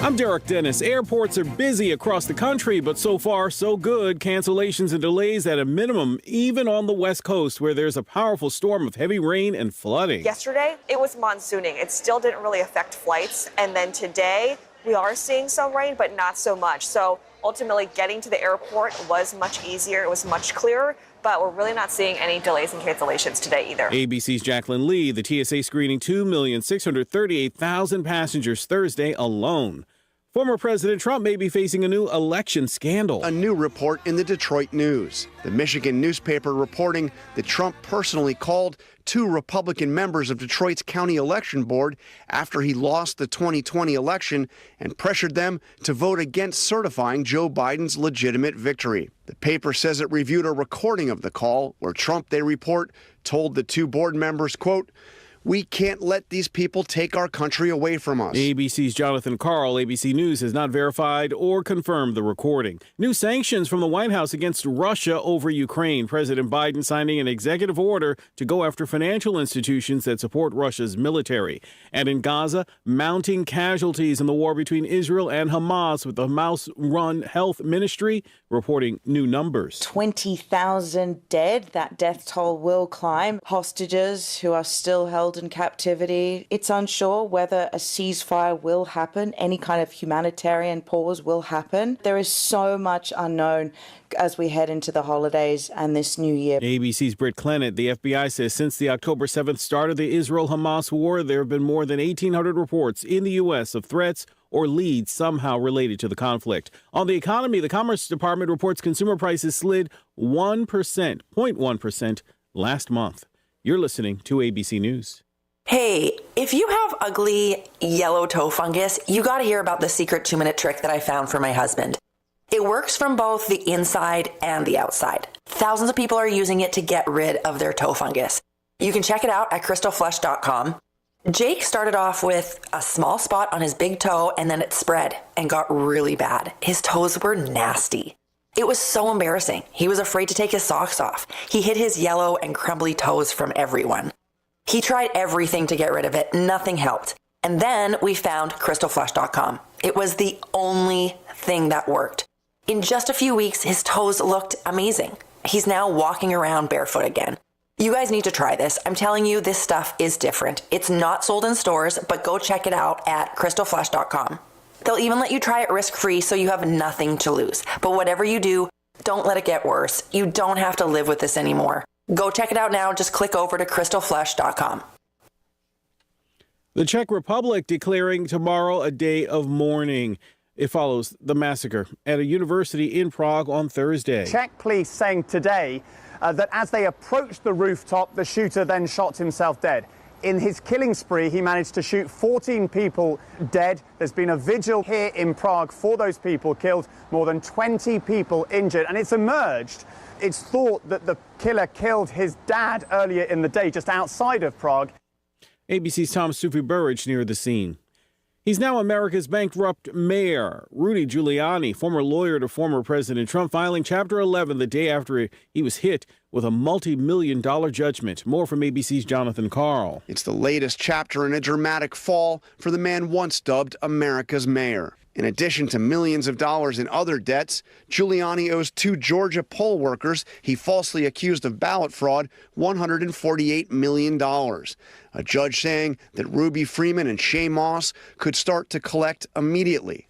I'm Derek Dennis. Airports are busy across the country, but so far, so good. Cancellations and delays at a minimum, even on the West Coast, where there's a powerful storm of heavy rain and flooding. Yesterday, it was monsooning. It still didn't really affect flights. And then today, we are seeing some rain, but not so much. So ultimately, getting to the airport was much easier. It was much clearer, but we're really not seeing any delays and cancellations today either. ABC's Jacqueline Lee, the TSA screening 2,638,000 passengers Thursday alone. Former President Trump may be facing a new election scandal. A new report in the Detroit News. The Michigan newspaper reporting that Trump personally called 2 Republican members of Detroit's county election board after he lost the 2020 election and pressured them to vote against certifying Joe Biden's legitimate victory. The paper says it reviewed a recording of the call where Trump, they report, told the 2 board members, quote, "We can't let these people take our country away from us." ABC's Jonathan Karl. ABC News has not verified or confirmed the recording. New sanctions from the White House against Russia over Ukraine. President Biden signing an executive order to go after financial institutions that support Russia's military. And in Gaza, mounting casualties in the war between Israel and Hamas, with the Hamas-run health ministry reporting new numbers. 20,000 dead. That death toll will climb. Hostages who are still held in captivity. It's unsure whether a ceasefire will happen. Any kind of humanitarian pause will happen. There is so much unknown as we head into the holidays and this new year. ABC's Britt Clennett. The FBI says since the October 7th start of the Israel-Hamas war, there have been more than 1,800 reports in the U.S. of threats or leads somehow related to the conflict. On the economy, the Commerce Department reports consumer prices slid 0.1% last month. You're listening to ABC News. Hey, if you have ugly yellow toe fungus, you got to hear about the secret 2-minute trick that I found for my husband. It works from both the inside and the outside. Thousands of people are using it to get rid of their toe fungus. You can check it out at crystalflesh.com. Jake started off with a small spot on his big toe, and then it spread and got really bad. His toes were nasty. It was so embarrassing. He was afraid to take his socks off. He hid his yellow and crumbly toes from everyone. He tried everything to get rid of it. Nothing helped. And then we found crystalflesh.com. It was the only thing that worked. In just a few weeks, his toes looked amazing. He's now walking around barefoot again. You guys need to try this. I'm telling you, this stuff is different. It's not sold in stores, but go check it out at crystalflesh.com. They'll even let you try it risk-free, so you have nothing to lose. But whatever you do, don't let it get worse. You don't have to live with this anymore. Go check it out now. Just click over to crystalflesh.com. The Czech Republic declaring tomorrow a day of mourning. It follows the massacre at a university in Prague on Thursday. Czech police saying today that as they approached the rooftop, the shooter then shot himself dead. In his killing spree, he managed to shoot 14 people dead. There's been a vigil here in Prague for those people killed, more than 20 people injured. And it's emerged, it's thought that the killer killed his dad earlier in the day, just outside of Prague. ABC's Tom Stufi-Burridge near the scene. He's now America's bankrupt mayor. Rudy Giuliani, former lawyer to former President Trump, filing Chapter 11 the day after he was hit with a multi-million-dollar judgment. More from ABC's Jonathan Karl. It's the latest chapter in a dramatic fall for the man once dubbed America's mayor. In addition to millions of dollars in other debts, Giuliani owes 2 Georgia poll workers he falsely accused of ballot fraud $148 million. A judge saying that Ruby Freeman and Shay Moss could start to collect immediately.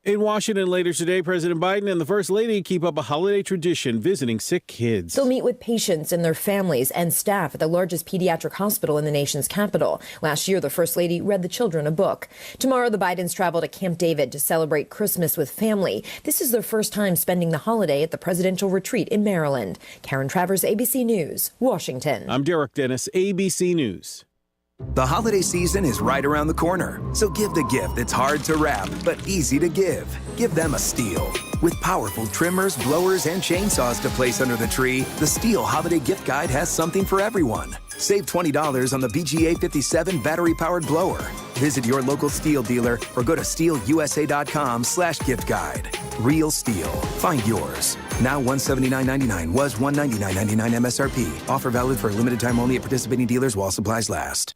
In Washington later today, President Biden and the First Lady keep up a holiday tradition, visiting sick kids. They'll meet with patients and their families and staff at the largest pediatric hospital in the nation's capital. Last year, the First Lady read the children a book. Tomorrow, the Bidens travel to Camp David to celebrate Christmas with family. This is their first time spending the holiday at the presidential retreat in Maryland. Karen Travers, ABC News, Washington. I'm Derek Dennis, ABC News. The holiday season is right around the corner, so give the gift that's hard to wrap but easy to give. Give them a Stihl. With powerful trimmers, blowers, and chainsaws to place under the tree, the Stihl Holiday Gift Guide has something for everyone. Save $20 on the BGA 57 battery-powered blower. Visit your local Stihl dealer or go to stihlusa.com/gift guide. Real Stihl. Find yours. Now $179.99 was $199.99 MSRP. Offer valid for a limited time only at participating dealers while supplies last.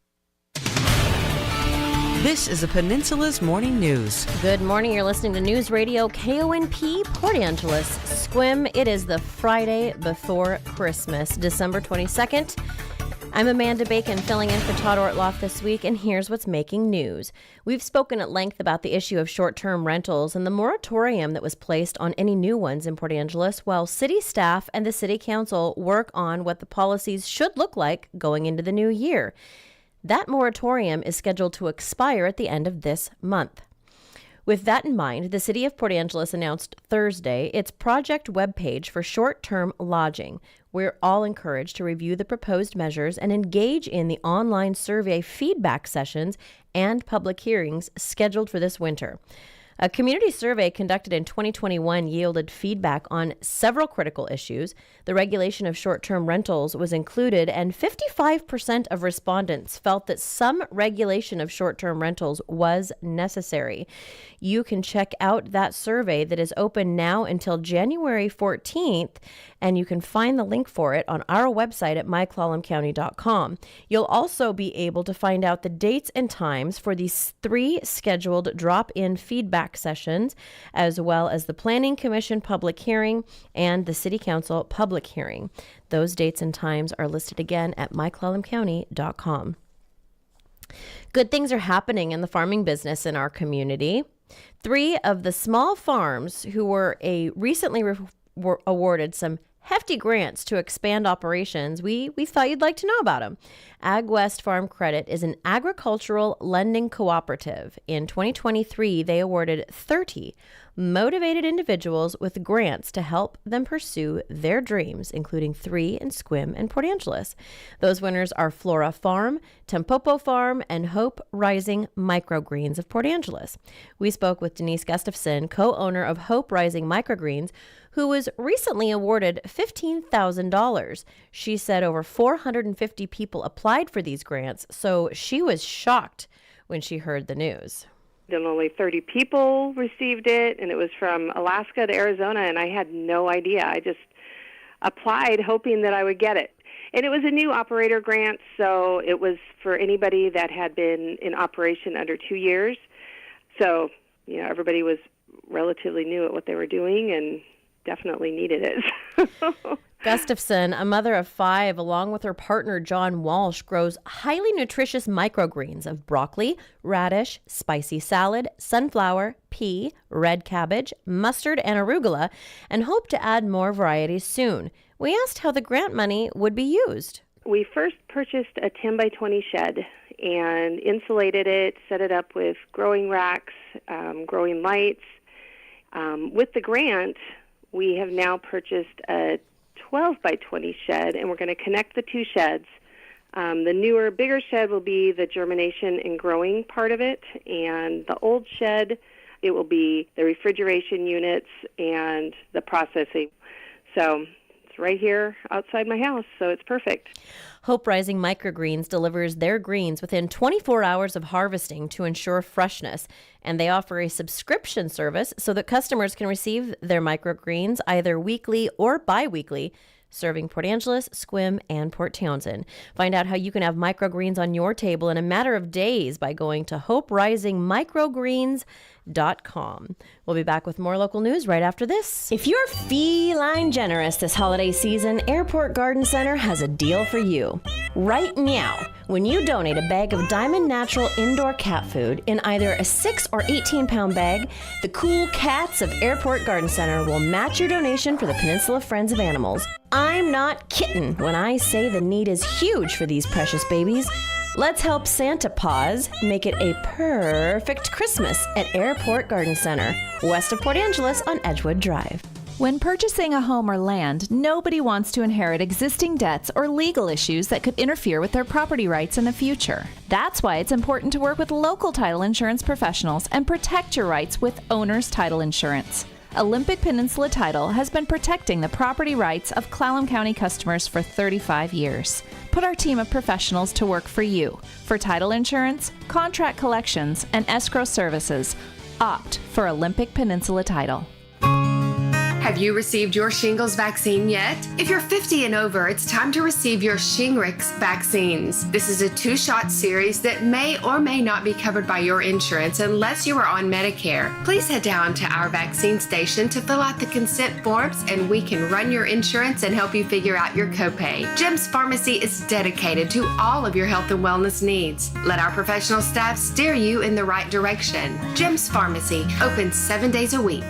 This is the Peninsula's Morning News. Good morning. You're listening to Newsradio KONP, Port Angeles, Squim. It is the Friday before Christmas, December 22nd. I'm Amanda Bacon, filling in for Todd Ortloff this week, and here's what's making news. We've spoken at length about the issue of short-term rentals and the moratorium that was placed on any new ones in Port Angeles, while city staff and the city council work on what the policies should look like going into the new year. That moratorium is scheduled to expire at the end of this month. With that in mind, the city of Port Angeles announced Thursday its project webpage for short-term lodging. We're all encouraged to review the proposed measures and engage in the online survey feedback sessions and public hearings scheduled for this winter. A community survey conducted in 2021 yielded feedback on several critical issues. The regulation of short-term rentals was included, and 55% of respondents felt that some regulation of short-term rentals was necessary. You can check out that survey that is open now until January 14th, and you can find the link for it on our website at myclallamcounty.com. You'll also be able to find out the dates and times for these 3 scheduled drop-in feedback sessions, as well as the Planning Commission public hearing and the City Council public hearing. Those dates and times are listed again at myclallamcounty.com. Good things are happening in the farming business in our community. 3 of the small farms who were recently were awarded some hefty grants to expand operations. We thought you'd like to know about them. Ag West Farm Credit is an agricultural lending cooperative. In 2023, they awarded 30 motivated individuals with grants to help them pursue their dreams, including 3 in Sequim and Port Angeles. Those winners are Flora Farm, Tempopo Farm, and Hope Rising Microgreens of Port Angeles. We spoke with Denise Gustafson, co-owner of Hope Rising Microgreens, who was recently awarded $15,000. She said over 450 people applied for these grants, so she was shocked when she heard the news. And only 30 people received it, and it was from Alaska to Arizona, and I had no idea. I just applied hoping that I would get it. And it was a new operator grant, so it was for anybody that had been in operation under 2 years. So, everybody was relatively new at what they were doing and definitely needed it. Gustafson, a mother of 5, along with her partner John Walsh, grows highly nutritious microgreens of broccoli, radish, spicy salad, sunflower, pea, red cabbage, mustard, and arugula, and hope to add more varieties soon. We asked how the grant money would be used. We first purchased a 10 by 20 shed and insulated it, set it up with growing racks, growing lights. With the grant, we have now purchased a 12 by 20 shed, and we're going to connect the 2 sheds. The newer, bigger shed will be the germination and growing part of it, and the old shed, it will be the refrigeration units and the processing. So it's right here outside my house, so it's perfect. Hope Rising Microgreens delivers their greens within 24 hours of harvesting to ensure freshness, and they offer a subscription service so that customers can receive their microgreens either weekly or bi-weekly, serving Port Angeles, Sequim, and Port Townsend. Find out how you can have microgreens on your table in a matter of days by going to hoperisingmicrogreens.com. We'll be back with more local news right after this. If you're feline generous this holiday season, Airport Garden Center has a deal for you. Right meow. When you donate a bag of Diamond Natural indoor cat food in either a 6 or 18-pound bag, the cool cats of Airport Garden Center will match your donation for the Peninsula Friends of Animals. I'm not kidding when I say the need is huge for these precious babies. Let's help Santa Paws make it a perfect Christmas at Airport Garden Center, west of Port Angeles on Edgewood Drive. When purchasing a home or land, nobody wants to inherit existing debts or legal issues that could interfere with their property rights in the future. That's why it's important to work with local title insurance professionals and protect your rights with Owner's Title Insurance. Olympic Peninsula Title has been protecting the property rights of Clallam County customers for 35 years. Put our team of professionals to work for you. For title insurance, contract collections, and escrow services, opt for Olympic Peninsula Title. Have you received your shingles vaccine yet? If you're 50 and over, it's time to receive your Shingrix vaccines. This is a 2-shot series that may or may not be covered by your insurance unless you are on Medicare. Please head down to our vaccine station to fill out the consent forms, and we can run your insurance and help you figure out your copay. Jim's Pharmacy is dedicated to all of your health and wellness needs. Let our professional staff steer you in the right direction. Jim's Pharmacy, open 7 days a week.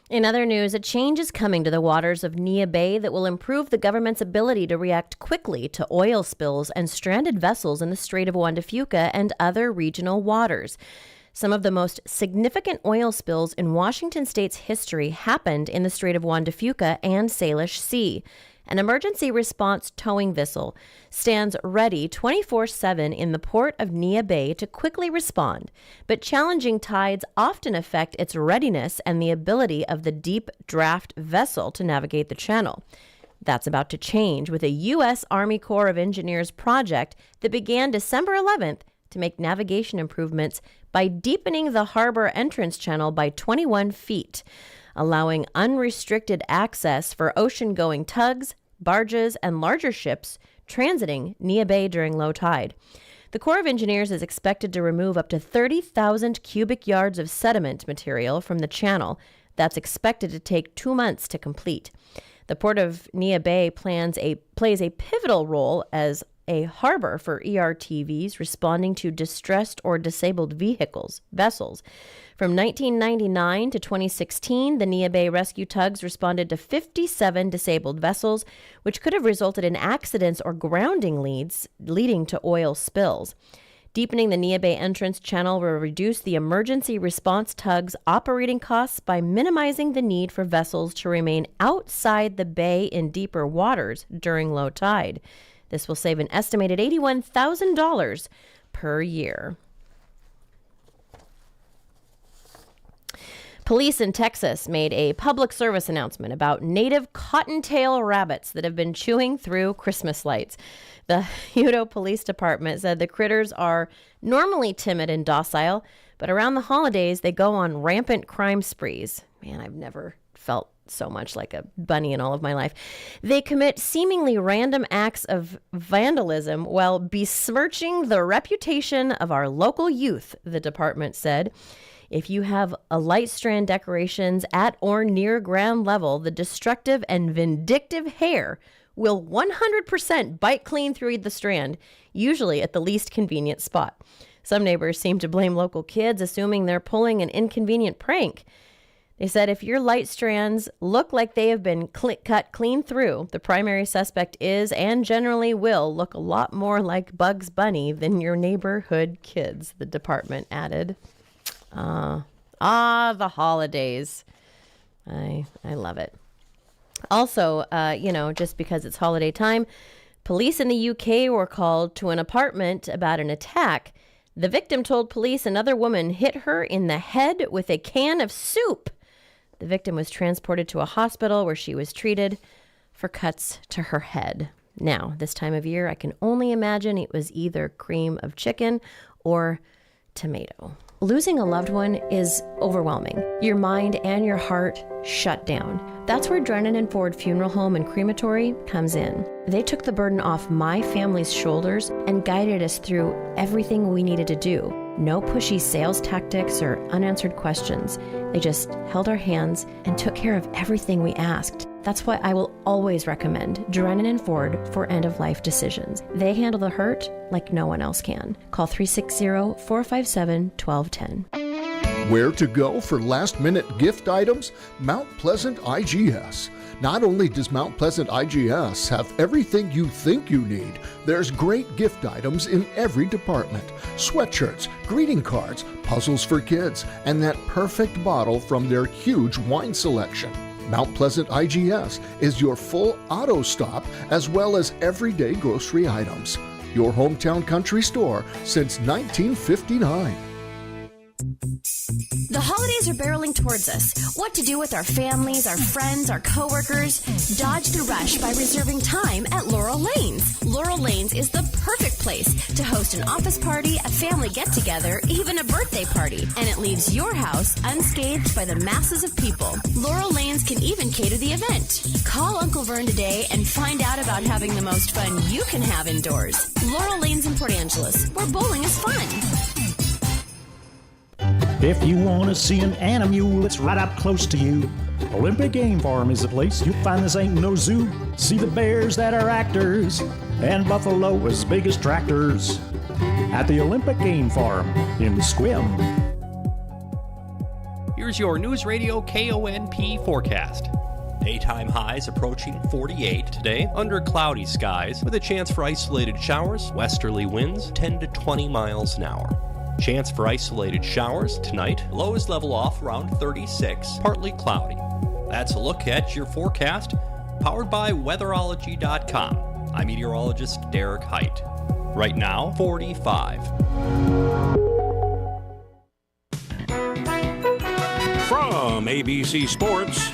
In other news, a change is coming to the waters of Nia Bay that will improve the government's ability to react quickly to oil spills and stranded vessels in the Strait of Juan de Fuca and other regional waters. Some of the most significant oil spills in Washington state's history happened in the Strait of Juan de Fuca and Salish Sea. An emergency response towing vessel stands ready 24/7 in the port of Nia Bay to quickly respond, but challenging tides often affect its readiness and the ability of the deep draft vessel to navigate the channel. That's about to change with a U.S. Army Corps of Engineers project that began December 11th to make navigation improvements by deepening the harbor entrance channel by 21 feet, allowing unrestricted access for ocean-going tugs, barges, and larger ships transiting Nia Bay during low tide. The Corps of Engineers is expected to remove up to 30,000 cubic yards of sediment material from the channel. That's expected to take 2 months to complete. The Port of Nia Bay plays a pivotal role as a harbor for ERTVs responding to distressed or disabled vessels. From 1999 to 2016, the Nia Bay rescue tugs responded to 57 disabled vessels, which could have resulted in accidents or grounding leading to oil spills. Deepening the Nia Bay entrance channel will reduce the emergency response tugs' operating costs by minimizing the need for vessels to remain outside the bay in deeper waters during low tide. This will save an estimated $81,000 per year. Police in Texas made a public service announcement about native cottontail rabbits that have been chewing through Christmas lights. The Hutto Police Department said the critters are normally timid and docile, but around the holidays they go on rampant crime sprees. Man, I've never felt so much like a bunny in all of my life. They commit seemingly random acts of vandalism while besmirching the reputation of our local youth, the department said. If you have a light strand decorations at or near ground level, the destructive and vindictive hair will 100% bite clean through the strand, usually at the least convenient spot. Some neighbors seem to blame local kids, assuming they're pulling an inconvenient prank. They said if your light strands look like they have been cut clean through, the primary suspect is and generally will look a lot more like Bugs Bunny than your neighborhood kids, the department added. The holidays. I love it. Also, just because it's holiday time, police in the UK were called to an apartment about an attack. The victim told police another woman hit her in the head with a can of soup. The victim was transported to a hospital where she was treated for cuts to her head. Now, this time of year, I can only imagine it was either cream of chicken or tomato. Losing a loved one is overwhelming. Your mind and your heart shut down. That's where Drennan & Ford Funeral Home and Crematory comes in. They took the burden off my family's shoulders and guided us through everything we needed to do. No pushy sales tactics or unanswered questions. They just held our hands and took care of everything we asked. That's why I will always recommend Drennan & Ford for end-of-life decisions. They handle the hurt like no one else can. Call 360-457-1210. Where to go for last-minute gift items? Mount Pleasant IGS. Not only does Mount Pleasant IGS have everything you think you need, there's great gift items in every department. Sweatshirts, greeting cards, puzzles for kids, and that perfect bottle from their huge wine selection. Mount Pleasant IGS is your full auto stop as well as everyday grocery items. Your hometown country store since 1959. The holidays are barreling towards us. What to do with our families, our friends, our coworkers? Dodge the rush by reserving time at Laurel Lanes. Laurel Lanes is the perfect place to host an office party, a family get-together, even a birthday party. And it leaves your house unscathed by the masses of people. Laurel Lanes can even cater the event. Call Uncle Vern today and find out about having the most fun you can have indoors. Laurel Lanes in Port Angeles, where bowling is fun. If you want to see an animal that's right up close to you, Olympic Game Farm is the place. You'll find this ain't no zoo. See the bears that are actors and buffalo as big as tractors at the Olympic Game Farm in Squim. Here's your News Radio KONP forecast. Daytime highs approaching 48 today under cloudy skies with a chance for isolated showers, westerly winds 10 to 20 miles an hour. Chance for isolated showers tonight. Lows level off around 36, partly cloudy. That's a look at your forecast, powered by weatherology.com. I'm meteorologist Derek Height. Right now, 45. From ABC Sports,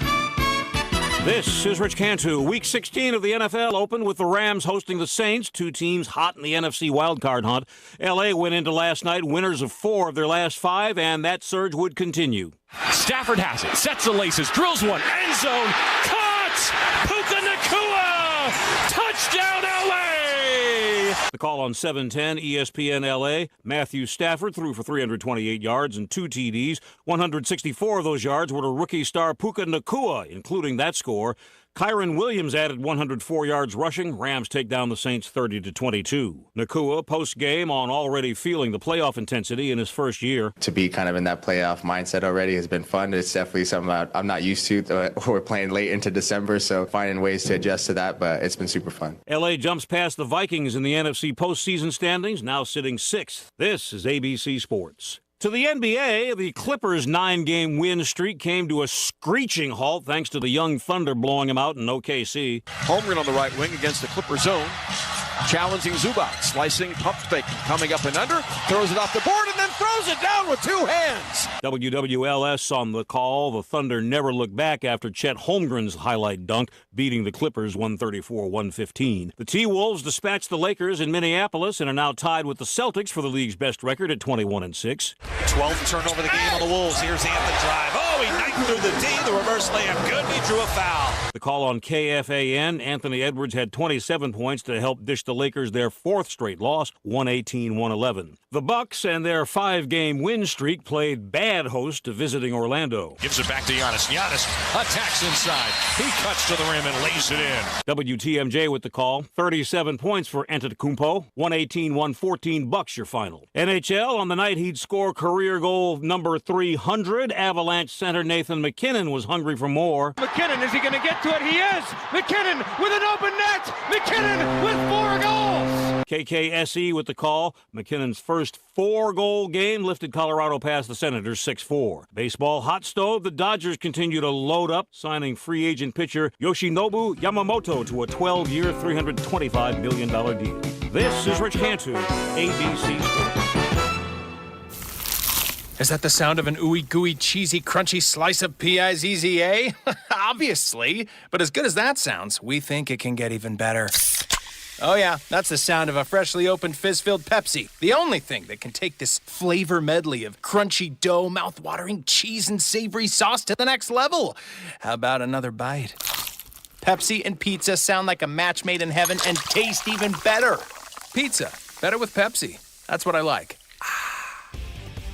this is Rich Cantu. Week 16 of the NFL opened with the Rams hosting the Saints, two teams hot in the NFC wildcard hunt. L.A. went into last night winners of 4 of their last 5, and that surge would continue. Stafford has it, sets the laces, drills one, end zone, caught! Puka Nacua! Touchdown, L.A.! The call on 710 ESPN LA. Matthew Stafford threw for 328 yards and 2 TDs. 164 of those yards were to rookie star Puka Nacua, including that score. Kyron Williams added 104 yards rushing. Rams take down the Saints 30-22. Nacua post-game on already feeling the playoff intensity in his first year. To be kind of in that playoff mindset already has been fun. It's definitely something I'm not used to. We're playing late into December, so finding ways to adjust to that, but it's been super fun. LA jumps past the Vikings in the NFC postseason standings, now sitting 6th. This is ABC Sports. To the NBA, the Clippers' 9-game win streak came to a screeching halt thanks to the young Thunder blowing them out in OKC. Holmgren on the right wing against the Clippers zone. Challenging Zubac, slicing, pump fake, coming up and under, throws it off the board and then throws it down with 2 hands. WWLS on the call. The Thunder never looked back after Chet Holmgren's highlight dunk, beating the Clippers 134-115. The T-Wolves dispatched the Lakers in Minneapolis and are now tied with the Celtics for the league's best record at 21-6. 12th turnover of the game on the Wolves. Here's Anthony drive. Oh, he knifed through the D. The reverse layup good. He drew a foul. The call on KFAN. Anthony Edwards had 27 points to help dish the Lakers their 4th straight loss, 118-111. The Bucks and their 5-game win streak played bad host to visiting Orlando. Gives it back to Giannis. Giannis attacks inside. He cuts to the rim and lays it in. WTMJ with the call. 37 points for Antetokounmpo. 118-114 Bucks your final. NHL, on the night he'd score career goal number 300, Avalanche center Nathan MacKinnon was hungry for more. MacKinnon, is he going to get to it? He is! MacKinnon with an open net! MacKinnon with 4 goals! KKSE with the call. McKinnon's first 4-goal game lifted Colorado past the Senators 6-4. Baseball hot stove. The Dodgers continue to load up, signing free agent pitcher Yoshinobu Yamamoto to a 12-year, $325 million deal. This is Rich Cantu, ABC Sports. Is that the sound of an ooey gooey cheesy crunchy slice of P-I-Z-Z-A? Obviously, but as good as that sounds, we think it can get even better. Oh yeah, that's the sound of a freshly opened fizz-filled Pepsi. The only thing that can take this flavor medley of crunchy dough, mouth-watering cheese, and savory sauce to the next level. How about another bite? Pepsi and pizza sound like a match made in heaven and taste even better. Pizza, better with Pepsi. That's what I like.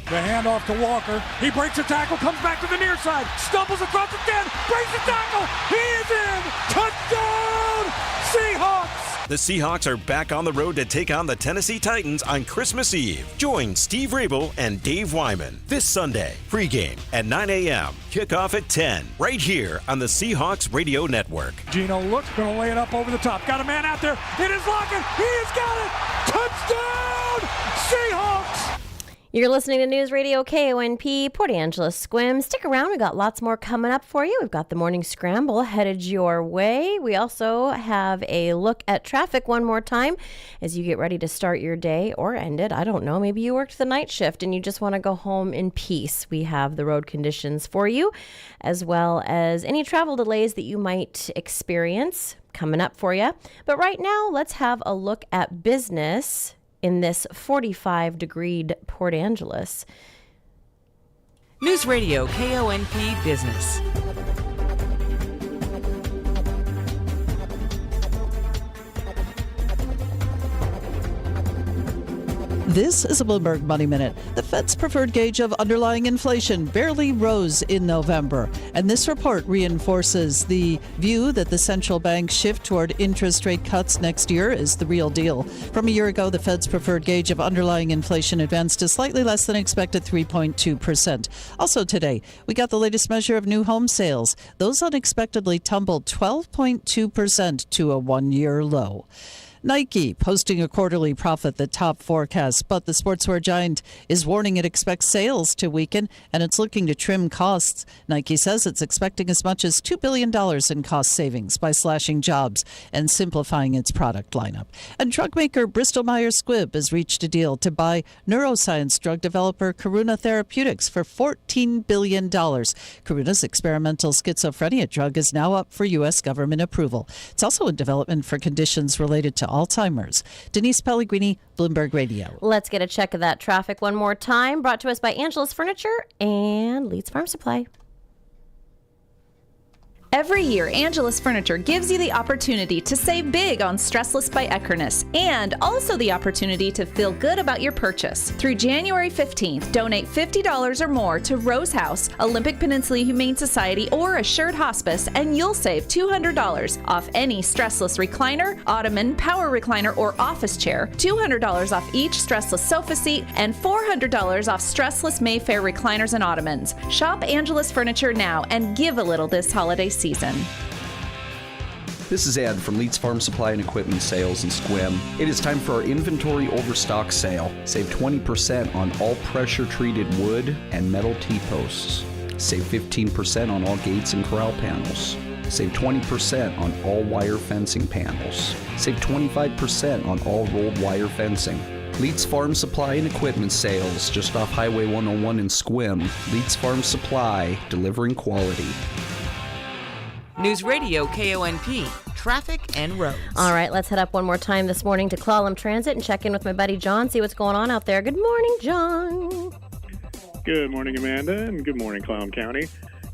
The handoff to Walker. He breaks a tackle, comes back to the near side, stumbles across the 10, breaks the tackle. He is in. Touchdown, Seahawks. The Seahawks are back on the road to take on the Tennessee Titans on Christmas Eve. Join Steve Rabel and Dave Wyman this Sunday. Pregame at 9 a.m. Kickoff at 10. Right here on the Seahawks Radio Network. Geno looks, going to lay it up over the top. Got a man out there. It is Lockett. He has got it. Touchdown, Seahawks. You're listening to News Radio KONP, Port Angeles Squim. Stick around. We got lots more coming up for you. We've got the morning scramble headed your way. We also have a look at traffic one more time as you get ready to start your day or end it. I don't know. Maybe you worked the night shift and you just want to go home in peace. We have the road conditions for you, as well as any travel delays that you might experience coming up for you. But right now, let's have a look at business in this 45-degree Port Angeles. News Radio KONP Business. This is a Bloomberg Money Minute. The Fed's preferred gauge of underlying inflation barely rose in November, and this report reinforces the view that the central bank's shift toward interest rate cuts next year is the real deal. From a year ago, the Fed's preferred gauge of underlying inflation advanced to slightly less than expected 3.2%. Also today, we got the latest measure of new home sales. Those unexpectedly tumbled 12.2% to a one-year low. Nike posting a quarterly profit that topped forecasts, but the sportswear giant is warning it expects sales to weaken and it's looking to trim costs. Nike says it's expecting as much as $2 billion in cost savings by slashing jobs and simplifying its product lineup. And drug maker Bristol Myers Squibb has reached a deal to buy neuroscience drug developer Karuna Therapeutics for $14 billion. Karuna's experimental schizophrenia drug is now up for U.S. government approval. It's also in development for conditions related to Alzheimer's. Denise Pellegrini, Bloomberg Radio. Let's get a check of that traffic one more time. Brought to us by Angela's Furniture and Leeds Farm Supply. Every year, Angela's Furniture gives you the opportunity to save big on Stressless by Eckernes and also the opportunity to feel good about your purchase. Through January 15th, donate $50 or more to Rose House, Olympic Peninsula Humane Society, or Assured Hospice, and you'll save $200 off any Stressless recliner, ottoman, power recliner, or office chair, $200 off each Stressless sofa seat, and $400 off Stressless Mayfair recliners and ottomans. Shop Angela's Furniture now and give a little this holiday season. This is Ed from Leeds Farm Supply and Equipment Sales in Sequim. It is time for our inventory overstock sale. Save 20% on all pressure-treated wood and metal T-posts. Save 15% on all gates and corral panels. Save 20% on all wire fencing panels. Save 25% on all rolled wire fencing. Leeds Farm Supply and Equipment Sales, just off Highway 101 in Sequim. Leeds Farm Supply, delivering quality. Newsradio KONP, traffic and roads. All right, let's head up one more time this morning to Clallam Transit and check in with my buddy John, see what's going on out there. Good morning, John. Good morning, Amanda, and good morning, Clallam County.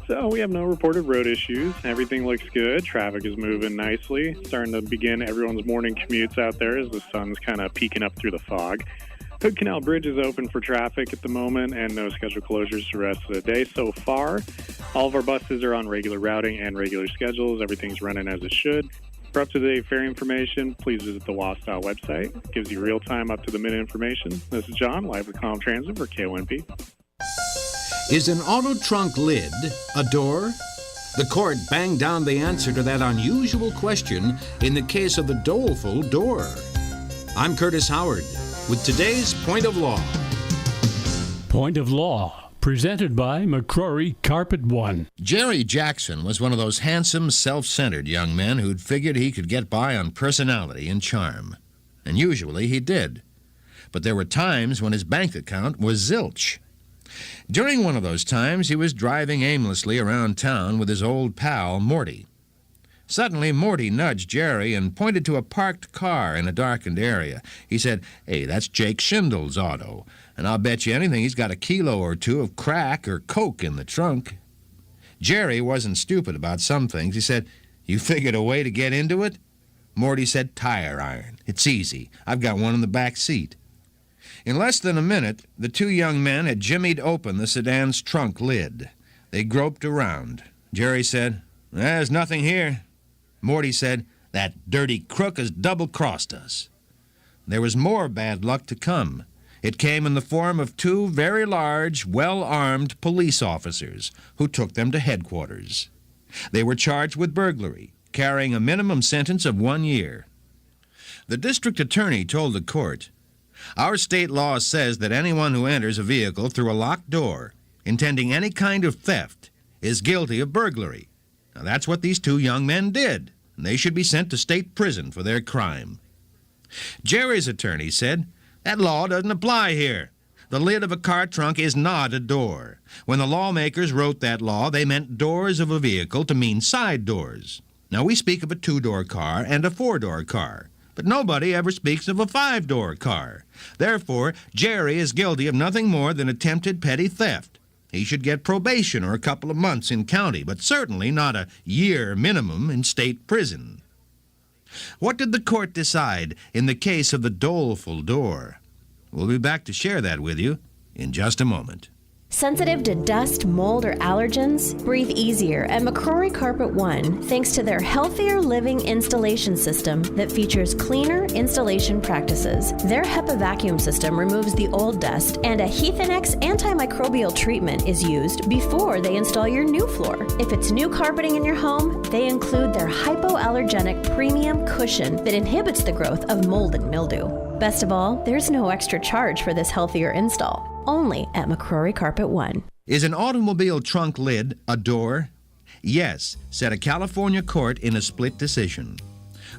So we have no reported road issues. Everything looks good. Traffic is moving nicely. Starting to begin everyone's morning commutes out there as the sun's kind of peeking up through the fog. Hood Canal Bridge is open for traffic at the moment and no scheduled closures the rest of the day so far. All of our buses are on regular routing and regular schedules. Everything's running as it should. For up-to-date fare information, please visit the WASDOT website. It gives you real-time, up-to-the-minute information. This is John, live with Clallam Transit for KONP. Is an auto trunk lid a door? The court banged down the answer to that unusual question in the case of the doleful door. I'm Curtis Howard with today's Point of Law. Point of Law, presented by McCrory Carpet One. Jerry Jackson was one of those handsome, self-centered young men who'd figured he could get by on personality and charm. And usually he did. But there were times when his bank account was zilch. During one of those times, he was driving aimlessly around town with his old pal, Morty. Suddenly, Morty nudged Jerry and pointed to a parked car in a darkened area. He said, "Hey, that's Jake Schindle's auto, and I'll bet you anything he's got a kilo or two of crack or coke in the trunk." Jerry wasn't stupid about some things. He said, "You figured a way to get into it?" Morty said, "Tire iron. It's easy. I've got one in the back seat." In less than a minute, the two young men had jimmied open the sedan's trunk lid. They groped around. Jerry said, "There's nothing here." Morty said, "That dirty crook has double-crossed us." There was more bad luck to come. It came in the form of two very large, well-armed police officers who took them to headquarters. They were charged with burglary, carrying a minimum sentence of 1 year. The district attorney told the court, "Our state law says that anyone who enters a vehicle through a locked door, intending any kind of theft, is guilty of burglary. Now, that's what these two young men did, and they should be sent to state prison for their crime." Jerry's attorney said, "That law doesn't apply here. The lid of a car trunk is not a door. When the lawmakers wrote that law, they meant doors of a vehicle to mean side doors. Now, we speak of a 2-door car and a 4-door car, but nobody ever speaks of a 5-door car. Therefore, Jerry is guilty of nothing more than attempted petty theft. He should get probation or a couple of months in county, but certainly not a year minimum in state prison." What did the court decide in the case of the doleful door? We'll be back to share that with you in just a moment. Sensitive to dust, mold, or allergens? Breathe easier at McCrory Carpet One thanks to their Healthier Living installation system that features cleaner installation practices. Their HEPA vacuum system removes the old dust, and a Heathinex antimicrobial treatment is used before they install your new floor. If it's new carpeting in your home, they include their hypoallergenic premium cushion that inhibits the growth of mold and mildew. Best of all, there's no extra charge for this healthier install. Only at McCrory Carpet One. Is an automobile trunk lid a door? Yes, said a California court in a split decision.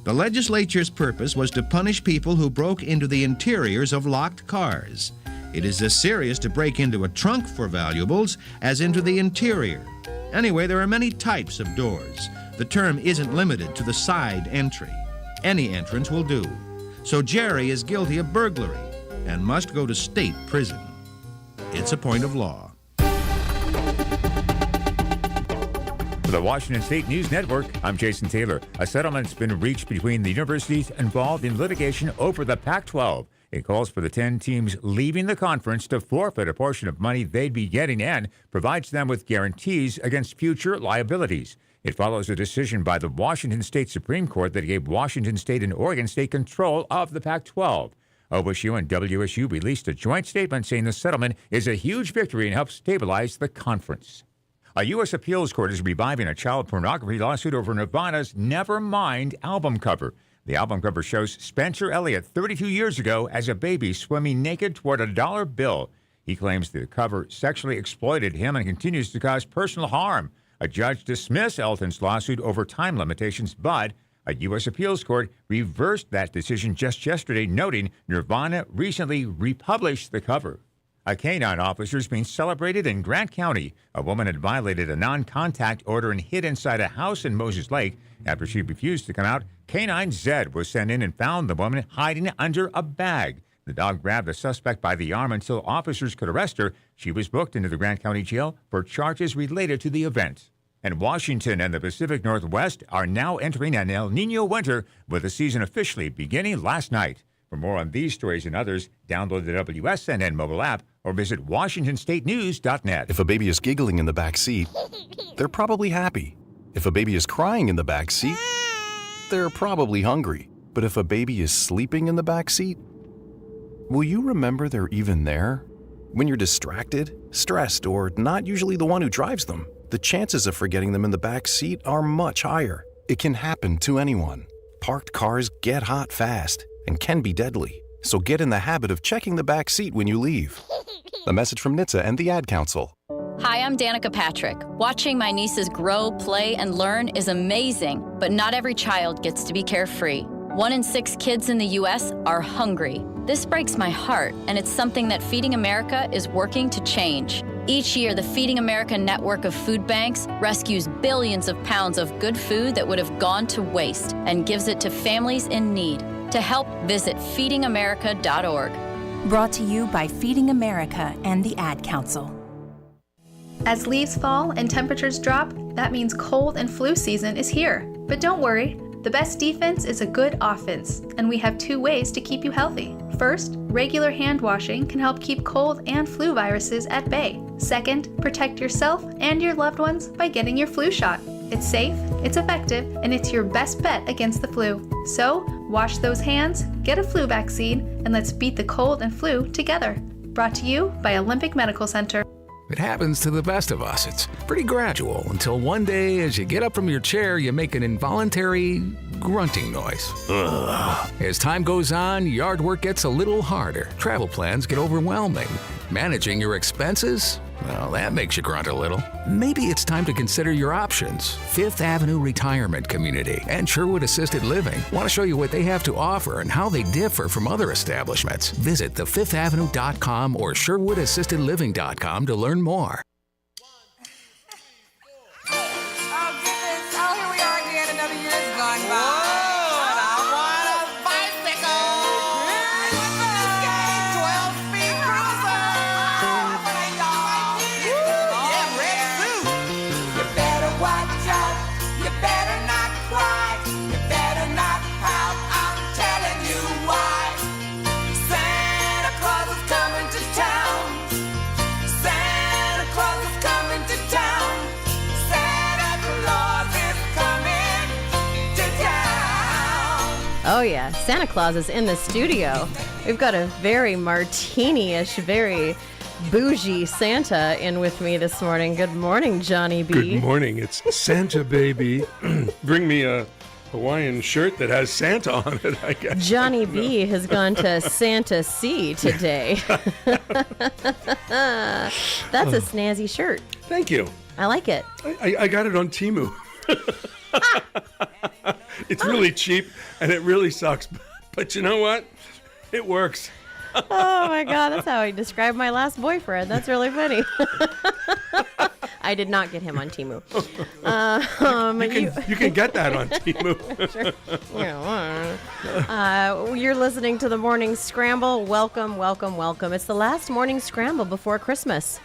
The legislature's purpose was to punish people who broke into the interiors of locked cars. It is as serious to break into a trunk for valuables as into the interior. Anyway, there are many types of doors. The term isn't limited to the side entry. Any entrance will do. So Jerry is guilty of burglary and must go to state prison. It's a point of law. For the Washington State News Network, I'm Jason Taylor. A settlement's been reached between the universities involved in litigation over the Pac-12. It calls for the 10 teams leaving the conference to forfeit a portion of money they'd be getting and provides them with guarantees against future liabilities. It follows a decision by the Washington State Supreme Court that gave Washington State and Oregon State control of the Pac-12. OSU and WSU released a joint statement saying the settlement is a huge victory and helps stabilize the conference. A U.S. appeals court is reviving a child pornography lawsuit over Nirvana's Nevermind album cover. The album cover shows Spencer Elliott 32 years ago as a baby swimming naked toward a dollar bill. He claims the cover sexually exploited him and continues to cause personal harm. A judge dismissed Elton's lawsuit over time limitations, but a U.S. appeals court reversed that decision just yesterday, noting Nirvana recently republished the cover. A canine officer is being celebrated in Grant County. A woman had violated a non-contact order and hid inside a house in Moses Lake. After she refused to come out, Canine Zed was sent in and found the woman hiding under a bag. The dog grabbed the suspect by the arm until officers could arrest her. She was booked into the Grant County Jail for charges related to the event. And Washington and the Pacific Northwest are now entering an El Nino winter, with the season officially beginning last night. For more on these stories and others, download the WSNN mobile app or visit WashingtonStateNews.net. If a baby is giggling in the back seat, they're probably happy. If a baby is crying in the back seat, they're probably hungry. But if a baby is sleeping in the back seat, will you remember they're even there? When you're distracted, stressed, or not usually the one who drives them, the chances of forgetting them in the back seat are much higher. It can happen to anyone. Parked cars get hot fast and can be deadly. So get in the habit of checking the back seat when you leave. A message from NHTSA and the Ad Council. Hi, I'm Danica Patrick. Watching my nieces grow, play, and learn is amazing, but not every child gets to be carefree. 1 in 6 kids in the U.S. are hungry. This breaks my heart, and it's something that Feeding America is working to change. Each year, the Feeding America network of food banks rescues billions of pounds of good food that would have gone to waste and gives it to families in need. To help, visit feedingamerica.org. Brought to you by Feeding America and the Ad Council. As leaves fall and temperatures drop, that means cold and flu season is here. But don't worry. The best defense is a good offense, and we have 2 ways to keep you healthy. First, regular hand washing can help keep cold and flu viruses at bay. Second, protect yourself and your loved ones by getting your flu shot. It's safe, it's effective, and it's your best bet against the flu. So, wash those hands, get a flu vaccine, and let's beat the cold and flu together. Brought to you by Olympic Medical Center. It happens to the best of us. It's pretty gradual until one day as you get up from your chair, you make an involuntary grunting noise. Ugh. As time goes on, yard work gets a little harder. Travel plans get overwhelming. Managing your expenses? Well, that makes you grunt a little. Maybe it's time to consider your options. Fifth Avenue Retirement Community and Sherwood Assisted Living want to show you what they have to offer and how they differ from other establishments. Visit thefifthavenue.com or sherwoodassistedliving.com to learn more. Oh, here we are again. Another year's gone by. Santa Claus is coming to town. Santa Oh, yeah. Santa Claus is in the studio. We've got a very martini-ish, very bougie Santa in with me this morning. Good morning, Johnny B. Good morning. It's Santa Baby. Bring me a Hawaiian shirt that has Santa on it, I guess. Johnny B has gone to Santa C today. That's a snazzy shirt. Thank you. I like it. I got it on Temu. It's really cheap and it really sucks. But you know what? It works. Oh my God, that's how I described my last boyfriend. That's really funny. I did not get him on Temu. You can get that on Temu. Sure. You're listening to the Morning Scramble. Welcome, welcome, welcome. It's the last Morning Scramble before Christmas.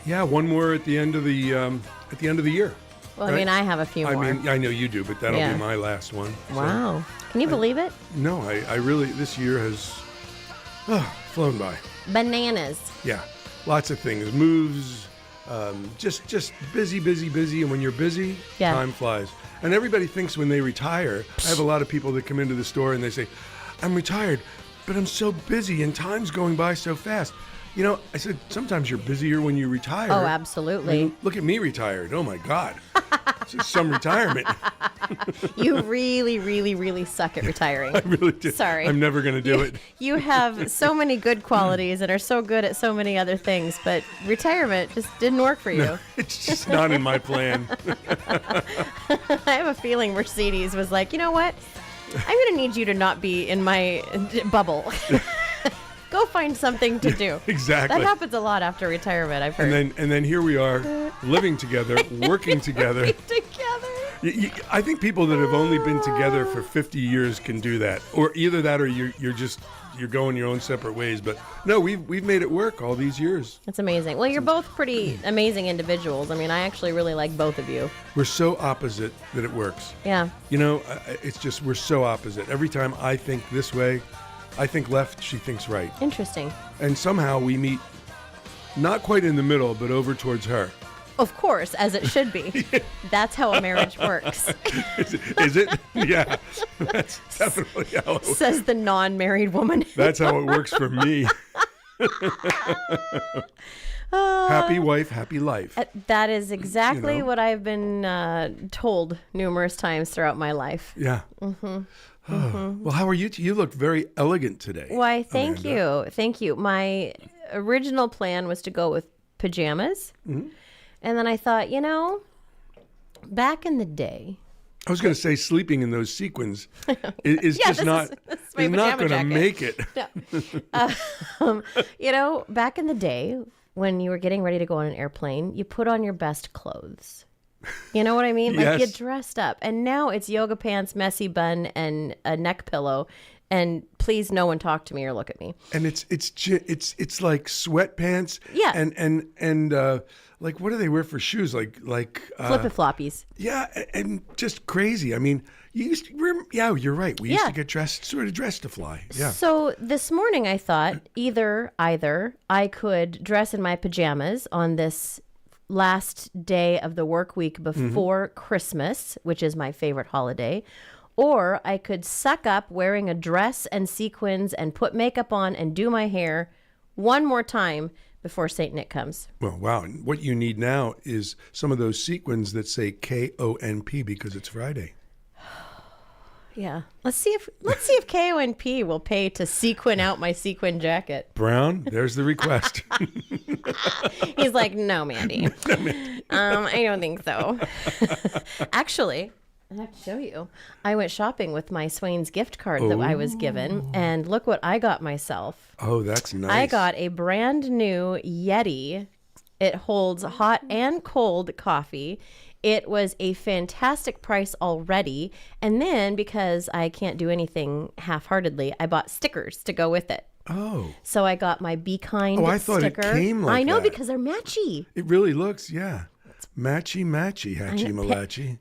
Yeah, one more at the end of the year. Well, right? I mean, I have a few more. I mean, I know you do, but that'll be my last one. Wow. Can you believe it? No, I really, this year has flown by. Bananas. Yeah, lots of things, moves, just busy, and when you're busy, time flies. And everybody thinks when they retire, I have a lot of people that come into the store and they say, I'm retired, but I'm so busy and time's going by so fast. You know, I said, sometimes you're busier when you retire. Oh, absolutely. I mean, look at me retired. Oh, my God. It's some retirement. You really, really, really suck at retiring. I really do. Sorry. I'm never going to do it. You have so many good qualities and are so good at so many other things, but retirement just didn't work for you. No, it's just not in my plan. I have a feeling Mercedes was like, you know what? I'm going to need you to not be in my bubble. Go find something to do. Exactly. That happens a lot after retirement, I've heard. And then here we are, living together, working together. I think people that have only been together for 50 years can do that, or either that, or you're going your own separate ways. But no, we've made it work all these years. That's amazing. Well, you're both pretty amazing individuals. I mean, I actually really like both of you. We're so opposite that it works. Yeah. You know, it's just we're so opposite. Every time I think this way, I think left, she thinks right. Interesting. And somehow we meet not quite in the middle, but over towards her. Of course, as it should be. That's how a marriage works. Is it? Yeah. That's definitely how it works. Says the non-married woman. That's how it works for me. Happy wife, happy life. That is exactly what I've been told numerous times throughout my life. Yeah. Mm-hmm. Well, how are you? You look very elegant today. Why, thank Amanda. you. Thank you. My original plan was to go with pajamas. Mm-hmm. And then I thought, back in the day. I was going to say sleeping in those sequins is just not going to make it. No. Back in the day when you were getting ready to go on an airplane, you put on your best clothes. You know what I mean? Like, you dressed up. And now it's yoga pants, messy bun, and a neck pillow. And please, no one talk to me or look at me. And it's like sweatpants. Yeah. And like, what do they wear for shoes? Like flip-floppies. Yeah, and just crazy. I mean, you're right. We used to get dressed to fly. Yeah. So this morning I thought either I could dress in my pajamas on this last day of the work week before Christmas, which is my favorite holiday, or I could suck up wearing a dress and sequins and put makeup on and do my hair one more time before St. Nick comes. Well, wow. And what you need now is some of those sequins that say KONP because it's Friday. Yeah. Let's see if KONP will pay to sequin out my sequin jacket. Brown, there's the request. He's like, no, Mandy. I don't think so. Actually, I have to show you. I went shopping with my Swain's gift card that I was given, and look what I got myself. Oh, that's nice. I got a brand new Yeti. It holds hot and cold coffee. It was a fantastic price already. And then, because I can't do anything half-heartedly, I bought stickers to go with it. Oh. So I got my Be Kind sticker. Oh, I thought it came like that. I know, because they're matchy. It really looks, yeah. Matchy, hatchy, malachi.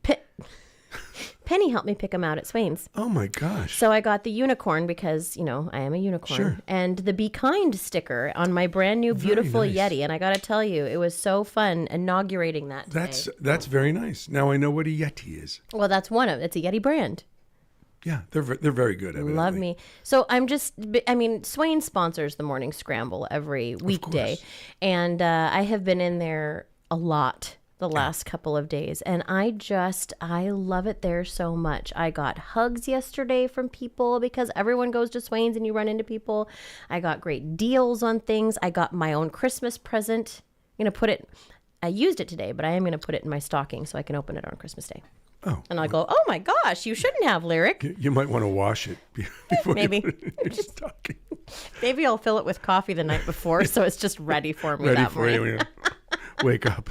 Penny helped me pick them out at Swain's. Oh, my gosh. So I got the unicorn because, I am a unicorn. Sure. And the Be Kind sticker on my brand new beautiful Yeti. And I got to tell you, it was so fun inaugurating that today. That's very nice. Now I know what a Yeti is. Well, that's one of it. It's a Yeti brand. Yeah, they're very good. Evidently. Love me. So Swain sponsors the Morning Scramble every weekday. And I have been in there a lot the last couple of days. And I love it there so much. I got hugs yesterday from people because everyone goes to Swain's and you run into people. I got great deals on things. I got my own Christmas present. I'm going to put it, I used it today, but I am going to put it in my stocking so I can open it on Christmas Day. Oh. And I go, oh my gosh, you shouldn't have, Lyric. You might want to wash it before Maybe. you put it in your stocking. Maybe I'll fill it with coffee the night before so it's just ready for me Ready that for morning. you when you wake up.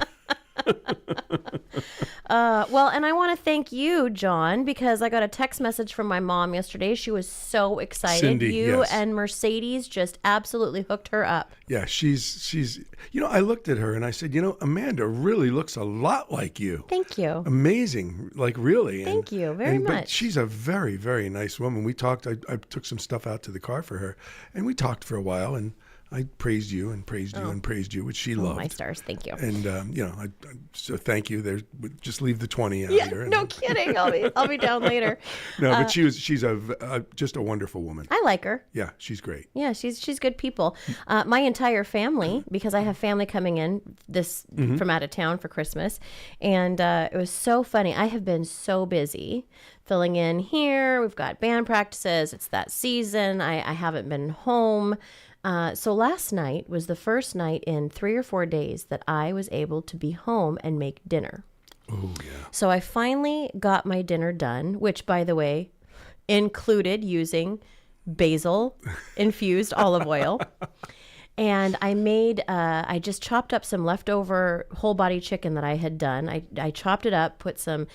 Well, and I want to thank you, John, because I got a text message from my mom yesterday. She was so excited. Cindy, you yes. and Mercedes just absolutely hooked her up. Yeah, she's. I looked at her and I said, Amanda really looks a lot like you. Thank you. Amazing, like really. Thank you very But much. she's a very, very nice woman. We talked. I took some stuff out to the car for her, and we talked for a while. And I praised you and praised you and praised you, which she loved. My stars, thank you. And so thank you. There's just leave the 20 out here. No kidding. I'll be down later. No, but she's just a wonderful woman. I like her. Yeah, she's great. Yeah, she's good people. My entire family, because I have family coming in from out of town for Christmas, and it was so funny. I have been so busy filling in here. We've got band practices. It's that season. I haven't been home. So last night was the first night in 3 or 4 days that I was able to be home and make dinner. Oh, yeah. So I finally got my dinner done, which, by the way, included using basil infused olive oil. And I just chopped up some leftover whole body chicken that I had done. I chopped it up, put some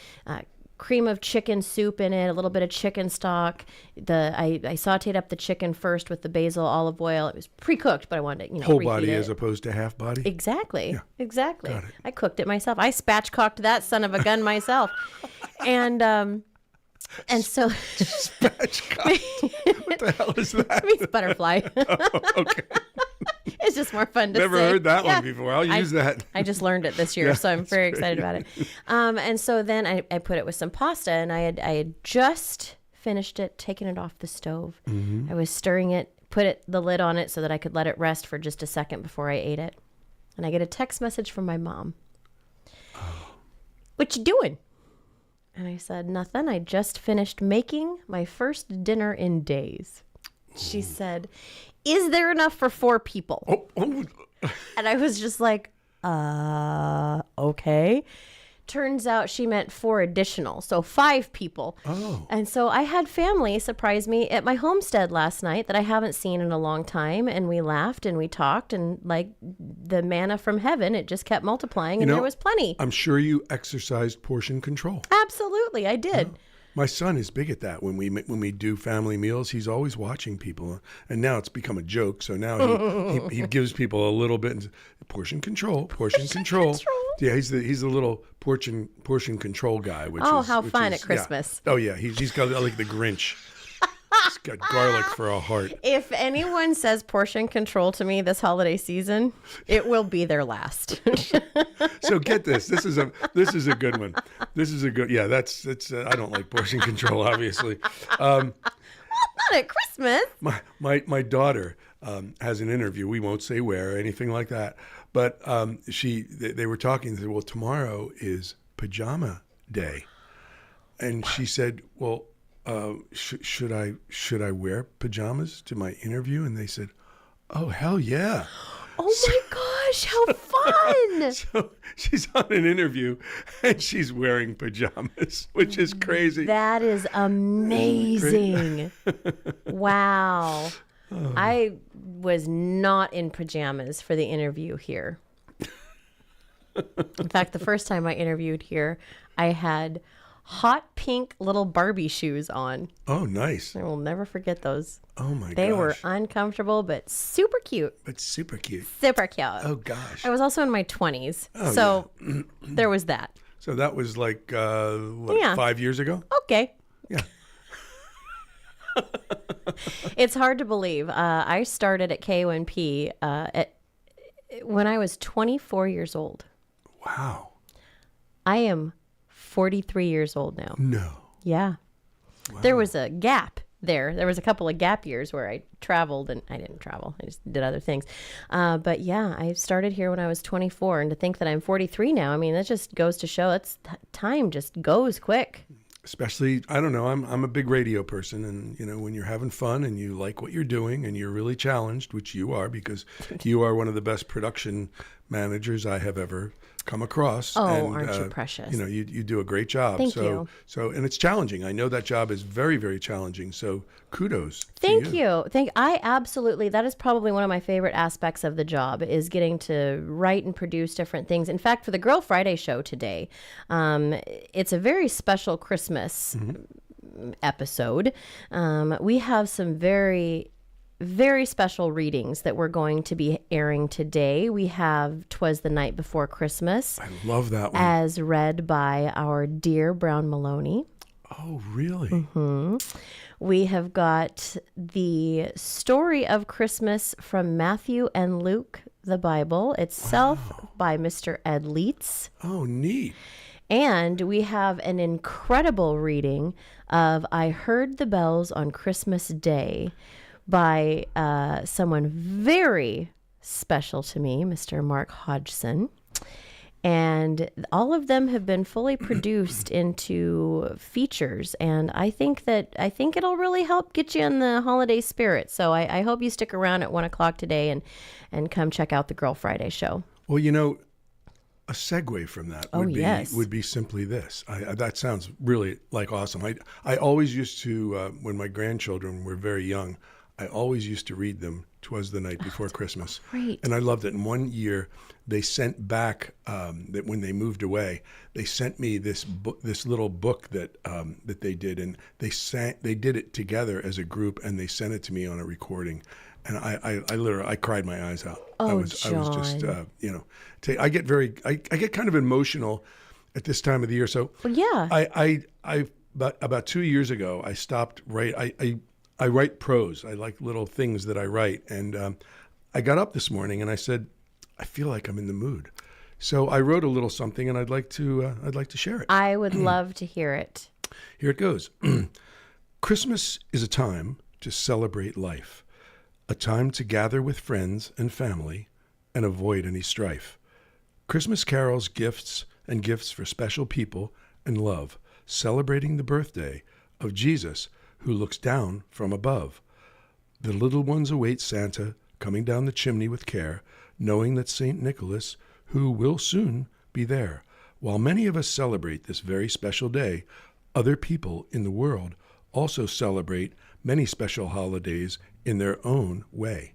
cream of chicken soup in it, a little bit of chicken stock. I sauteed up the chicken first with the basil olive oil. It was pre-cooked, but I wanted to, whole reheat body it. as opposed to half body. Exactly. Yeah. Exactly. Got it. I cooked it myself. I spatchcocked that son of a gun myself. And so Spatchcock. What the hell is that? It means butterfly. Oh, okay. It's just more fun to Never say. heard that one before. I'll use that. I just learned it this year, Yeah, so I'm that's very great. excited about it. And so then I put it with some pasta, and I had just finished it, taken it off the stove. Mm-hmm. I was stirring it, put the lid on it so that I could let it rest for just a second before I ate it. And I get a text message from my mom. What you doing? And I said, nothing. I just finished making my first dinner in days. She said, is there enough for 4 people? And I was just like, okay. Turns out she meant 4 additional, so 5 people. Oh. And so I had family surprise me at my homestead last night that I haven't seen in a long time. And we laughed and we talked, and like the manna from heaven, it just kept multiplying, and there was plenty. I'm sure you exercised portion control. Absolutely, I did. Yeah. My son is big at that. When we do family meals, he's always watching people, and now it's become a joke. So now he gives people a little bit and says, portion control. Yeah, he's the little portion control guy. Which how fun at Christmas! Yeah. Oh yeah, he's got like the Grinch. He's got garlic for a heart. If anyone says portion control to me this holiday season, it will be their last. So get this. This is a good one. This is a good. Yeah, that's. I don't like portion control, obviously. Not at Christmas. My daughter has an interview. We won't say where or anything like that. But they were talking. They said, well, tomorrow is pajama day, and she said, well. Should I wear pajamas to my interview? And they said, oh, hell yeah. Oh my gosh, how fun. So she's on an interview and she's wearing pajamas, which is crazy. That is amazing. Wow. Oh. I was not in pajamas for the interview here. In fact, the first time I interviewed here, I had hot pink little Barbie shoes on. Oh, nice. I will never forget those. Oh, my gosh. They were uncomfortable, but super cute. Super cute. Super cute. Oh, gosh. I was also in my 20s, Oh, so there was that. So that was like, 5 years ago? Okay. Yeah. It's hard to believe. I started at KONP when I was 24 years old. Wow. I am 43 years old now. No. Yeah. There was a gap there. There was a couple of gap years where I traveled, and I didn't travel. I just did other things. But yeah, I started here when I was 24, and to think that I'm 43 now, I mean, that just goes to show time just goes quick. Especially, I don't know, I'm a big radio person, and when you're having fun and you like what you're doing and you're really challenged, which you are, because you are one of the best production managers I have ever come across. Oh, and, aren't you precious? You do a great job. Thank you. So, and it's challenging. I know that job is very, very challenging. So kudos. Thank you. I absolutely, that is probably one of my favorite aspects of the job, is getting to write and produce different things. In fact, for the Girl Friday show today, it's a very special Christmas episode. We have some very special readings that we're going to be airing today. We have 'Twas the Night Before Christmas. I love that one. As read by our dear Brown Maloney. Oh, really? Mm-hmm. We have got the story of Christmas from Matthew and Luke, the Bible itself, by Mr. Ed Leitz. Oh, neat. And we have an incredible reading of I Heard the Bells on Christmas Day by someone very special to me, Mr. Mark Hodgson. And all of them have been fully produced into features. And I think it'll really help get you in the holiday spirit. So I hope you stick around at 1 o'clock today and come check out the Girl Friday show. Well, a segue from that would be simply this. That sounds really like awesome. I always used to, when my grandchildren were very young, I always used to read them 'Twas the Night Before Christmas. Great. And I loved it. And one year they sent back, that when they moved away, they sent me this little book that they did. And they did it together as a group, and they sent it to me on a recording. And I literally cried my eyes out. Oh, I was just, I get kind of emotional at this time of the year. So well, yeah. About 2 years ago, I stopped I write prose. I like little things that I write. And I got up this morning and I said, I feel like I'm in the mood. So I wrote a little something, and I'd like to share it. I would love to hear it. Here it goes. Christmas is a time to celebrate life, a time to gather with friends and family and avoid any strife. Christmas carols, gifts for special people and love, celebrating the birthday of Jesus, who looks down from above. The little ones await Santa coming down the chimney with care, knowing that St. Nicholas, who will soon be there. While many of us celebrate this very special day, other people in the world also celebrate many special holidays in their own way.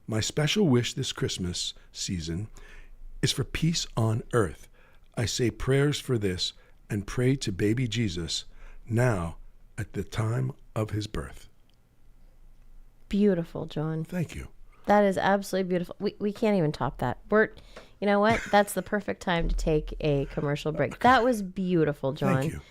My special wish this Christmas season is for peace on earth. I say prayers for this and pray to baby Jesus now at the time of his birth. Beautiful, John. Thank you. That is absolutely beautiful. We can't even top that. You know what? That's the perfect time to take a commercial break. That was beautiful, John. Thank you.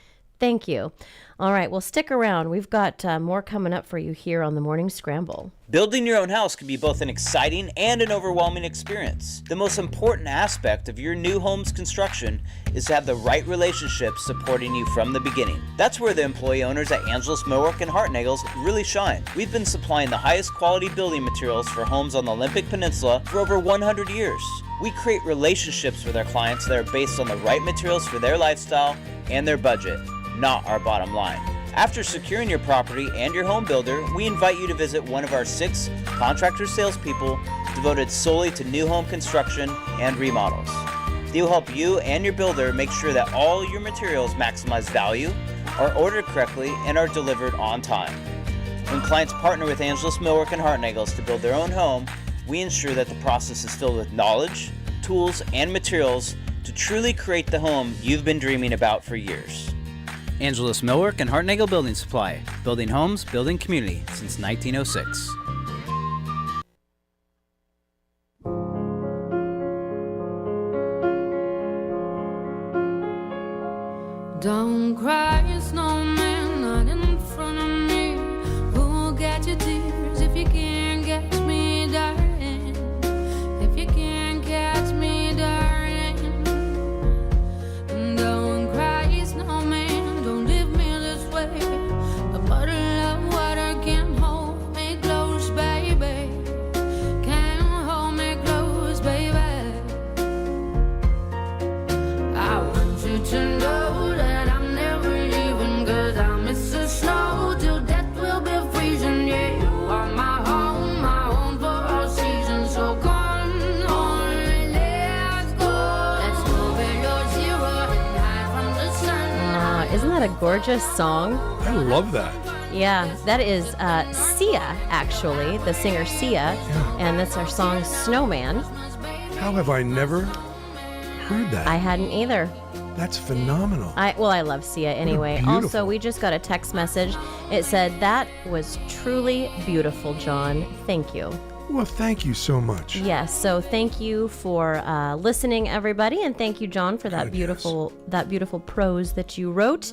Thank you. All right, well, stick around. We've got more coming up for you here on the Morning Scramble. Building your own house can be both an exciting and an overwhelming experience. The most important aspect of your new home's construction is to have the right relationships supporting you from the beginning. That's where the employee owners at Angelus Millwork and Hartnaggles really shine. We've been supplying the highest quality building materials for homes on the Olympic Peninsula for over 100 years. We create relationships with our clients that are based on the right materials for their lifestyle and their budget, not our bottom line. After securing your property and your home builder, we invite you to visit one of our 6 contractor salespeople devoted solely to new home construction and remodels. They will help you and your builder make sure that all your materials maximize value, are ordered correctly, and are delivered on time. When clients partner with Angelus Millwork and Hartnaggles to build their own home, we ensure that the process is filled with knowledge, tools, and materials to truly create the home you've been dreaming about for years. Angelus Millwork and Hartnaggle Building Supply. Building homes, building community since 1906. Don't cry, snowman, not in front of me. Who'll get your tears if you can't catch me, darling? If you can't catch me, darling. Don't cry, snowman, don't leave me this way. The that a gorgeous song? I love that. Yeah, that is Sia, actually, the singer Sia, and that's our song Snowman. How have I never heard that? I hadn't either. That's phenomenal. I love Sia anyway. Also, we just got a text message. It said, that was truly beautiful, John. Thank you. Well, thank you so much. Yes, so thank you for listening, everybody, and thank you, John, for that beautiful prose that you wrote.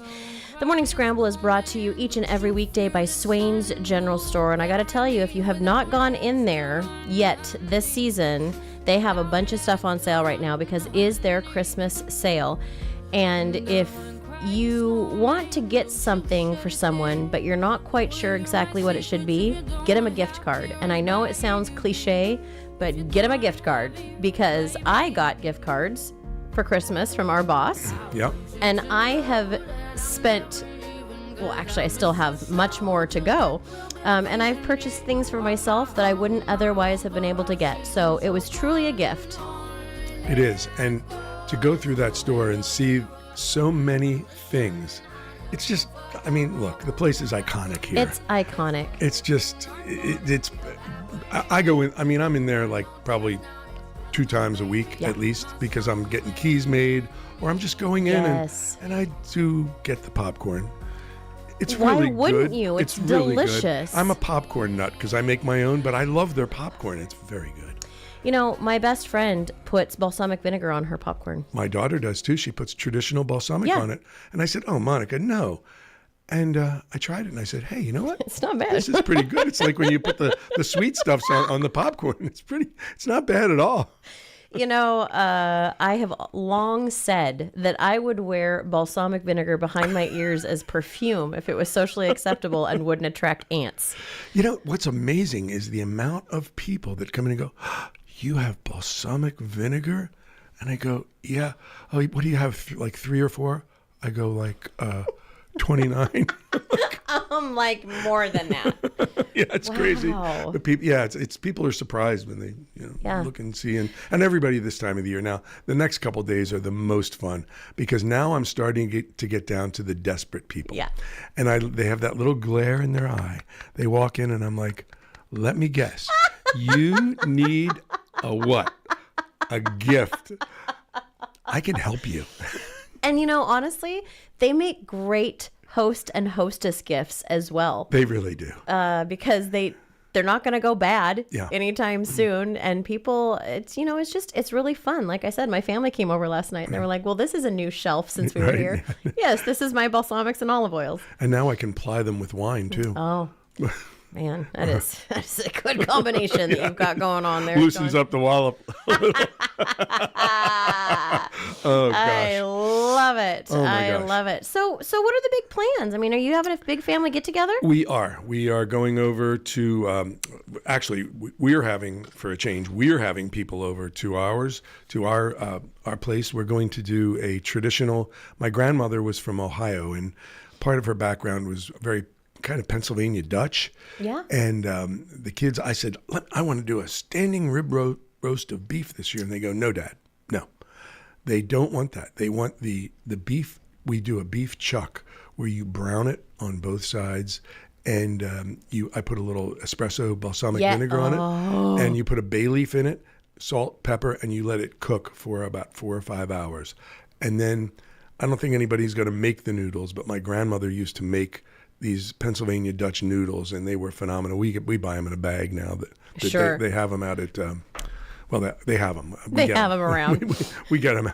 The Morning Scramble is brought to you each and every weekday by Swain's General Store, and I got to tell you, if you have not gone in there yet this season, they have a bunch of stuff on sale right now because it is their Christmas sale. And if you want to get something for someone, but you're not quite sure exactly what it should be, get them a gift card. And I know it sounds cliche, but get them a gift card, because I got gift cards for Christmas from our boss. Yep. And I have spent, well, actually, I still have much more to go. And I've purchased things for myself that I wouldn't otherwise have been able to get. So it was truly a gift. It is. And to go through that store and see so many things, it's just, I mean, look, the place is iconic here. It's iconic. It's just, I go in, I mean, I'm in there like probably 2 times a week at least, because I'm getting keys made, or I'm just going in and I do get the popcorn. It's really good. Why wouldn't you? It's really delicious. Good. I'm a popcorn nut because I make my own, but I love their popcorn. It's very good. You know, my best friend puts balsamic vinegar on her popcorn. My daughter does too. She puts traditional balsamic on it. And I said, oh, Monica, no. And I tried it and I said, hey, you know what? It's not bad. This is pretty good. It's like when you put the sweet stuffs on the popcorn. It's not bad at all. You know, I have long said that I would wear balsamic vinegar behind my ears as perfume if it was socially acceptable and wouldn't attract ants. You know, what's amazing is the amount of people that come in and go, you have balsamic vinegar? And I go, yeah. Oh, what do you have, like 3 or 4? I go, like 29. Like more than that. Yeah, it's crazy. But people, it's people are surprised when they look and see, and everybody this time of the year. Now, the next couple of days are the most fun because now I'm starting to get down to the desperate people. Yeah. And they have that little glare in their eye. They walk in and I'm like, let me guess. You need a what? A gift. I can help you. And you know, honestly, they make great host and hostess gifts as well. They really do. Because they're not going to go bad anytime soon. And people, it's really fun. Like I said, my family came over last night and they were like, well, this is a new shelf since we were here. Yes, this is my balsamics and olive oils. And now I can ply them with wine too. Oh, man, that is a good combination that you've got going on there. Loosens up the wallop. Oh, gosh. I love it. Oh, my I gosh. love it. So what are the big plans? I mean, are you having a big family get together? We are going over to, actually, we're having, for a change, we're having people over to our place. We're going to do a traditional, my grandmother was from Ohio, and part of her background was very kind of Pennsylvania Dutch. Yeah. And the kids, I said, I want to do a standing rib roast of beef this year. And they go, no, Dad, no. They don't want that. They want the beef. We do a beef chuck where you brown it on both sides. And I put a little espresso balsamic vinegar on it. And you put a bay leaf in it, salt, pepper, and you let it cook for about 4 or 5 hours. And then I don't think anybody's going to make the noodles, but my grandmother used to make these Pennsylvania Dutch noodles, and they were phenomenal. We buy them in a bag now. That they have them out at. They have them. They have them around. We get them,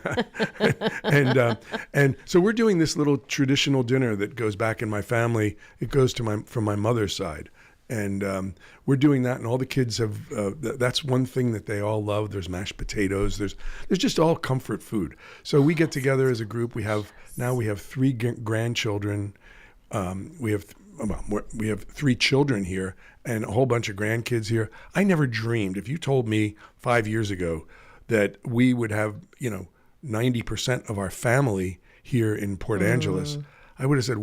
and so we're doing this little traditional dinner that goes back in my family. It goes to from my mother's side, and we're doing that. And all the kids have. That's one thing that they all love. There's mashed potatoes. There's just all comfort food. So we get together as a group. We have 3 grandchildren. We have 3 children here and a whole bunch of grandkids here. I never dreamed, if you told me 5 years ago that we would have, 90% of our family here in Port Angeles, I would have said,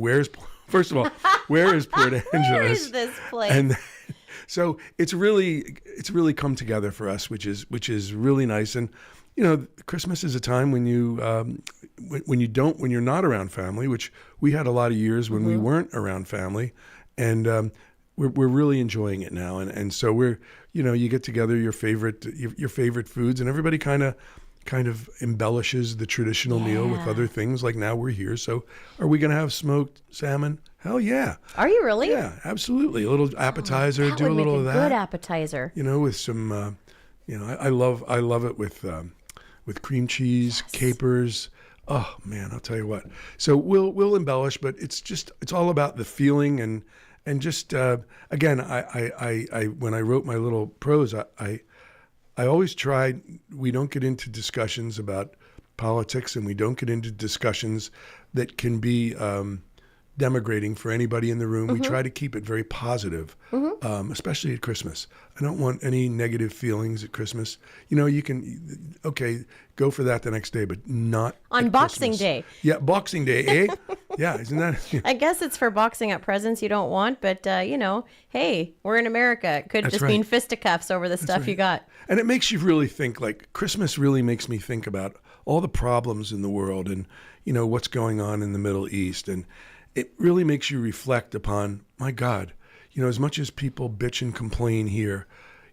first of all, where is Port Angeles? Where is this place? And so it's really come together for us, which is really nice. And Christmas is a time when when you're not around family, which we had a lot of years when we weren't around family, and we're really enjoying it now. And so we're, you get together your favorite foods, and everybody kind of embellishes the traditional meal with other things. Like now we're here, so are we going to have smoked salmon? Hell yeah. Are you really? Yeah, absolutely. A little appetizer. That do would a little make of a that. good appetizer. With some, I love it with cream cheese, capers. Oh man, I'll tell you what. So we'll embellish, but it's all about the feeling and just again, I when I wrote my little prose, I always tried. We don't get into discussions about politics, and we don't get into discussions that can be denigrating for anybody in the room. We try to keep it very positive, especially at Christmas. I don't want any negative feelings at Christmas. You can, go for that the next day, but not on Boxing Day. Yeah, Boxing Day, eh? Yeah, isn't that? I guess it's for boxing up presents you don't want, but hey, we're in America. It could just mean fisticuffs over the stuff you got. And it makes you really think. Like Christmas really makes me think about all the problems in the world and what's going on in the Middle East, and it really makes you reflect upon, my God, as much as people bitch and complain here,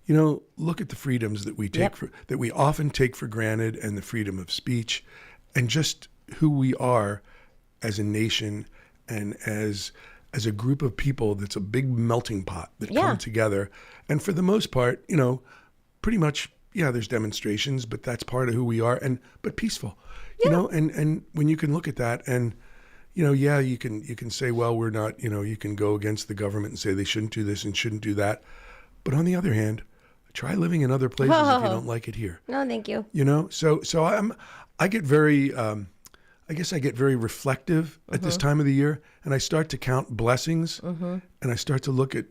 look at the freedoms that we take that we often take for granted, and the freedom of speech, and just who we are as a nation and as a group of people. That's a big melting pot that come together. And for the most part, pretty much, there's demonstrations, but that's part of who we are, but peaceful, and when you can look at that and you can say, well, we're not, you can go against the government and say they shouldn't do this and shouldn't do that. But on the other hand, try living in other places if you don't like it here. No, thank you. So I get very, I guess I get very reflective at this time of the year, and I start to count blessings, and I start to look at,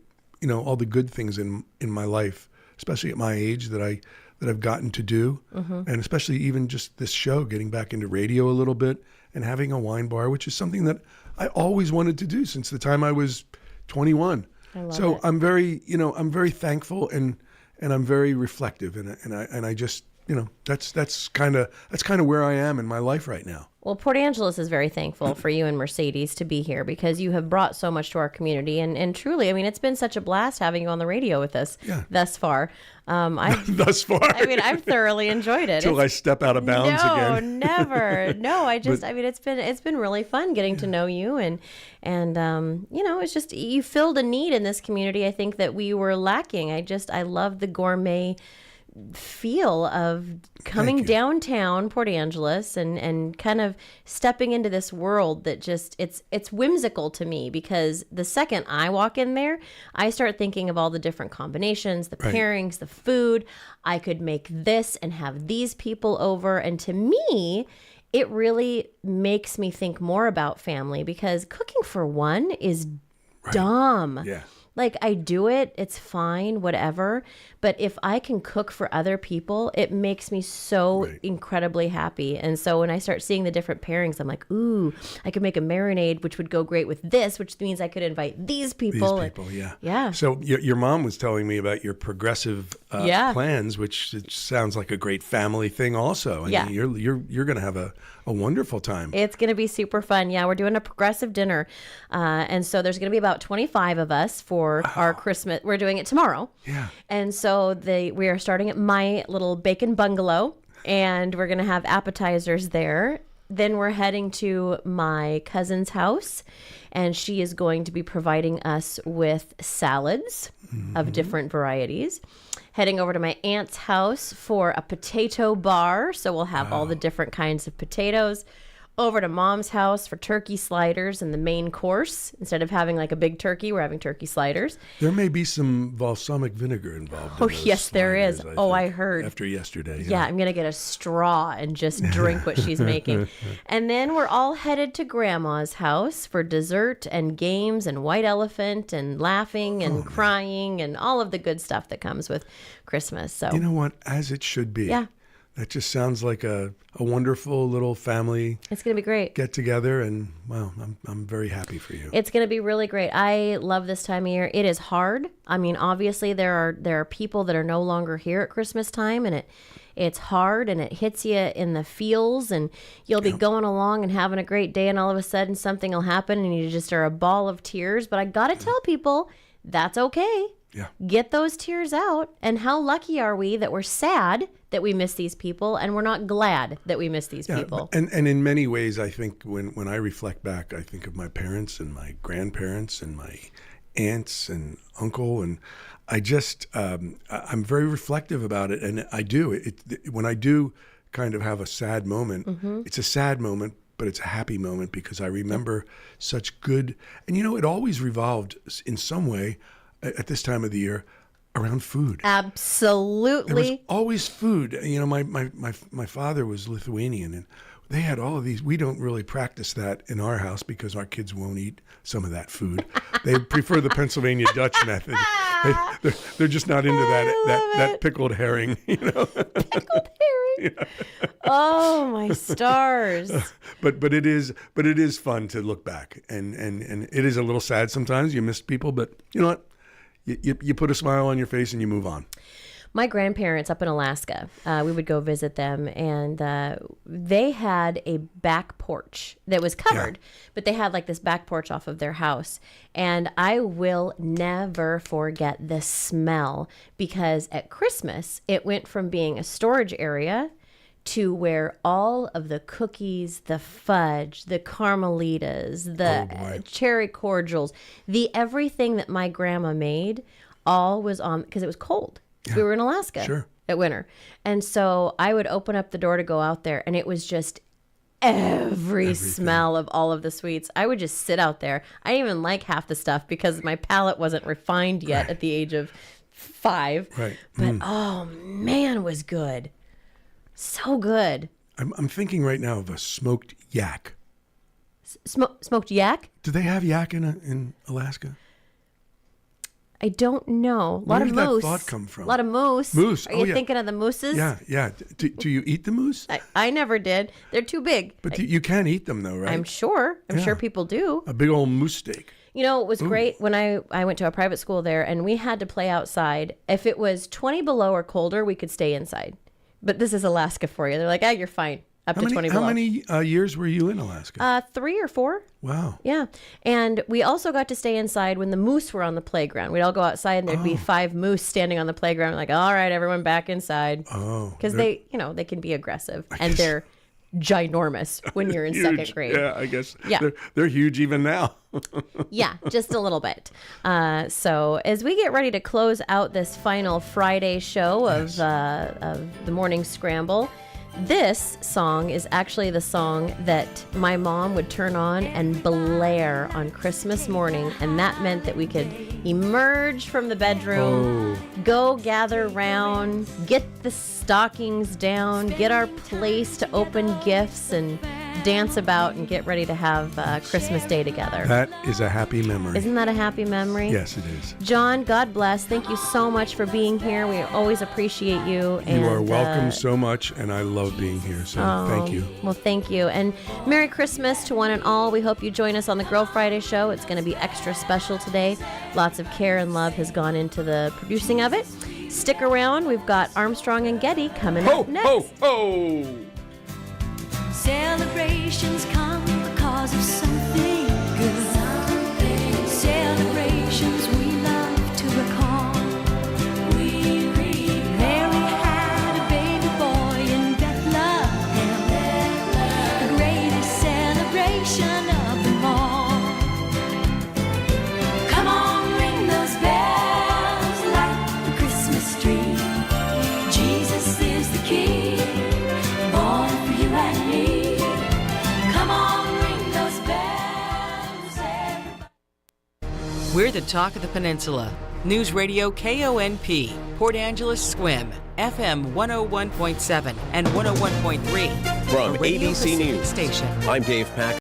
all the good things in my life, especially at my age that I've gotten to do, and especially even just this show, getting back into radio a little bit and having a wine bar, which is something that I always wanted to do since the time I was 21. I love so it. I'm very, I'm very thankful and I'm very reflective, and I just, that's kind of where I am in my life right now. Well, Port Angeles is very thankful for you and Mercedes to be here, because you have brought so much to our community. And truly, I mean, it's been such a blast having you on the radio with us thus far. Thus far. I mean, I've thoroughly enjoyed it. Until I step out of bounds again. No, never. No, it's been really fun getting to know you. And it's just, you filled a need in this community, I think, that we were lacking. I love the gourmet feel of coming downtown Port Angeles and kind of stepping into this world that just it's whimsical to me, because the second I walk in there, I start thinking of all the different combinations, the pairings, the food. I could make this and have these people over, and to me it really makes me think more about family, because cooking for one is dumb. Yeah. Like, I do it, it's fine, whatever. But if I can cook for other people, it makes me so incredibly happy. And so when I start seeing the different pairings, I'm like, ooh, I could make a marinade, which would go great with this, which means I could invite these people. Yeah. So your mom was telling me about your progressive plans, which it sounds like a great family thing also. I mean, you're going to have a wonderful time. It's going to be super fun. Yeah, we're doing a progressive dinner. And so there's going to be about 25 of us for our Christmas. We're doing it tomorrow. Yeah. And so we are starting at my little bacon bungalow, and we're going to have appetizers there. Then we're heading to my cousin's house, and she is going to be providing us with salads of different varieties. Heading over to my aunt's house for a potato bar. So we'll have all the different kinds of potatoes. Over to mom's house for turkey sliders and the main course. Instead of having like a big turkey, we're having turkey sliders. There may be some balsamic vinegar involved. Oh, yes, there is. I heard. After yesterday. Yeah, I'm going to get a straw and just drink what she's making. And then we're all headed to Grandma's house for dessert and games and white elephant and laughing and crying and all of the good stuff that comes with Christmas. So you know what? As it should be. Yeah. That just sounds like a wonderful little family. It's going to be great. Get together, and wow, I'm very happy for you. It's going to be really great. I love this time of year. It is hard. I mean, obviously there are people that are no longer here at Christmas time, and It's hard and it hits you in the feels, and you'll be going along and having a great day, and all of a sudden something will happen and you just are a ball of tears. But I got to tell people that's okay. Yeah. Get those tears out. And how lucky are we that we're sad that we miss these people and we're not glad that we miss these people. And in many ways, I think when I reflect back, I think of my parents and my grandparents and my aunts and uncle, and I just I'm very reflective about it, and I do when I do kind of have a sad moment. It's a sad moment, but it's a happy moment because I remember such good, and it always revolved in some way at this time of the year around food. Absolutely. There was always food. My father was Lithuanian, and they had all of these. We don't really practice that in our house because our kids won't eat some of that food. They prefer the Pennsylvania Dutch method. They're just not into that pickled herring. Pickled herring. Oh, my stars. But it is fun to look back, and it is a little sad sometimes. You miss people, but you know what? You put a smile on your face and you move on. My grandparents up in Alaska, we would go visit them, and they had a back porch that was covered, but they had like this back porch off of their house. And I will never forget the smell, because at Christmas, it went from being a storage area to where all of the cookies, the fudge, the Carmelitas, the cherry cordials, the everything that my grandma made, all was on, because it was cold. Yeah. We were in Alaska at winter. And so I would open up the door to go out there, and it was just everything. Smell of all of the sweets. I would just sit out there. I didn't even like half the stuff because my palate wasn't refined yet at the age of 5. Right. But oh man, it was good. So good. I'm thinking right now of a smoked yak. Smoked yak? Do they have yak in Alaska? I don't know. A lot of moose. Where did that thought come from? A lot of moose. Moose. Are you thinking of the mooses? Yeah. Do you eat the moose? I never did. They're too big. But you can eat them though, right? I'm sure. I'm sure people do. A big old moose steak. It was great when I went to a private school there, and we had to play outside. If it was 20 below or colder, we could stay inside. But this is Alaska for you. They're like, you're fine. Up to 20 below. How many years were you in Alaska? 3 or 4. Wow. Yeah. And we also got to stay inside when the moose were on the playground. We'd all go outside, and there'd be 5 moose standing on the playground. Like, all right, everyone back inside. Oh. Because they can be aggressive, and they're ginormous when you're in second grade. Yeah, I guess. Yeah. They're huge even now. Yeah, just a little bit. So as we get ready to close out this final Friday show of the Morning Scramble, this song is actually the song that my mom would turn on and blare on Christmas morning, and that meant that we could emerge from the bedroom, go gather round, get the stockings down, get our place to open gifts, and dance about and get ready to have Christmas Day together. That is a happy memory. Isn't that a happy memory? Yes, it is. John, God bless. Thank you so much for being here. We always appreciate you. You are welcome so much, and I love being here, so thank you. Well, thank you. And Merry Christmas to one and all. We hope you join us on the Girl Friday show. It's going to be extra special today. Lots of care and love has gone into the producing of it. Stick around. We've got Armstrong and Getty coming up next. Ho, ho! Celebrations come because of something good. Celebrations we love to recall. Mary had a baby boy in Bethlehem, the greatest celebration of them all. Come on, ring those bells, light the Christmas tree. Jesus is the King, born for you and me. We're the talk of the peninsula. Newsradio KONP, Port Angeles Squim, FM 101.7 and 101.3. From Radio ABC Pacific News, Station. I'm Dave Pack.